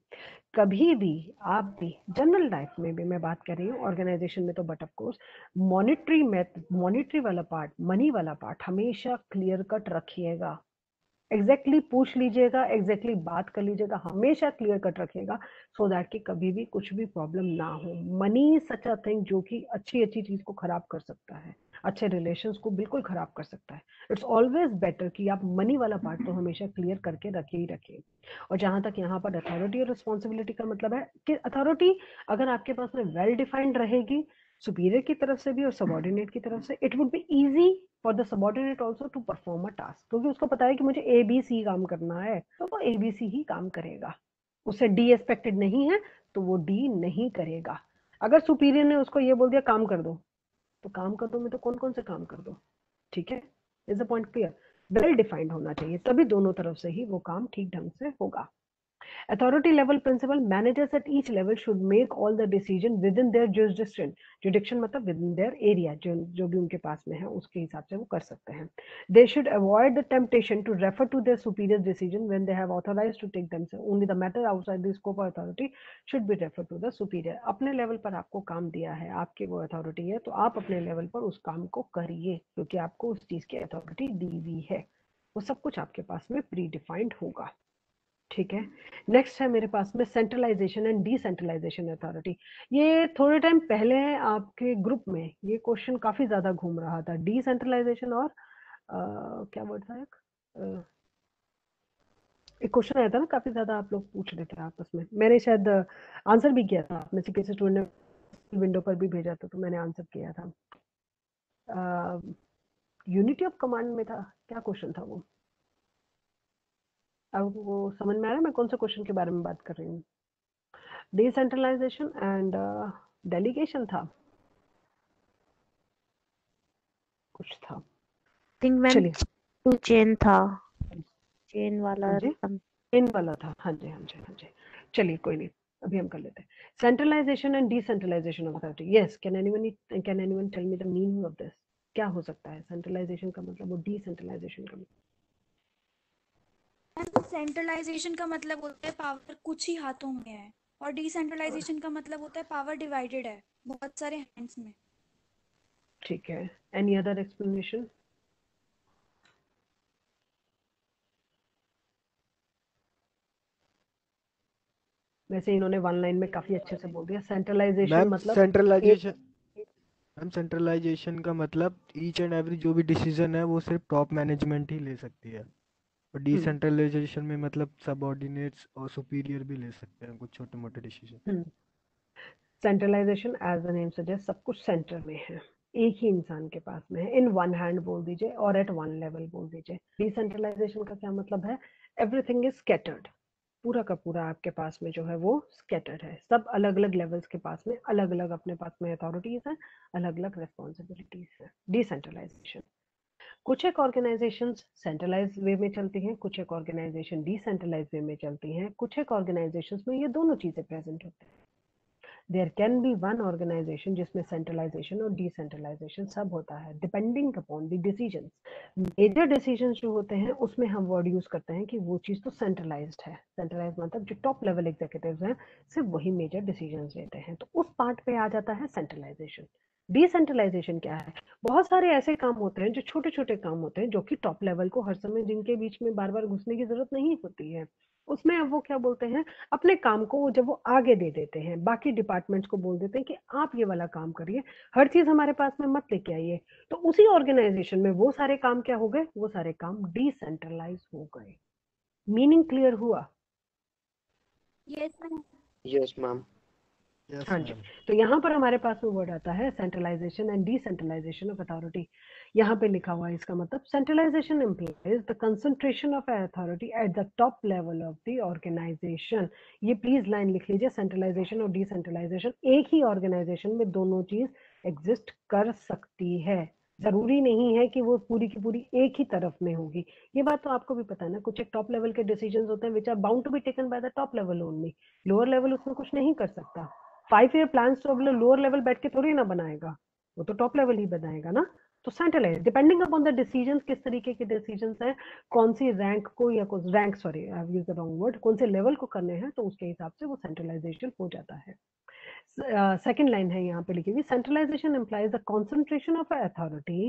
कभी भी आप भी जनरल लाइफ में भी मैं बात कर रही हूँ, ऑर्गेनाइजेशन में तो बट ऑफ कोर्स मॉनिटरी वाला पार्ट, मनी वाला पार्ट हमेशा क्लियर कट रखिएगा। एग्जैक्टली पूछ लीजिएगा, एग्जैक्टली बात कर लीजिएगा, हमेशा क्लियर कट रखिएगा सो दैट कि कभी भी कुछ भी प्रॉब्लम ना हो। मनी सच अ थिंग जो कि अच्छी अच्छी चीज को खराब कर सकता है, अच्छे रिलेशंस को बिल्कुल खराब कर सकता है। इट्स ऑलवेज बेटर कि आप मनी वाला पार्ट तो हमेशा क्लियर करके रखे ही रखें। और जहां तक यहाँ पर अथॉरिटी और रिस्पॉन्सिबिलिटी का मतलब है कि अथॉरिटी अगर आपके पास में वेल डिफाइंड रहेगी सुपीरियर की तरफ से भी और सबॉर्डिनेट की तरफ से, it would be easy for the subordinate also to perform a task, क्योंकि उसको पता है कि मुझे ABC काम करना है तो वो ABC ही काम करेगा। उससे D एक्सपेक्टेड नहीं है तो वो D नहीं करेगा। अगर सुपीरियर ने उसको ये बोल दिया काम कर दो, तो काम कर दो में तो कौन कौन से काम कर दो। ठीक है, is the point clear? Well defined होना चाहिए, तभी दोनों तरफ से ही वो काम ठीक ढंग से होगा। Authority level principle, managers at each level should make all the decision within their jurisdiction. Jurisdiction मतलब within their area, जो भी उनके पास में है उसके हिसाब से वो कर सकते हैं। They should avoid the temptation to refer to their superior's decision when they have authorized to take themselves. Only the matter outside the scope of authority should be referred to the superior. अपने level पर आपको काम दिया है, आपकी वो authority है, तो आप अपने लेवल पर उस काम को करिए क्योंकि आपको उस चीज की अथॉरिटी दी हुई है। वो सब कुछ आपके पास में प्री डिफाइंड होगा। ठीक है। नेक्स्ट है मेरे पास में सेंट्रलाइजेशन एंड डिसेंट्रलाइजेशन अथॉरिटी। ये थोड़े टाइम पहले आपके ग्रुप में ये क्वेश्चन काफी ज्यादा घूम रहा था, डिसेंट्रलाइजेशन और क्या वर्ड था एक क्वेश्चन आया था ना, काफी ज्यादा आप लोग पूछ रहे थे आपस में। मैंने शायद आंसर भी किया था, आप में से किसी स्टूडेंट ने विंडो पर भी भेजा था तो मैंने आंसर किया था। यूनिटी ऑफ कमांड में था, क्या क्वेश्चन था वो? अब वो समझ में आ रहा है मैं कौन से क्वेश्चन के बारे में बात कर रही हूँ? डिसेंट्रलाइजेशन एंड डेलीगेशन था, कुछ था। थिंक मैम चलिए चेन था, चेन वाला हाँ जी, इन वाला था। हाँ जी हाँ जी हाँ जी, चलिए कोई नहीं, अभी हम कर लेते हैं। Centralization and decentralization of authority. Yes, can anyone tell me the meaning of this? क्या हो सकता है सेंट्रलाइजेशन का मतलब और डिसेंट्रलाइजेशन का मतलब? सेंट्रलाइजेशन का मतलब होता है पावर कुछ ही हाथों में है और डिसेंट्रलाइजेशन का मतलब होता है पावर डिवाइडेड है बहुत सारे हैंड्स में। ठीक है, एनी अदर एक्सप्लेनेशन? वैसे इन्होंने वन लाइन में काफी अच्छे से बोल दिया। सेंट्रलाइजेशन मैम मतलब सेंट्रलाइजेशन हम सेंट्रलाइजेशन का मतलब ईच एंड एवरी जो भी डिसीजन है वो सिर्फ टॉप मैनेजमेंट ही ले सकती है, और डिसेंट्रलाइजेशन में मतलब सबऑर्डिनेट्स और सुपीरियर भी ले सकते हैं कुछ छोटे मोटे decision. Centralization as the name suggest सब कुछ सेंटर में है, एक ही इंसान के पास में है, इन वन हैंड बोल दीजिए और एट वन लेवल बोल दीजिए। डिसेंट्रलाइजेशन का क्या मतलब है? एवरीथिंग इज स्कैटर्ड, पूरा का पूरा आपके पास में जो है वो स्कैटर्ड है, सब अलग अलग लेवल्स के पास में अलग अलग अपने पास में अथॉरिटीज हैं, अलग अलग रिस्पॉन्सिबिलिटीज हैं। डिसेंट्रलाइजेशन, कुछ एक ऑर्गेनाइजेशंस सेंट्रलाइज वे में चलती हैं, कुछ एक ऑर्गेनाइजेशन डिसेंट्रलाइज वे में चलती हैं, कुछ एक ऑर्गेनाइजेशंस में ये दोनों चीजें प्रेजेंट होती हैं। There can be one organization जिसमें सेंट्रलाइजेशन और डिसेंट्रलाइजेशन सब होता है, depending upon the decisions. Major decisions जो होते हैं उसमें हम वर्ड यूज करते हैं कि वो चीज तो सेंट्रलाइज्ड है। सेंट्रलाइज मतलब जो टॉप लेवल एग्जीक्यूटिव्स हैं सिर्फ वही मेजर डिसीजंस लेते हैं, तो उस पार्ट पे आ जाता है सेंट्रलाइजेशन। डिसेंट्रलाइजेशन क्या है? बहुत सारे ऐसे काम होते हैं जो छोटे छोटे काम होते हैं जो कि टॉप लेवल को हर समय जिनके बीच में बार बार घुसने की जरूरत नहीं होती है, उसमें अब वो क्या बोलते हैं, अपने काम को जब वो आगे दे देते हैं बाकी डिपार्टमेंट्स को बोल देते हैं कि आप ये वाला काम करिए, हर चीज हमारे पास में मत लेके आइए, तो उसी ऑर्गेनाइजेशन में वो सारे काम क्या हो गए, वो सारे काम डिसेंट्रलाइज हो गए। मीनिंग क्लियर हुआ? Yes ma'am. हाँ जी, तो यहाँ पर हमारे पास में वर्ड आता है centralisation and decentralization of authority. यहाँ पे लिखा हुआ है इसका मतलब, centralization implies the concentration of authority at the top level of the organization. ये प्लीज लाइन लिख लीजिए, सेंट्रलाइजेशन और डिसेंट्रलाइजेशन एक ही ऑर्गेनाइजेशन में दोनों चीज एग्जिस्ट कर सकती है, जरूरी नहीं है कि वो पूरी की पूरी एक ही तरफ में होगी। ये बात तो आपको भी पता है ना, कुछ एक टॉप लेवल के डिसीजंस होते हैं which are bound to be taken by the top level only, lower level उसमें कुछ नहीं कर सकता। 5 ईयर प्लान तो लोअर लेवल बैठ के थोड़ी ना बनाएगा, वो तो टॉप लेवल ही बनाएगा ना। तो centralize depending upon the decisions, किस तरीके के डिसीजंस हैं, कौन सी रैंक को या rank sorry I have used the wrong word, कौन से लेवल को करने हैं, तो उसके हिसाब से वो सेंट्रलाइजेशन हो जाता है। सेकेंड लाइन है यहाँ पे लिखी हुई, centralization implies the concentration of authority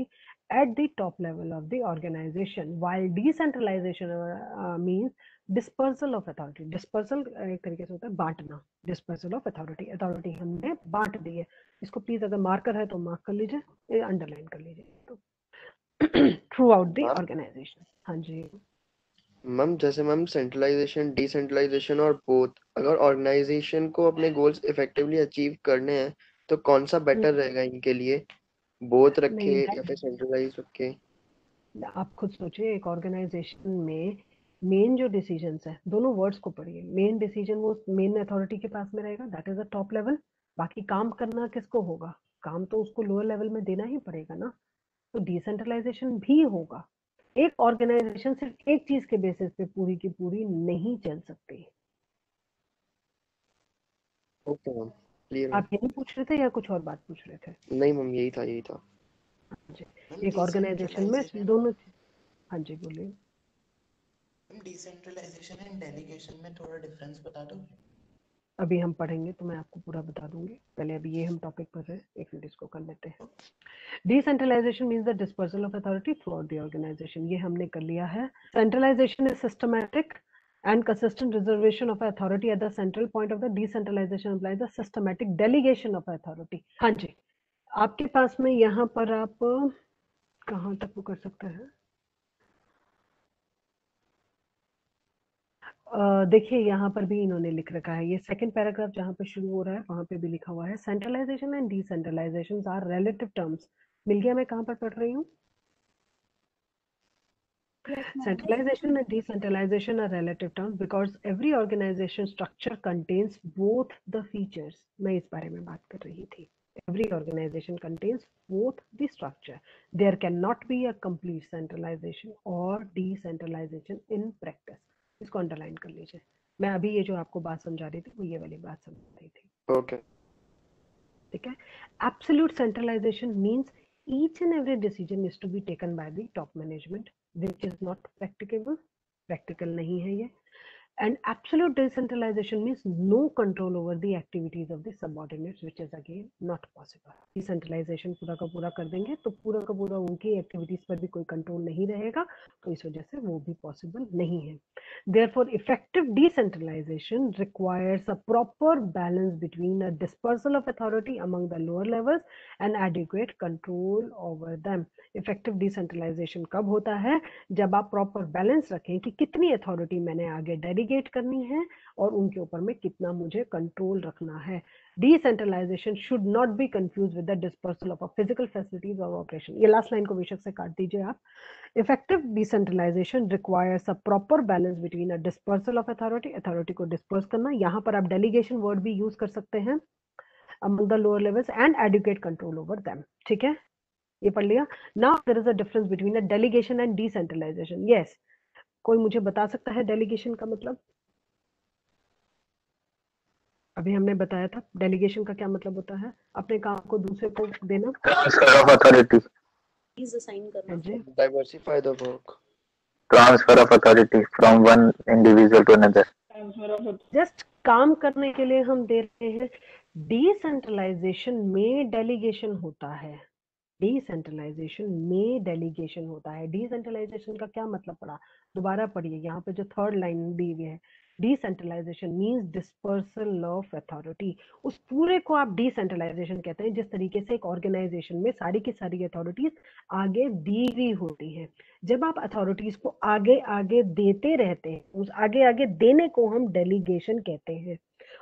at the top level of the organization, while decentralization means dispersal of authority. Dispersal एक तरीके से होता है बांटना, डिस्पर्सल ऑफ अथॉरिटी, अथॉरिटी हमने बांट दी है। इसको प्लीज अगर मार्कर है तो मार्क कर लीजिए, अंडरलाइन कर लीजिए, तो थ्रू आउट द ऑर्गेनाइजेशन। हाँ जी मैम, जैसे मैम सेंट्रलाइजेशन, डिसेंट्रलाइजेशन और बोथ, अगर ऑर्गेनाइजेशन को अपने गोल्स इफेक्टिवली अचीव करने हैं तो कौन सा बेटर रहेगा इनके लिए, बोथ रखे या फिर सेंट्रलाइज रखे? आप खुद सोचिए, एक ऑर्गेनाइजेशन में मेन जो डिसीजंस है, दोनों वर्ड्स को पढ़िए, मेन डिसीजन वो मेन अथॉरिटी के पास में रहेगा, that is the top level. बाकी काम करना किसको होगा, काम तो उसको लोअर लेवल में देना ही पड़ेगा ना। तो डिसेंट्रलाइजेशन भी होगा। एक ऑर्गेनाइजेशन सिर्फ एक चीज के बेसिस पे पूरी की पूरी नहीं चल सकती। Okay ma'am, clear. आप यही पूछ रहे थे या कुछ और बात पूछ रहे थे? नहीं मैम, यही था। एक ऑर्गेनाइजेशन में दोनों, हाँ जी बोलिए। डिसेंट्रलाइजेशन एंड डेलीगेशन में थोड़ा डिफरेंस बता दो। अभी हम पढ़ेंगे तो मैं आपको पूरा बता दूंगी, पहले अभी ये हम टॉपिक पर है, एक मिनट इसको कर लेते हैं। Decentralization means the dispersal of authority throughout the organization, ये हमने कर लिया है। Centralization is systematic and consistent reservation of authority at the central point of the decentralization implies the systematic delegation of authority। हाँ जी, आपके पास में यहाँ पर आप कहाँ तक वो कर सकते हैं, देखिए यहाँ पर भी इन्होंने लिख रखा है, ये सेकंड पैराग्राफ जहाँ पे शुरू हो रहा है वहां पे भी लिखा हुआ है, centralisation and decentralisation are relative terms. मिल गया? मैं कहाँ पर पढ़ रही हूँ? Centralization and decentralization are relative terms because every organization structure contains both the features। मैं इस बारे में बात कर रही थी। Every organization contains both the structure. There cannot be a complete centralization or decentralization in practice। इसको अंडरलाइन कर लीजिए। मैं अभी ये जो आपको बात समझा रही थी वो ये वाली बात समझ रही थी। ओके, ठीक है। Absolute centralization means each and every decision is to be taken by the top management, which is not practicable, practical नहीं है ये। And absolute decentralization means no control over the activities of the subordinates, which is again not possible. Decentralization पूरा का पूरा कर देंगे तो पूरा का पूरा उनकी एक्टिविटीज पर भी कोई कंट्रोल नहीं रहेगा, तो इस वजह से वो भी पॉसिबल नहीं है. Therefore, effective decentralization requires a proper balance between a dispersal of authority among the lower levels and adequate control over them. Effective decentralization कब होता है? जब आप प्रॉपर बैलेंस रखें कि कितनी अथॉरिटी मैंने आगे डेलीगेट करनी है और उनके ऊपर में कितना मुझे कंट्रोल रखना है. Decentralization should not be confuse with the dispersal of physical facilities और ऑपरेशन. ये लास्ट लाइन को बेशक से काट दीजिए आप. Effective decentralization requires a proper balance between a dispersal of authority को disperse करना. यहाँ पर आप delegation word भी use कर सकते हैं among the lower levels and adequate control over them. ठीक है, ये पढ़ लिया. Now there is a difference between a delegation and decentralization. Yes, कोई मुझे बता सकता है delegation का मतलब? अभी हमने बताया था delegation का क्या मतलब होता है, अपने काम को दूसरे को देना. ट्रांसफर ऑफ अथॉरिटी, असाइन करना, diversify the work, transfer of authority from one individual to another. Just काम करने के लिए हम दे रहे हैं. डिसेंट्रलाइजेशन में डेलीगेशन होता है. डिसेंट्रलाइजेशन में डेलीगेशन होता है. डिसेंट्रलाइजेशन का क्या मतलब पड़ा? दोबारा पढ़िए, यहाँ पे जो थर्ड लाइन दी हुई है. Decentralization means dispersal of authority. उस पूरे को आप डिसेंट्रलाइजेशन कहते हैं जिस तरीके से एक ऑर्गेनाइजेशन में सारी की सारी अथॉरिटीज आगे दी हुई होती है. जब आप अथॉरिटीज को आगे आगे देते रहते हैं, उस आगे आगे देने को हम डेलीगेशन कहते हैं.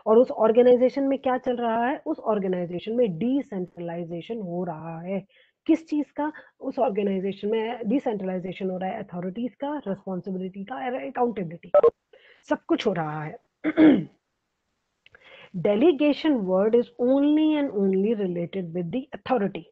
और उस ऑर्गेनाइजेशन में क्या चल रहा है? उस ऑर्गेनाइजेशन में डिसेंट्रलाइजेशन हो रहा है. किस चीज का? उस ऑर्गेनाइजेशन में डिसेंट्रलाइजेशन हो रहा है अथॉरिटीज का, रिस्पॉन्सिबिलिटी का, अकाउंटेबिलिटी का, सब कुछ हो रहा है. Delegation word is only and only related with the authority.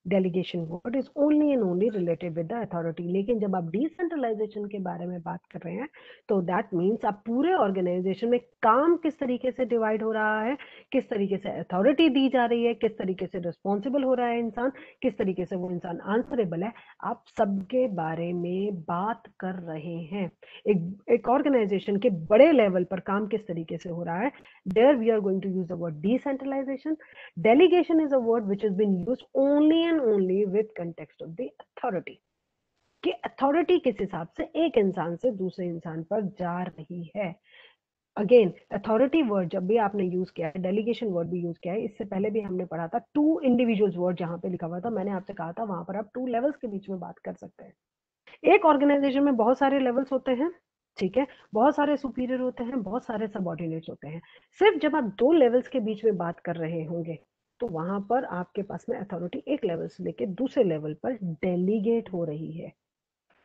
Delegation word is only and only related with the authority. लेकिन जब आप डिसेंट्रलाइजेशन के बारे में बात कर रहे हैं तो दैट मीन्स आप पूरे ऑर्गेनाइजेशन में काम किस तरीके से डिवाइड हो रहा है, किस तरीके से अथॉरिटी दी जा रही है, किस तरीके से रिस्पॉन्सिबल हो रहा है इंसान, किस तरीके से वो इंसान आंसरेबल है, आप सबके बारे में बात कर रहे हैं. एक ऑर्गेनाइजेशन के बड़े लेवल पर काम किस तरीके से हो रहा है. There we are going to use the word decentralization. Delegation is a word which has been used only and only with context of the authority. कि अथॉरिटी किस हिसाब से एक इंसान से दूसरे इंसान पर जा रही है. अगेन अथॉरिटी वर्ड जब भी आपने यूज किया है, डेलीगेशन वर्ड भी यूज किया है. इससे पहले भी हमने पढ़ा था टू इंडिविजुअल्स वर्ड जहां पे लिखा हुआ था. मैंने आपसे कहा था वहां पर आप टू लेवल्स के बीच में बात कर सकते हैं. एक ऑर्गेनाइजेशन में बहुत सारे लेवल्स होते हैं, ठीक है, बहुत सारे सुपीरियर होते हैं, बहुत सारे सबऑर्डिनेट्स होते हैं. सिर्फ जब आप दो लेवल्स के बीच में बात कर रहे होंगे तो वहां पर आपके पास में अथॉरिटी एक लेवल से लेके दूसरे लेवल पर डेलीगेट हो रही है.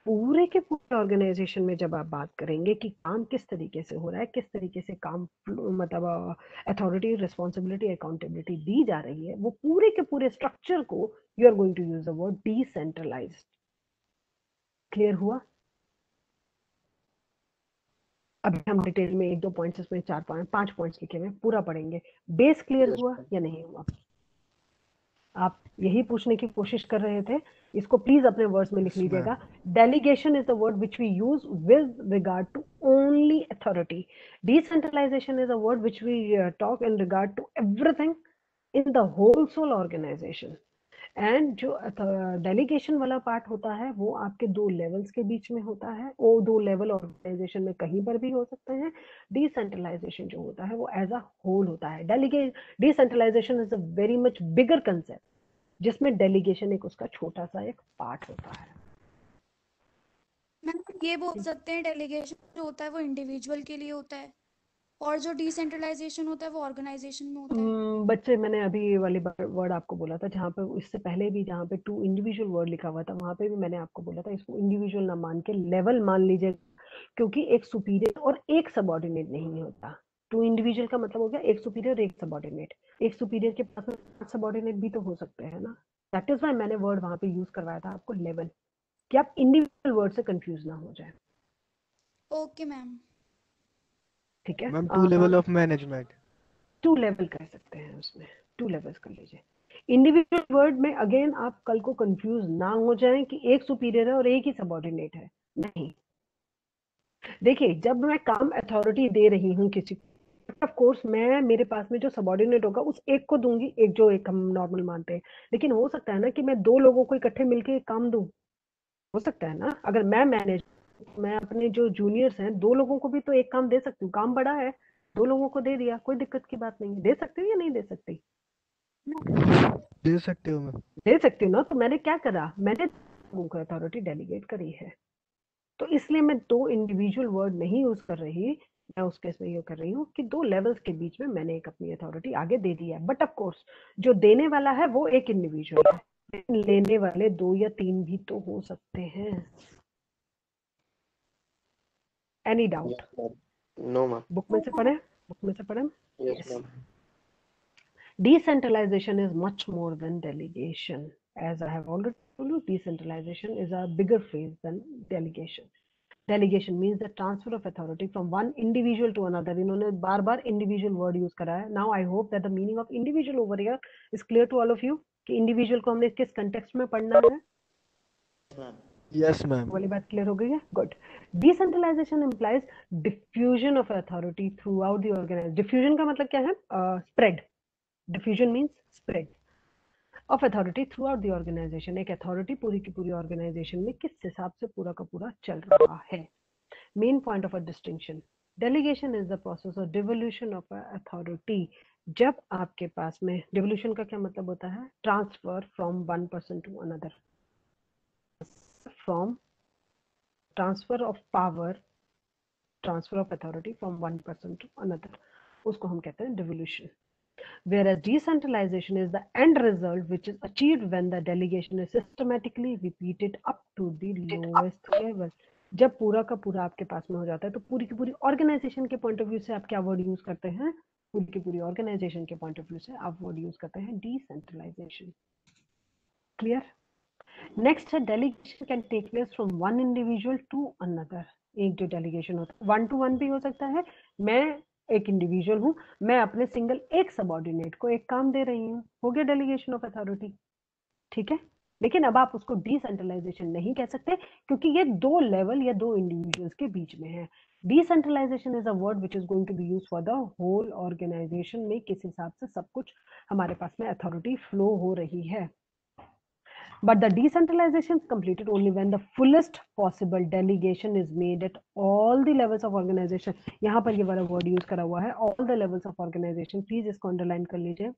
पूरे के पूरे ऑर्गेनाइजेशन में जब आप बात करेंगे कि काम किस तरीके से हो रहा है, किस तरीके से काम मतलब अथॉरिटी, रिस्पॉन्सिबिलिटी, अकाउंटेबिलिटी दी जा रही है, वो पूरे के पूरे स्ट्रक्चर को you are going to use the word decentralized. Clear हुआ? अभी हम डिटेल में एक दो पॉइंट्स, इसमें 4-5 पॉइंट्स लिखे हुए पूरा पढ़ेंगे. बेस क्लियर हुआ या नहीं हुआ? आप यही पूछने की कोशिश कर रहे थे. इसको प्लीज अपने वर्ड्स में लिख लीजिएगा. Delegation is the word which we use with regard to only authority. Decentralization is a word which we talk in regard to everything in the whole sole organization. And जो delegation वाला part होता है वो आपके दो levels के बीच में होता है. वो दो लेवल ऑर्गेनाइजेशन में कहीं पर भी हो सकते हैं. डिसेंट्रलाइजेशन जो होता है वो एज अ होल होता है. Decentralization is a very much bigger concept जिसमें डेलीगेशन एक उसका छोटा सा एक पार्ट होता है. मैम ये बोल सकते हैं डेलीगेशन जो होता है वो इंडिविजुअल के लिए होता है और जो डिसेंट्रलाइजेशन होता है वो ऑर्गेनाइजेशन में होता है. बच्चे मैंने अभी ये वाली वर्ड आपको बोला था जहाँ पे इससे पहले भी जहाँ पे टू इंडिविजुअल वर्ड लिखा हुआ था वहां पे भी मैंने आपको बोला था इसको इंडिविजुअल ना मान के लेवल मान लीजिए, क्योंकि एक सुपीरियर और एक सबऑर्डिनेट नहीं होता. टू इंडिविजुअल का मतलब हो गया एक सुपीरियर एक सबऑर्डिनेट. एक सुपीरियर के पास में सबऑर्डिनेट भी तो हो सकते हैं ना. दैट इज व्हाई मैंने वर्ड वहां पे यूज करवाया था आपको लेवल, कि आप इंडिविजुअल वर्ड से कंफ्यूज ना हो जाए. Okay ma'am. ठीक है ma'am, 2 level of management, 2 level कह सकते हैं उसमें. 2 लेवल्स कर लीजिए. इंडिविजुअल वर्ड में अगेन आप कल को कंफ्यूज ना हो जाएं कि एक सुपीरियर है और एक ही सबऑर्डिनेट है. नहीं, देखिए, जब मैं काम अथॉरिटी दे रही हूँ किसी को, ऑफ कोर्स मैं मेरे पास में जो सबॉर्डिनेट होगा उस एक को दूंगी, एक जो एक हम नॉर्मल मानते हैं। लेकिन हो सकता है ना कि मैं 2 लोगों को इकट्ठे मिलके एक काम दूं, हो सकता है ना। अगर मैं मैनेजर, मैं अपने जो जूनियर्स हैं 2 लोगों को भी तो एक काम दे सकती हूँ, काम बड़ा है, 2 लोगों को दे दिया, कोई दिक्कत की बात नहीं है। दे सकती हूँ या नहीं दे सकती? दे सकते हो मैम। दे सकती हूँ ना। तो मैंने क्या करा, मैंने लोगों को अथॉरिटी डेलीगेट करी है। तो इसलिए मैं 2 इंडिविजुअल वर्ड नहीं यूज कर रही, मैं उस केस में ये कर रही हूँ कि 2 लेवल्स के बीच में मैंने एक अपनी अथॉरिटी आगे दे दी है। बट ऑफ कोर्स जो देने वाला है वो एक इंडिविजुअल है, लेकिन लेने वाले 2 या 3 भी तो हो सकते हैं। Any doubt? No ma'am. Book में से पढ़े, बुक में से पढ़े। Yes yes. Ma'am. Decentralization is much more than delegation. As I have already told you, decentralization is a bigger phase than delegation. Delegation means the transfer of authority from one individual to another. इन्होंने बार बार individual word use करा है. Now I hope that the meaning of individual over here is clear to all of you कि individual को हमने किस context में पढ़ना है. Yes ma'am. वाली बात क्लियर हो गई है? Good. Decentralization implies diffusion of authority throughout the organization. diffusion का मतलब क्या है? Spread. Diffusion means spread of authority throughout the organization. एक authority पूरी की पूरी organization में किस हिसाब से पूरा का पूरा चल रहा है. Main point of a distinction. Delegation is the process of devolution of authority. जब आपके पास में devolution का क्या मतलब होता है? Transfer from one person to another. From transfer of power, transfer of authority from one person to another. उसको हम कहते हैं devolution. Whereas decentralization is the end result which is achieved when the delegation is systematically repeated up to the lowest level. जब पूरा का पूरा आपके पास में हो जाता है तो पूरी की पूरी ऑर्गेनाइजेशन के पॉइंट ऑफ व्यू से आप क्या वर्ड यूज करते हैं? पूरी की पूरी ऑर्गेनाइजेशन के पॉइंट ऑफ व्यू से आप वर्ड यूज करते हैं डिसेंट्रलाइजेशन. क्लियर? नेक्स्ट है delegation can take place from one individual to another. एक जो डेलीगेशन होता है 1 to 1 भी हो सकता है. मैं एक इंडिविजुअल हूं, मैं अपने सिंगल एक सबऑर्डिनेट को एक काम दे रही हूँ, हो गया डेलीगेशन ऑफ अथॉरिटी. ठीक है. लेकिन अब आप उसको डिसेंट्रलाइजेशन नहीं कह सकते क्योंकि ये 2 लेवल या 2 इंडिविजुअल्स के बीच में है. Decentralization is a word which is going to be used for the whole organization में किस हिसाब से सब कुछ हमारे पास में अथॉरिटी फ्लो हो रही है. But the decentralization is completed only when the fullest possible delegation is made at all the levels of organization. यहाँ पर ये वाला word use करा हुआ है, all the levels of organization. Please इसको underline कर लीजिए.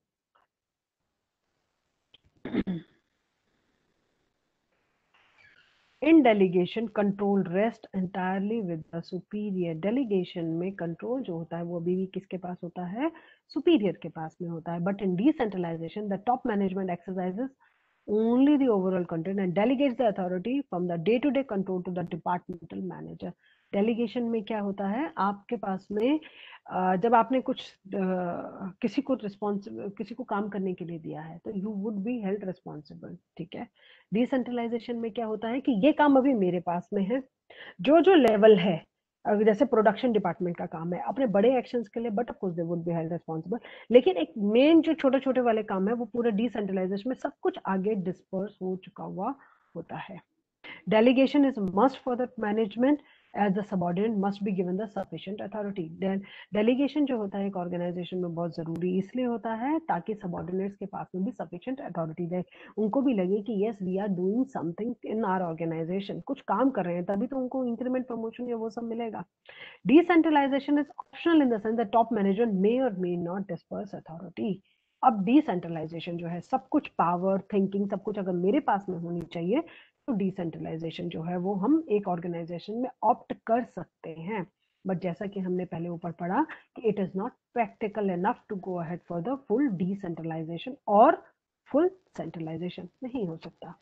In delegation, control rests entirely with the superior. Delegation में control जो होता है वो अभी भी किसके पास होता है? Superior के पास में होता है. But in decentralization, the top management exercises only the overall control and delegates the authority from the day-to-day control to the departmental manager. Delegation में क्या होता है? आपके पास में जब आपने कुछ किसी को काम करने के लिए दिया है तो you would be held responsible. ठीक है. डिसेंट्रलाइजेशन में क्या होता है कि ये काम अभी मेरे पास में है, जो जो लेवल है, जैसे प्रोडक्शन डिपार्टमेंट का काम है अपने बड़े एक्शंस के लिए, but of course they would be held responsible. लेकिन एक मेन जो छोटे छोटे वाले काम है वो पूरे डिसेंट्रलाइजेशन में सब कुछ आगे डिस्पर्स हो चुका हुआ होता है. Delegation is must for the management as the subordinate must be given the sufficient authority. Then delegation जो होता है एक ऑर्गेनाइजेशन में बहुत जरूरी इसलिए होता है ताकि सबऑर्डिनेट्स के पास में भी sufficient authority रहे, उनको भी लगे कि yes we are doing something in our organization, कुछ काम कर रहे हैं तभी तो उनको इंक्रीमेंट प्रमोशन या वो सब मिलेगा. Decentralization is optional in the sense that top management may or may not disperse authority. अब डिसेंट्रलाइजेशन जो है सब कुछ पावर थिंकिंग सब कुछ अगर मेरे पास में होनी चाहिए तो डिसेंट्रलाइजेशन जो है वो हम एक ऑर्गेनाइजेशन में ऑप्ट कर सकते हैं. बट जैसा कि हमने पहले ऊपर पढ़ा कि it is not practical enough to go ahead for the full decentralization और फुल सेंट्रलाइजेशन नहीं हो सकता.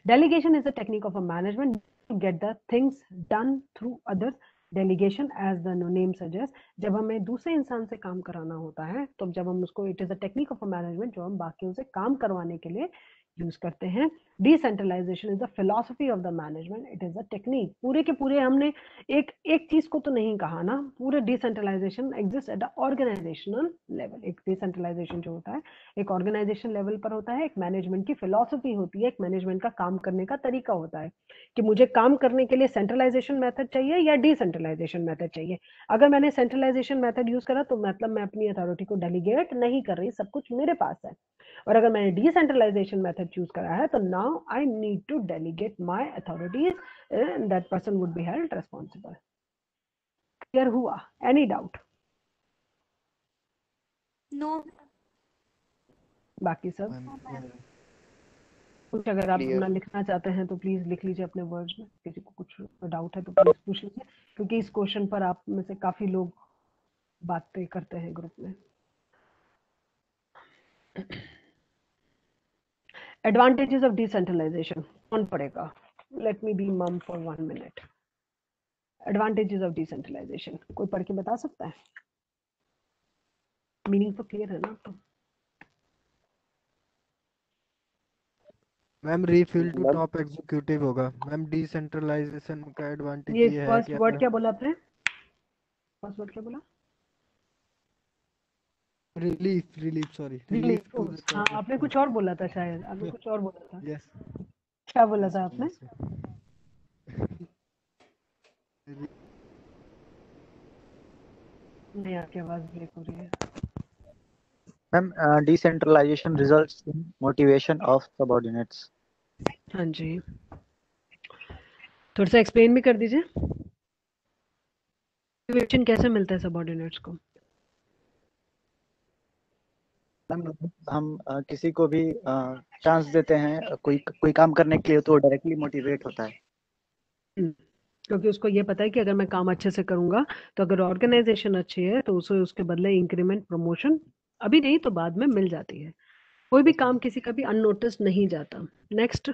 Delegation is a technique of a management to get the things done through others. Delegation as the name suggest, जब हमें दूसरे इंसान से काम कराना होता है तो जब हम उसको, it is a technique of a management जो हम बाकियों से काम करवाने के लिए यूज करते हैं. Decentralization is the philosophy of the management, it is a technique. पूरे के पूरे हमने एक चीज को तो नहीं कहा ना, पूरे decentralization exist at the organizational level. एक डिसेंट्रलाइजेशन जो होता है एक ऑर्गेनाइजेशन लेवल पर होता है, एक मैनेजमेंट की फिलॉसफी होती है, एक मैनेजमेंट का काम करने का तरीका होता है कि मुझे काम करने के लिए सेंट्रलाइजेशन मेथड चाहिए या डिसेंट्रलाइजेशन मेथड चाहिए। अगर मैंने सेंट्रलाइजेशन मेथड यूज करा तो मतलब मैं अपनी अथॉरिटी को डेलीगेट नहीं कर रही, सब कुछ मेरे पास है। और अगर मैंने डिसेंट्रलाइजेशन मेथड चूज करा है तो now I need to delegate my authorities and that person would be held responsible. Clear हुआ? Any doubt? नो। बाकी सब कुछ अगर आप अपना लिखना चाहते हैं तो प्लीज लिख लीजिए अपने वर्ड्स में। किसी को कुछ डाउट है तो प्लीज पूछ लीजिए, क्योंकि इस क्वेश्चन पर आप में से काफी लोग बातें करते हैं ग्रुप में। एडवांटेजेस ऑफ डिसेंट्रलाइजेशन कौन पढ़ेगा? Let me be mum for 1 minute. Advantages of decentralization कोई पढ़ के बता सकता है? मीनिंग तो क्लियर है ना? तो ma'am refill to top executive होगा। मैम डिसेंट्रलाइजेशन का एडवांटेज ये ये है फर्स्ट कि वर्ड क्या बोला आपने? फर्स्ट वर्ड क्या बोला? Relief sorry relief to the हाँ, आपने कुछ और बोला था शायद, आपने कुछ और बोला था। यस, क्या बोला था आपने? नहीं, आपकी आवाज ब्रेक हो रही है। Ma'am decentralization results in motivation of subordinates. हाँ जी, थोड़ा सा एक्सप्लेन भी कर दीजिए। मोटिवेशन कैसे मिलता है सबऑर्डिनेट्स को? हम किसी को भी चांस देते हैं कोई काम करने के लिए तो डायरेक्टली मोटिवेट होता है, क्योंकि उसको ये पता है कि अगर मैं काम अच्छे से करूंगा तो अगर ऑर्गेनाइजेशन अच्छी है तो उसे उसके बदले इंक्रीमेंट प्रमोशन अभी नहीं तो बाद में मिल जाती है। कोई भी काम किसी का भी अननोटिस नहीं जाता। नेक्स्ट,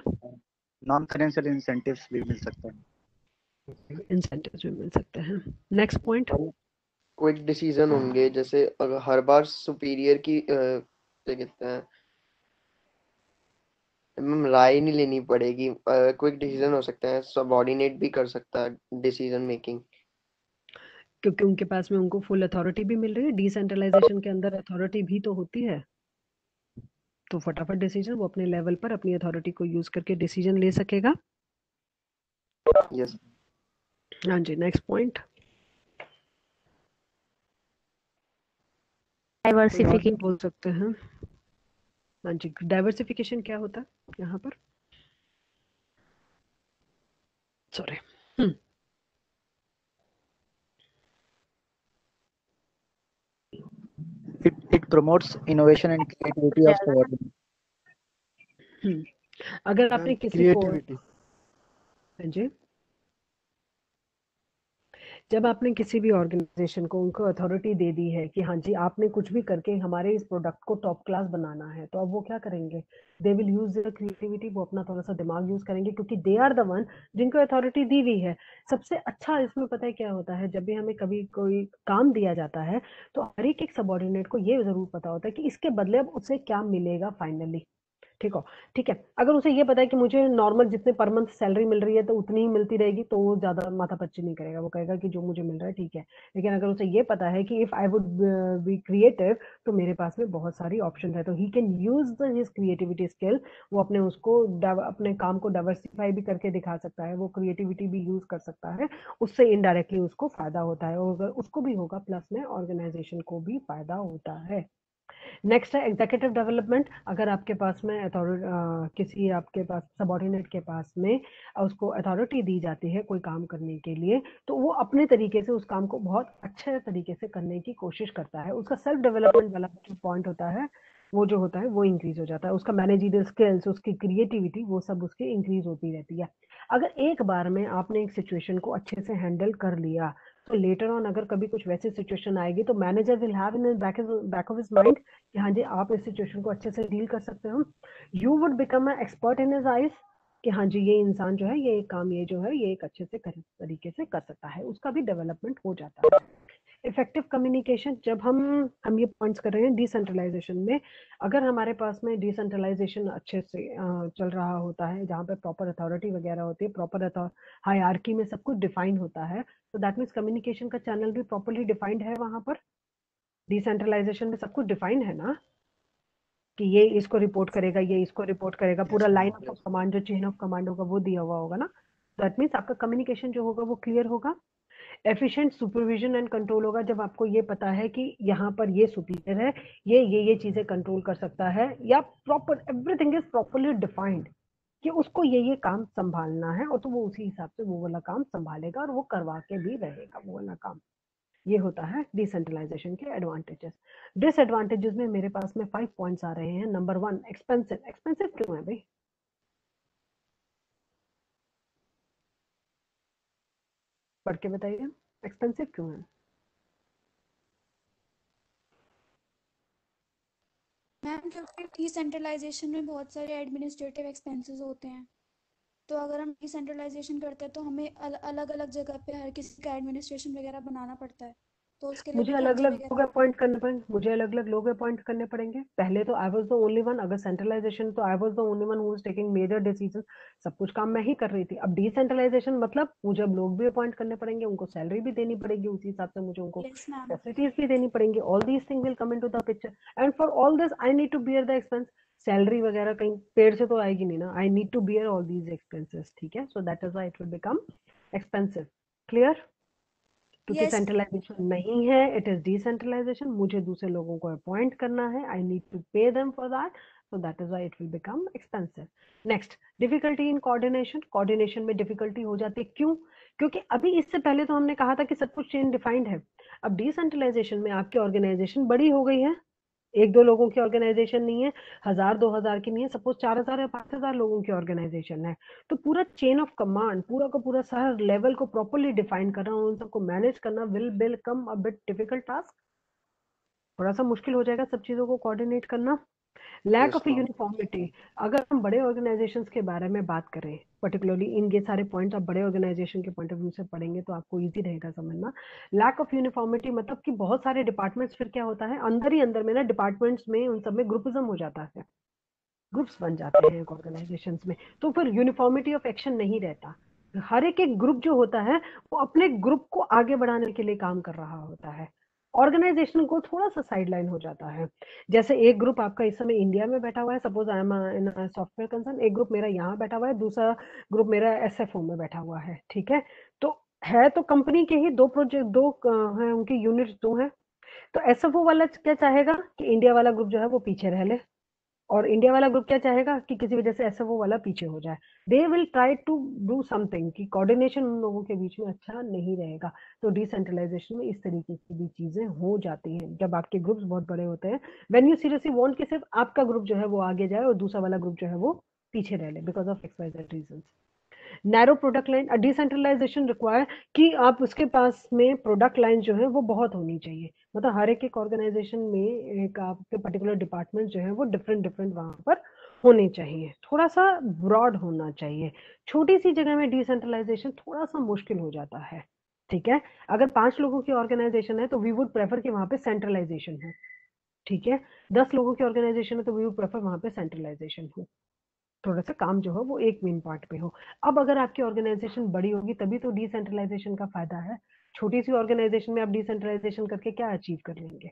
नॉन फाइनेंशियल इंसेंटिव्स भी मिल सकते हैं। इंसेंटिव्स भी मिल सकते हैं। नेक्स्ट पॉइंट, क्विक डिसीजन होंगे, जैसे अगर हर बार सुपीरियर की क्या कहते हैं राय नहीं लेनी पड़ेगी, क्विक डिसीजन हो सकता है, सबऑर्डिनेट भी कर सकता है डिसीजन मेकिंग, क्योंकि उनके पास में उनको फुल अथॉरिटी भी मिल रही है। डिसेंट्रलाइजेशन के अंदर अथॉरिटी भी तो होती है, तो फटाफट डिसीजन वो अपने लेवल पर अपनी अथॉरिटी को यूज करके डिसीजन ले सकेगा। यस। हाँ जी, नेक्स्ट पॉइंट, डाइवर्सिफिकेशन बोल सकते हैं। हाँ जी, डाइवर्सिफिकेशन क्या होता है यहाँ पर? Sorry, It promotes innovation and creativity of subordinates. अगर आपने किसी को, हाँ जी, जब आपने किसी भी ऑर्गेनाइजेशन को उनको अथॉरिटी दे दी है कि हाँ जी आपने कुछ भी करके हमारे इस प्रोडक्ट को टॉप क्लास बनाना है, तो अब वो क्या करेंगे? They will use their creativity, वो अपना थोड़ा सा दिमाग यूज करेंगे, क्योंकि दे आर द वन जिनको अथॉरिटी दी हुई है। सबसे अच्छा इसमें पता है क्या होता है, जब भी हमें कभी कोई काम दिया जाता है तो हर एक सबऑर्डिनेट को ये जरूर पता होता है कि इसके बदले अब उसे क्या मिलेगा फाइनली। ठीक है, अगर उसे ये पता है कि मुझे नॉर्मल जितने पर मंथ सैलरी मिल रही है तो उतनी ही मिलती रहेगी, तो वो ज्यादा माथापच्ची नहीं करेगा, वो कहेगा कि जो मुझे मिल रहा है ठीक है। लेकिन अगर उसे ये पता है कि if I would be creative तो मेरे पास में बहुत सारी ऑप्शन है, तो he can use his creativity skill. वो अपने काम को डाइवर्सिफाई भी करके दिखा सकता है, वो क्रिएटिविटी भी यूज कर सकता है, उससे इनडायरेक्टली उसको फायदा होता है, और अगर उसको भी होगा प्लस में ऑर्गेनाइजेशन को भी फायदा होता है। नेक्स्ट है एग्जीक्यूटिव डेवलपमेंट। अगर आपके पास में किसी आपके पास सबऑर्डिनेट के पास में उसको अथॉरिटी दी जाती है कोई काम करने के लिए, तो वो अपने तरीके से उस काम को बहुत अच्छे तरीके से करने की कोशिश करता है। उसका सेल्फ डेवलपमेंट वाला जो पॉइंट होता है वो जो होता है वो इंक्रीज हो जाता है, उसका मैनेजरियल स्किल्स, उसकी क्रिएटिविटी, वो सब उसकी इंक्रीज होती रहती है। अगर एक बार में आपने एक सिचुएशन को अच्छे से हैंडल कर लिया तो लेटर ऑन अगर कभी कुछ वैसी सिचुएशन आएगी तो manager will have in back of his mind कि हाँ जी आप इस सिचुएशन को अच्छे से डील कर सकते हो। You would become a expert in his eyes कि हाँ जी ये इंसान जो है ये काम ये जो है ये एक अच्छे से तरीके से कर सकता है, उसका भी डेवलपमेंट हो जाता है। इफेक्टिव कम्युनिकेशन, जब हम ये पॉइंट्स कर रहे हैं डिसेंट्रलाइजेशन में, अगर हमारे पास में डिसेंट्रलाइजेशन अच्छे से चल रहा होता है, जहाँ पे प्रॉपर अथॉरिटी वगैरह होती है, प्रॉपर हायरार्की में सब कुछ डिफाइन होता है, तो दैट मीन्स कम्युनिकेशन का चैनल भी प्रॉपरली डिफाइंड है वहां पर। डिसेंट्रलाइजेशन में सब कुछ डिफाइंड है ना, कि ये इसको रिपोर्ट करेगा, ये इसको रिपोर्ट करेगा, पूरा Yes, line ma'am. Of command, जो चेन ऑफ कमांड होगा वो दिया हुआ होगा ना। दैट मीन्स आपका कम्युनिकेशन जो होगा वो क्लियर होगा। एफिशिएंट सुपरविजन एंड कंट्रोल होगा, जब आपको ये पता है कि यहाँ पर ये सुपीरियर है, ये चीजें कंट्रोल कर सकता है, या proper everything is properly defined कि उसको ये काम संभालना है, और तो वो उसी हिसाब से वो वाला काम संभालेगा और वो करवा के भी रहेगा वो वाला काम। ये होता है डिसेंट्रलाइजेशन के एडवांटेजेस। डिसएडवांटेजेस में मेरे पास में 5 पॉइंट्स आ रहे हैं। Number 1, expensive. एक्सपेंसिव क्यों है भाई? पढ़ के बताइए, एक्सपेंसिव क्यों है? मैम क्योंकि डिसेंट्रलाइजेशन में बहुत सारे एडमिनिस्ट्रेटिव एक्सपेंसेस होते हैं, तो अगर हम डिसेंट्रलाइजेशन करते हैं तो हमें अलग अलग जगह पे हर किसी का एडमिनिस्ट्रेशन वगैरह बनाना पड़ता है, तो उसके लिए मुझे भी अलग खर्चे अलग वगैरह लोग होते अपॉइंट करने पड़ेंगे, मुझे अलग अलग लोग अपॉइंट करने पड़ेंगे। पहले तो I was the only one, अगर सेंट्रलाइजेशन तो I was the only one who was taking major decision, सब कुछ काम मैं ही कर रही थी। अब डिसेंट्रलाइजेशन मतलब मुझे अब लोग भी अपॉइंट करने पड़ेंगे, उनको सैलरी भी देनी पड़ेगी, उसी हिसाब से मुझे उनको हैं। Yes ma'am. फैसिलिटीज भी देनी पड़ेंगी। All these thing will come into the picture, and for all this I need to bear the expense. Salary वगैरह कहीं पेड़ से तो आएगी नहीं ना, I need to bear all these expenses, ठीक है। So that is why it will become expensive. Clear? क्योंकि यस सेंट्रलाइजेशन नहीं है, इट इज डिसेंट्रलाइजेशन, मुझे दूसरे लोगों को अपॉइंट करना है, I need to pay them for that, so that is why it will become expensive. Next, difficulty in coordination. Coordination में डिफिकल्टी हो जाती है, क्यों? क्योंकि अभी इससे पहले तो हमने कहा था कि सब कुछ चेन डिफाइंड है। अब डिसेंट्रलाइजेशन में आपकी ऑर्गेनाइजेशन बड़ी हो गई है, एक दो लोगों की ऑर्गेनाइजेशन नहीं है, 1000-2000 की नहीं है, सपोज 4000 या 5000 लोगों की ऑर्गेनाइजेशन है, तो पूरा चेन ऑफ कमांड, पूरा का पूरा सारा लेवल को प्रॉपरली डिफाइन करना, उन सबको मैनेज करना will become a bit difficult task. थोड़ा सा मुश्किल हो जाएगा सब चीजों को कोऑर्डिनेट करना। Lack Yes, of ma'am. Uniformity. अगर हम बड़े ऑर्गेनाइजेशंस के बारे में बात करें, पर्टिकुलरली इन ये सारे पॉइंट्स आप बड़े ऑर्गेनाइजेशन के पॉइंट ऑफ व्यू से पढ़ेंगे तो आपको इजी रहेगा समझना। लैक ऑफ यूनिफॉर्मिटी मतलब कि बहुत सारे डिपार्टमेंट्स, फिर क्या होता है अंदर ही अंदर में ना, डिपार्टमेंट्स में उन सब में ग्रुपिज्म हो जाता है, ग्रुप्स बन जाते हैं ऑर्गेनाइजेशंस में, तो फिर यूनिफॉर्मिटी ऑफ एक्शन नहीं रहता। हर एक ग्रुप जो होता है वो अपने ग्रुप को आगे बढ़ाने के लिए काम कर रहा होता है, ऑर्गेनाइजेशन को थोड़ा सा साइडलाइन हो जाता है। जैसे एक ग्रुप आपका इस समय इंडिया में बैठा हुआ है, suppose I am in software concern, एक ग्रुप मेरा यहाँ बैठा हुआ है, दूसरा ग्रुप मेरा एसएफओ में बैठा हुआ है, ठीक है। तो है तो कंपनी के ही दो प्रोजेक्ट, दो हैं उनकी यूनिट्स दो हैं, तो एसएफओ वाला क्या चाहेगा कि इंडिया वाला ग्रुप जो है वो पीछे रह ले, और इंडिया वाला ग्रुप क्या चाहेगा कि किसी वजह से एसएफओ वाला पीछे हो जाए। They will try to do something कि कोऑर्डिनेशन उन लोगों के बीच में अच्छा नहीं रहेगा। तो डिसेंट्रलाइजेशन में इस तरीके की भी चीजें हो जाती हैं जब आपके ग्रुप्स बहुत बड़े होते हैं, व्हेन यू सीरियसली वांट कि सिर्फ आपका ग्रुप जो है वो आगे जाए और दूसरा वाला ग्रुप जो है वो पीछे रह ले because of XYZ reasons. Narrow product line, decentralization require कि आप उसके पास में प्रोडक्ट लाइन जो है वो बहुत होनी चाहिए, मतलब हर एक ऑर्गेनाइजेशन में एक आपके पर्टिकुलर डिपार्टमेंट जो है वो डिफरेंट डिफरेंट वहां पर होने चाहिए, थोड़ा सा ब्रॉड होना चाहिए। छोटी सी जगह में डिसेंट्रलाइजेशन थोड़ा सा मुश्किल हो जाता है, ठीक है। अगर 5 लोगों की ऑर्गेनाइजेशन है तो वी वुड प्रेफर कि वहां पे सेंट्रलाइजेशन हो, ठीक है। 10 लोगों की ऑर्गेनाइजेशन है तो वी वुड प्रेफर वहां पे सेंट्रलाइजेशन हो, थोड़ा सा काम जो है वो एक मेन पार्ट पे हो। अब अगर आपकी ऑर्गेनाइजेशन बड़ी होगी तभी तो डिसेंट्रलाइजेशन का फायदा है, छोटी सी ऑर्गेनाइजेशन में आप डिसेंट्रलाइजेशन करके क्या अचीव कर लेंगे।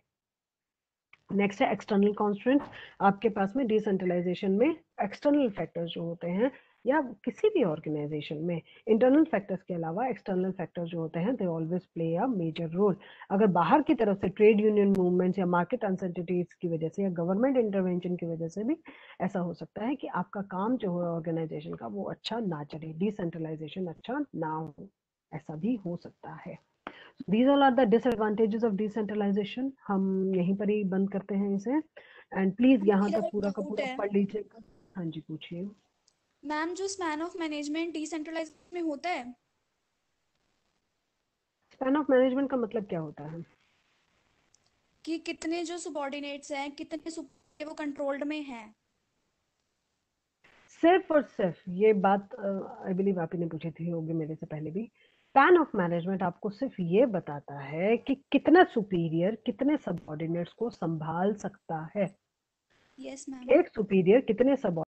नेक्स्ट है एक्सटर्नल कॉन्स्ट्रेंट्स। आपके पास में डिसेंट्रलाइजेशन में एक्सटर्नल फैक्टर्स जो होते हैं, या किसी भी ऑर्गेनाइजेशन में इंटरनल फैक्टर्स के अलावा एक्सटर्नल फैक्टर्स जो होते हैं they always play a major role. अगर बाहर की तरफ से ट्रेड यूनियन मूवमेंट्स या मार्केट अनसर्टेनिटीज की वजह से या गवर्नमेंट इंटरवेंशन की वजह से भी ऐसा हो सकता है कि आपका काम जो है ऑर्गेनाइजेशन का वो अच्छा ना चले, डिसेंट्रलाइजेशन अच्छा ना हो, ऐसा भी हो सकता है। These all are the disadvantages of decentralization। हम यहीं पर ही बंद करते हैं इसे, एंड प्लीज यहाँ मेरा तक एक पूरा का डाउट पूरा है पढ़ लीजिएगा। हाँ जी पूछिए। मैम, जो स्पैन ऑफ मैनेजमेंट डिसेंट्रलाइज में होता है, स्पैन ऑफ मैनेजमेंट का मतलब क्या होता है? कि कितने जो सबॉर्डिनेट्स हैं, कितने वो कंट्रोल्ड में हैं। सिर्फ और सिर्फ ये बात आई बिलीव आप ही ने पूछी थी होगी मेरे से पहले भी, स्पैन ऑफ मैनेजमेंट आपको सिर्फ ये बताता है कि कितना सुपीरियर कितने सबऑर्डिनेट्स को संभाल सकता है। Yes ma'am. एक सुपीरियर कितने सब